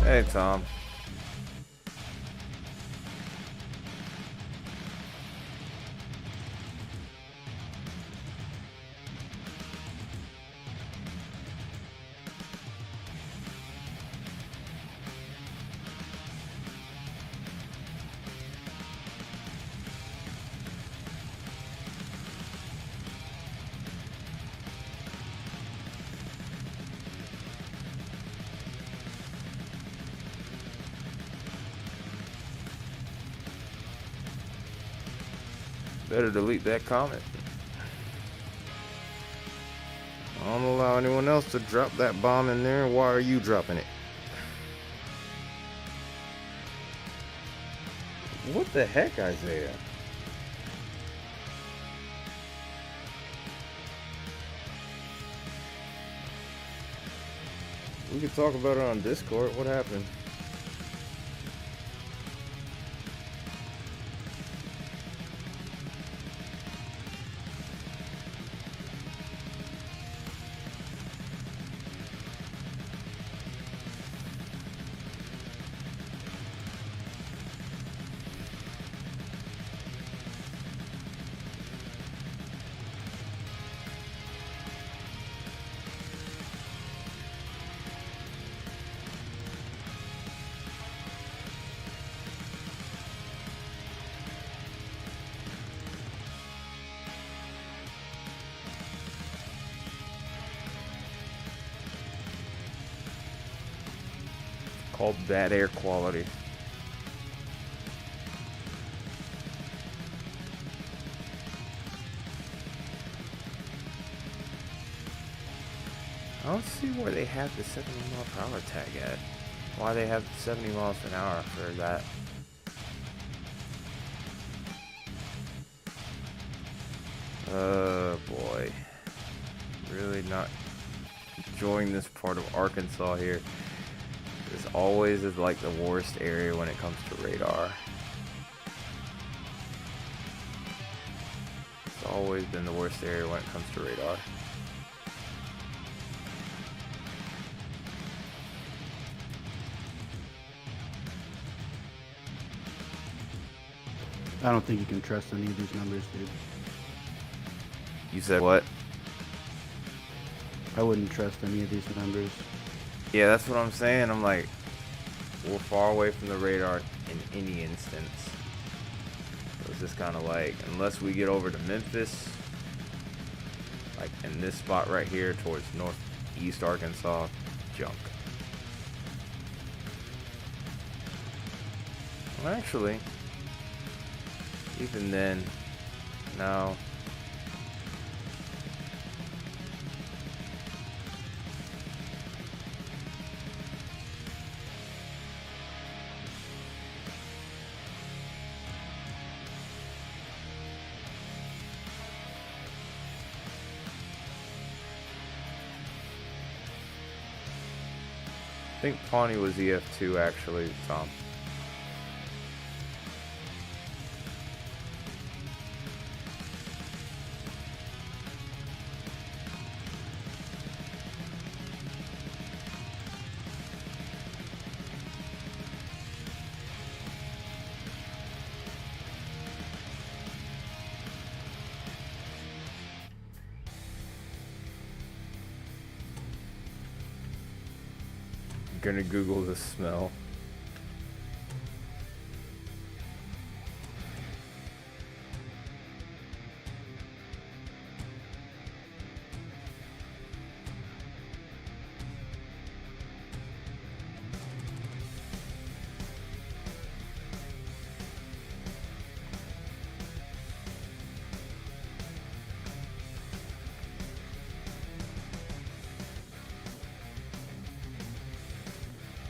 Speaker 1: Hey, Tom. Better delete that comment. I don't allow anyone else to drop that bomb in there. Why are you dropping it? What the heck, Isaiah? We could talk about it on Discord. What happened? Called bad air quality. I don't see where they have the 70 mile per hour tag at. Why they have 70 miles an hour for that. Oh boy. Really not enjoying this part of Arkansas here. This always is like the worst area when it comes to radar. It's always been the worst area when it comes to radar.
Speaker 4: I don't think you can trust any of these numbers, dude.
Speaker 1: You said what?
Speaker 4: I wouldn't trust any of these numbers.
Speaker 1: Yeah, that's what I'm saying. I'm like, we're far away from the radar in any instance. So it's just kind of like, unless we get over to Memphis, like in this spot right here towards northeast Arkansas, junk. Actually, even then, no. I think Pawnee was EF2 actually, Tom. Gonna Google the smell.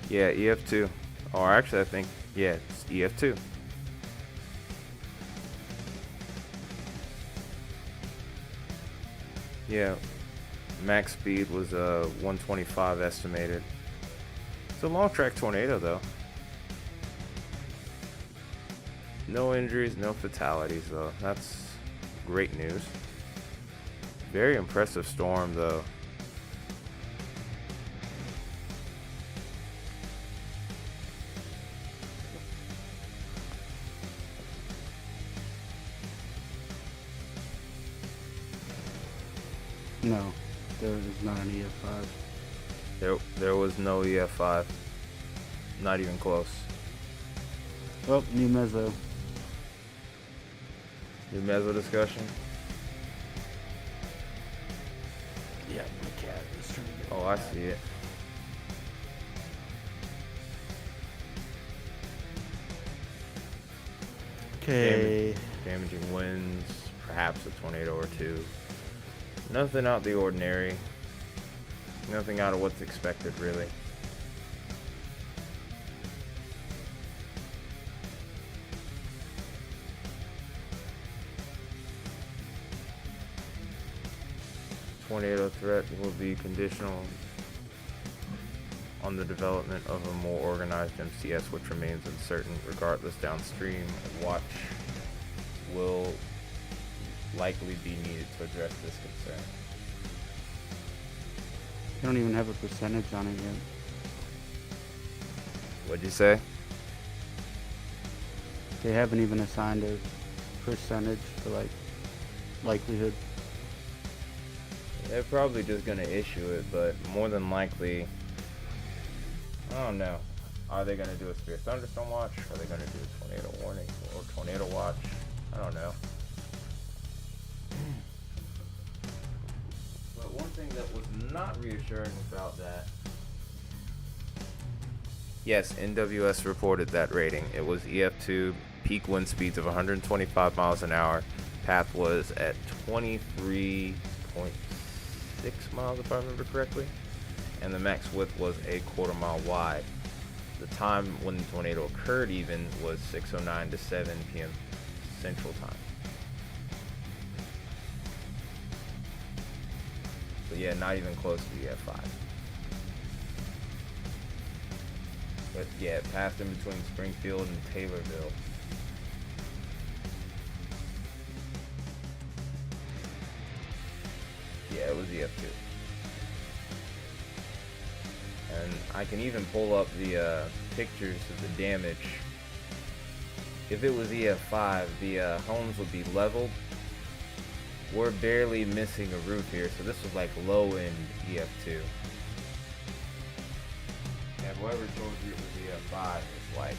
Speaker 1: Yeah, EF2. Or actually, I think, yeah, it's EF2. Yeah, max speed was 125 estimated. It's a long track tornado though. No injuries, no fatalities though. That's great news. Very impressive storm though.
Speaker 4: No, there is not an EF5.
Speaker 1: There was no EF5. Not even close.
Speaker 4: Oh, new meso.
Speaker 1: New meso discussion.
Speaker 4: Yeah, my cat is trying to get
Speaker 1: Oh, I see it.
Speaker 4: Okay.
Speaker 1: Damaging winds, perhaps a tornado or two. Nothing out of the ordinary. Nothing out of what's expected, really. Tornado threat will be conditional on the development of a more organized MCS, which remains uncertain regardless downstream. A watch will likely be needed to address this concern.
Speaker 4: They don't even have a percentage on it yet.
Speaker 1: What'd you say?
Speaker 4: They haven't even assigned a percentage for like likelihood.
Speaker 1: They're probably just gonna issue it, but more than likely, I don't know. Are they gonna do a severe thunderstorm watch? Are they gonna do a tornado warning or tornado watch? I don't know. But one thing that was not reassuring about that. Yes, NWS reported that rating. It was EF2, peak wind speeds of 125 miles an hour. Path was at 23.6 miles, if I remember correctly. And the max width was a quarter-mile wide. The time when the tornado occurred even was 6:09 to 7 p.m. Central Time. So yeah, not even close to the F5. But yeah, it passed in between Springfield and Taylorville. Yeah, it was EF2. And I can even pull up the pictures of the damage. If it was EF5, the homes would be leveled. We're barely missing a roof here, so this was like low-end EF2. And whoever told you it was EF5 is like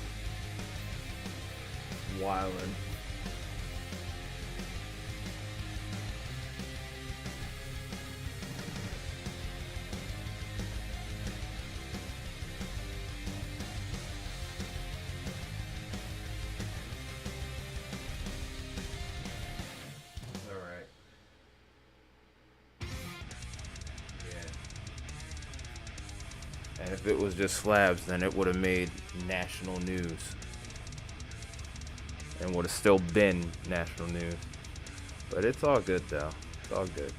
Speaker 1: wildin'. If it was just slabs, then it would have made national news. And would have still been national news. But it's all good though. It's all good.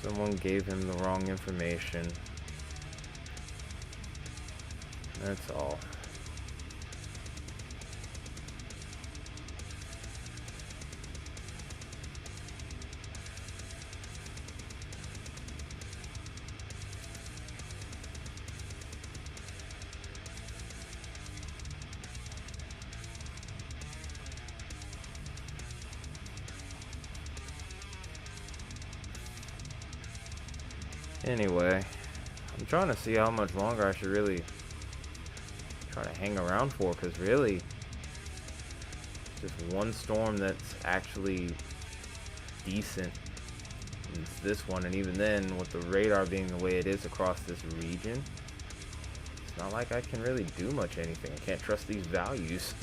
Speaker 1: Someone gave him the wrong information. That's all. Anyway, I'm trying to see how much longer I should really try to hang around for, because really, just one storm that's actually decent. And it's this one, and even then, with the radar being the way it is across this region, it's not like I can really do much anything. I can't trust these values.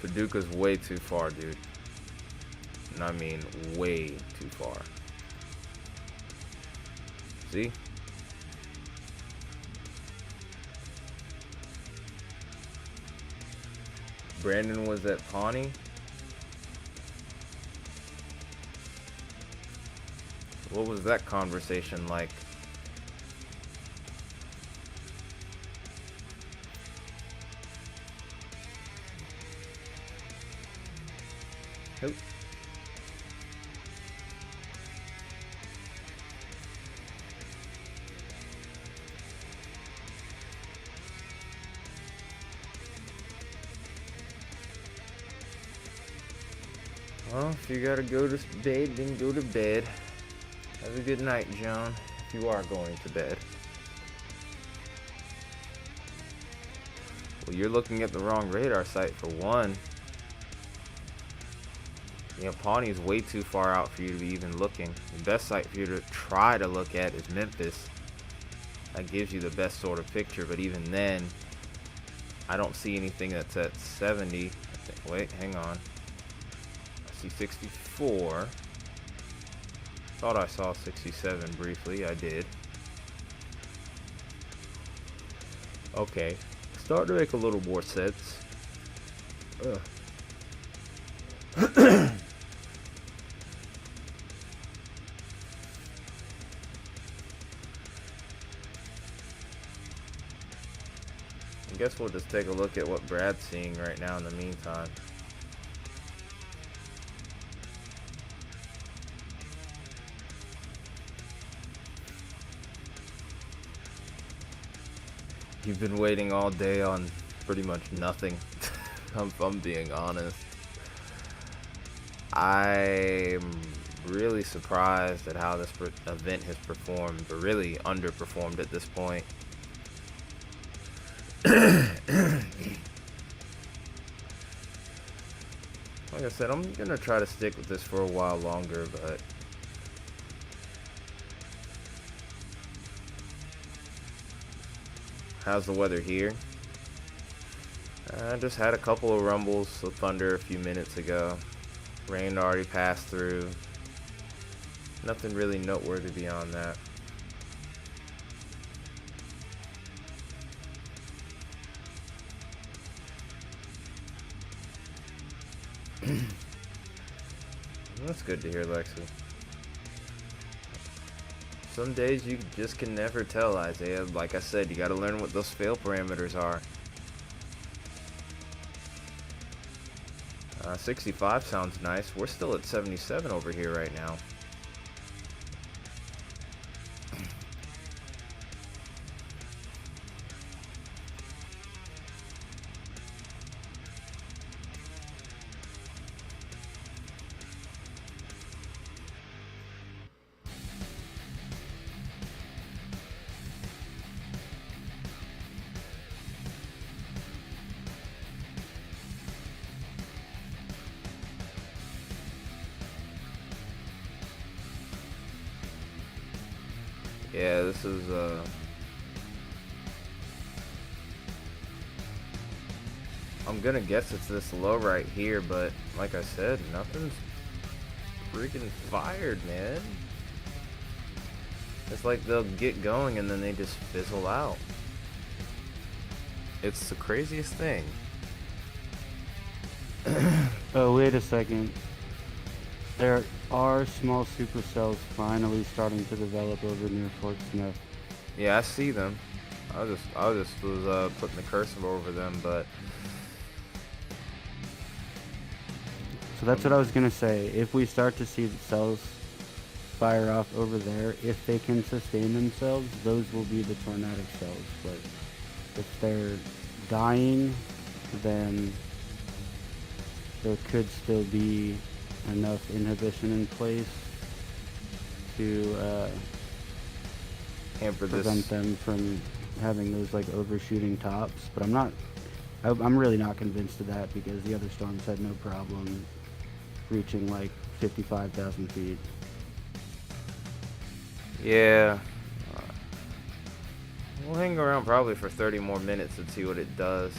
Speaker 1: Paducah's way too far, dude. And I mean way too far. See? Brandon was at Pawnee. What was that conversation like? Nope. Well, if you gotta go to bed, then go to bed. Have a good night, John, if you are going to bed. Well, you're looking at the wrong radar site for one. Yeah, Pawnee's way too far out for you to be even looking. The best site for you to try to look at is Memphis. That gives you the best sort of picture, but even then, I don't see anything that's at 70. Wait, hang on. I see 64. Thought I saw 67 briefly. I did. Okay. Starting to make a little more sense. Ugh. I guess we'll just take a look at what Brad's seeing right now in the meantime. You've been waiting all day on pretty much nothing. if I'm being honest. I'm really surprised at how this event has performed, but really underperformed at this point. Like I said, I'm gonna try to stick with this for a while longer, but how's the weather here? I just had a couple of rumbles of thunder a few minutes ago. Rain already passed through. Nothing really noteworthy beyond that. That's good to hear, Lexi. Some days you just can never tell, Isaiah. Like I said, you gotta learn what those fail parameters are. 65 sounds nice. We're still at 77 over here right now. Yeah, this is I'm gonna guess it's this low right here, but like I said, nothing's freaking fired, man. It's like they'll get going and then they just fizzle out. It's the craziest thing.
Speaker 4: Oh, wait a second. There are small supercells finally starting to develop over near Fort Smith.
Speaker 1: Yeah, I see them. I just was putting the cursor over them, but
Speaker 4: So that's what I was gonna say. If we start to see the cells fire off over there, if they can sustain themselves, those will be the tornadic cells. But if they're dying, then there could still be enough inhibition in place to
Speaker 1: hamper
Speaker 4: prevent
Speaker 1: this.
Speaker 4: them from having those like overshooting tops. But I'm really not convinced of that because the other storms had no problem reaching like 55,000 feet.
Speaker 1: Yeah. We'll hang around probably for 30 more minutes and see what it does.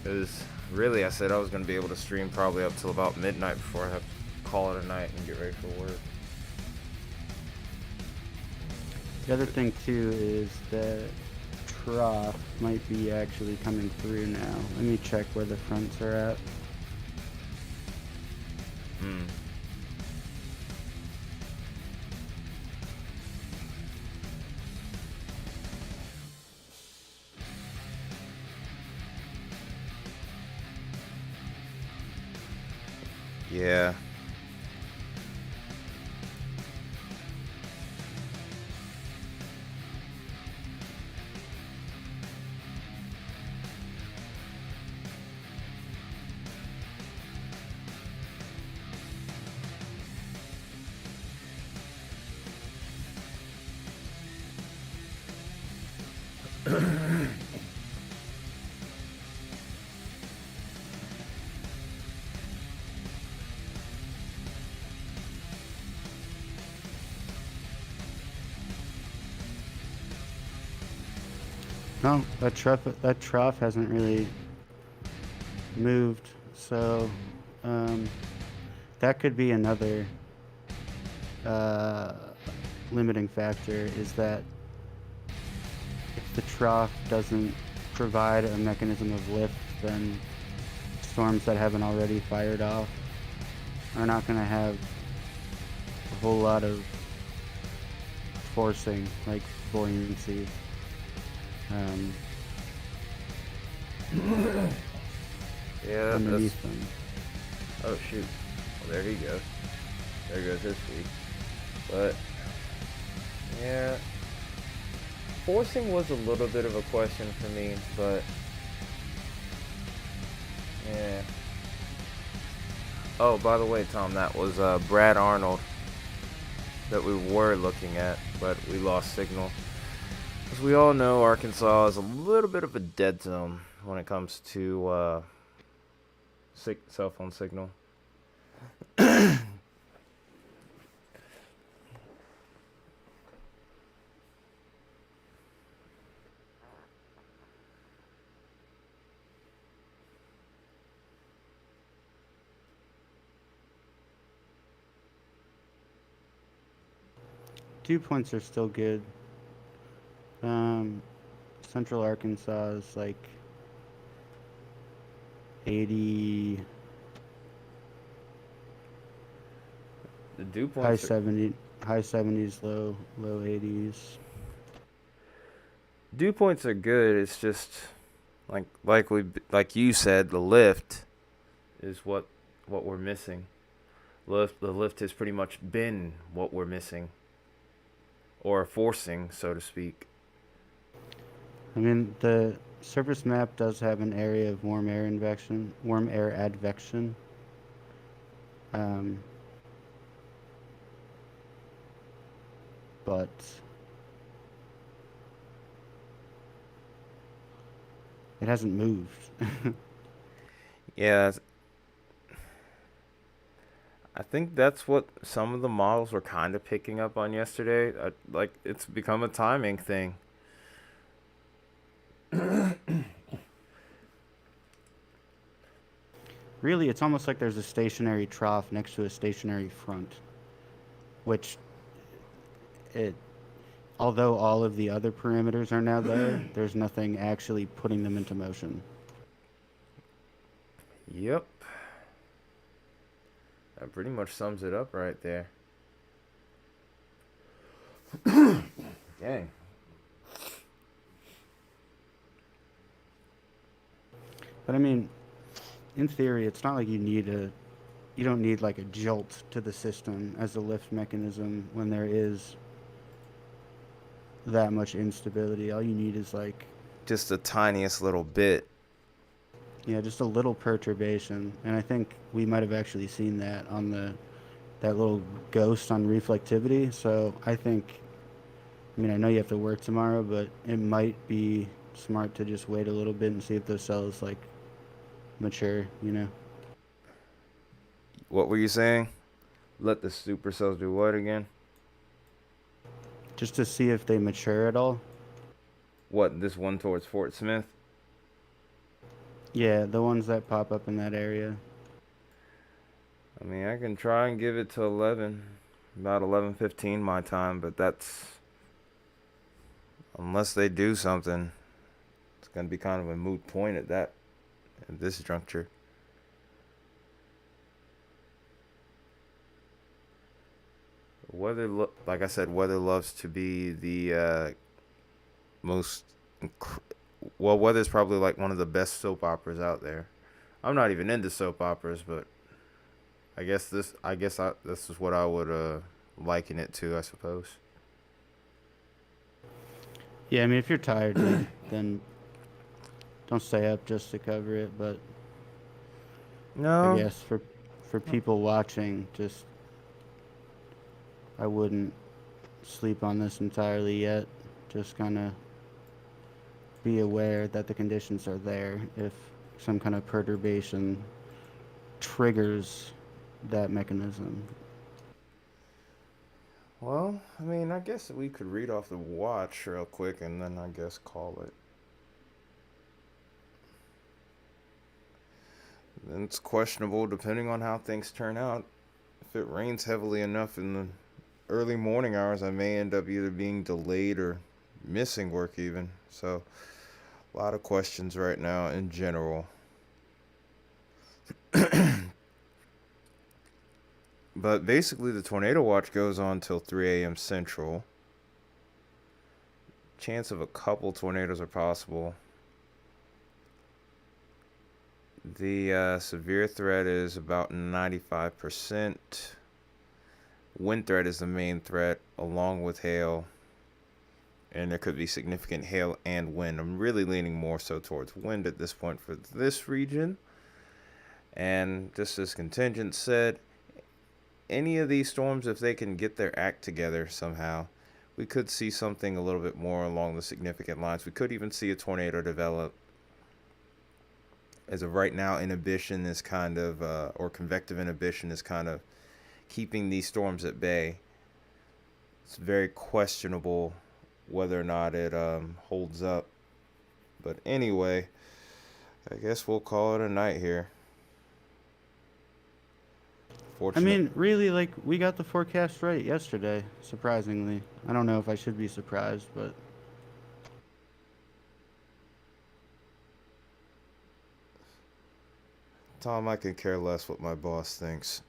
Speaker 1: Because really, I said I was going to be able to stream probably up till about midnight before I have to call it a night and get ready for work.
Speaker 4: The other thing too is that trough might be actually coming through now. Let me check where the fronts are at.
Speaker 1: Hmm. Yeah.
Speaker 4: No, that trough hasn't really moved, so that could be another uh, limiting factor. Is that if the trough doesn't provide a mechanism of lift, then storms that haven't already fired off are not going to have a whole lot of forcing, like buoyancy.
Speaker 1: Yeah, that's...
Speaker 4: Underneath them.
Speaker 1: Oh, shoot. Well, there he goes. There goes his feet. But, yeah. Forcing was a little bit of a question for me, but... Yeah. Oh, by the way, Tom, that was Brad Arnold that we were looking at, but we lost signal. As we all know, Arkansas is a little bit of a dead zone when it comes to cell phone signal.
Speaker 4: Dew points are still good. Central Arkansas is like 80,
Speaker 1: The dew
Speaker 4: high
Speaker 1: points are,
Speaker 4: 70, high 70s, low 80s.
Speaker 1: dew points are good. It's just like you said, the lift is what we're missing. The lift has pretty much been what we're missing, or forcing, so to speak.
Speaker 4: I mean, the surface map does have an area of warm air advection. Um, but it hasn't moved.
Speaker 1: Yeah, I think that's what some of the models were kind of picking up on yesterday. Like it's become a timing thing.
Speaker 4: Really, it's almost like there's a stationary trough next to a stationary front, which it although all of the other parameters are now there, there's nothing actually putting them into motion.
Speaker 1: Yep. That pretty much sums it up right there. Dang.
Speaker 4: But I mean, in theory, it's not like you don't need like a jolt to the system as a lift mechanism when there is that much instability. All you need is like,
Speaker 1: Just the tiniest little bit.
Speaker 4: yeah, just a little perturbation. And I think we might have actually seen that on that little ghost on reflectivity. So I mean, I know you have to work tomorrow, but it might be smart to just wait a little bit and see if those cells like mature, you know?
Speaker 1: What were you saying? Let the supercells do what again?
Speaker 4: Just to see if they mature at all.
Speaker 1: What, this one towards Fort Smith?
Speaker 4: Yeah, the ones that pop up in that area.
Speaker 1: I mean, I can try and give it to 11, about 11:15 my time, but that's unless they do something, it's gonna be kind of a moot point at this juncture. Like I said, weather loves to be the most. Well, weather's probably like one of the best soap operas out there. I'm not even into soap operas, but this is what I would liken it to, I suppose.
Speaker 4: Yeah, I mean, if you're tired, dude, then don't stay up just to cover it. But I
Speaker 1: No,
Speaker 4: guess for people watching, just I wouldn't sleep on this entirely yet. Just kind of be aware that the conditions are there if some kind of perturbation triggers that mechanism.
Speaker 1: well, I mean, I guess we could read off the watch real quick and then I guess call it. Then it's questionable depending on how things turn out. If it rains heavily enough in the early morning hours, I may end up either being delayed or missing work even. So, a lot of questions right now in general. But basically, the tornado watch goes on till 3 a.m. Central. Chance of a couple tornadoes are possible. The severe threat is about 95%. Wind threat is the main threat, along with hail. And there could be significant hail and wind. I'm really leaning more so towards wind at this point for this region. And just as contingent said, any of these storms, if they can get their act together somehow, we could see something a little bit more along the significant lines. We could even see a tornado develop. As of right now, inhibition is kind of, or convective inhibition is kind of keeping these storms at bay. It's very questionable whether or not it holds up. But anyway, I guess we'll call it a night here.
Speaker 4: I mean, really, like, we got the forecast right yesterday, surprisingly. I don't know if I should be surprised, but
Speaker 1: Tom, I could care less what my boss thinks.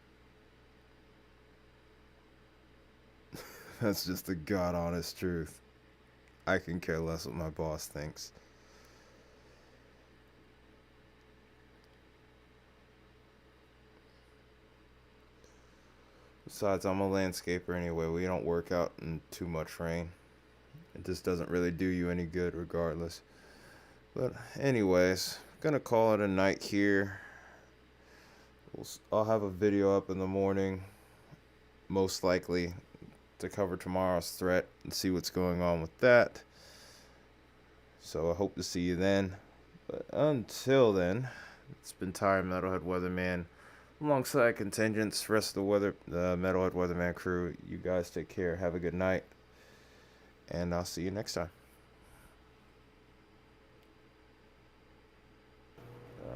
Speaker 1: That's just the god honest truth. I can care less what my boss thinks. Besides, I'm a landscaper anyway. We don't work out in too much rain. It just doesn't really do you any good regardless. But anyways, gonna call it a night here. I'll have a video up in the morning, most likely, to cover tomorrow's threat and see what's going on with that. So I hope to see you then. But until then, it's been Metalhead Weatherman. alongside contingents, rest of the Metalhead Weatherman crew. You guys take care. Have a good night, and I'll see you next time.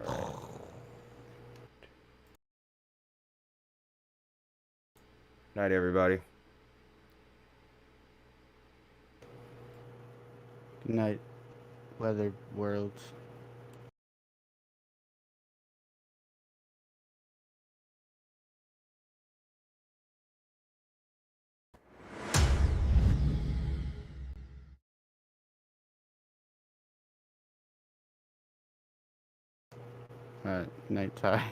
Speaker 1: All right. Night, everybody.
Speaker 4: Good night, Weather Worlds. Night, Ty.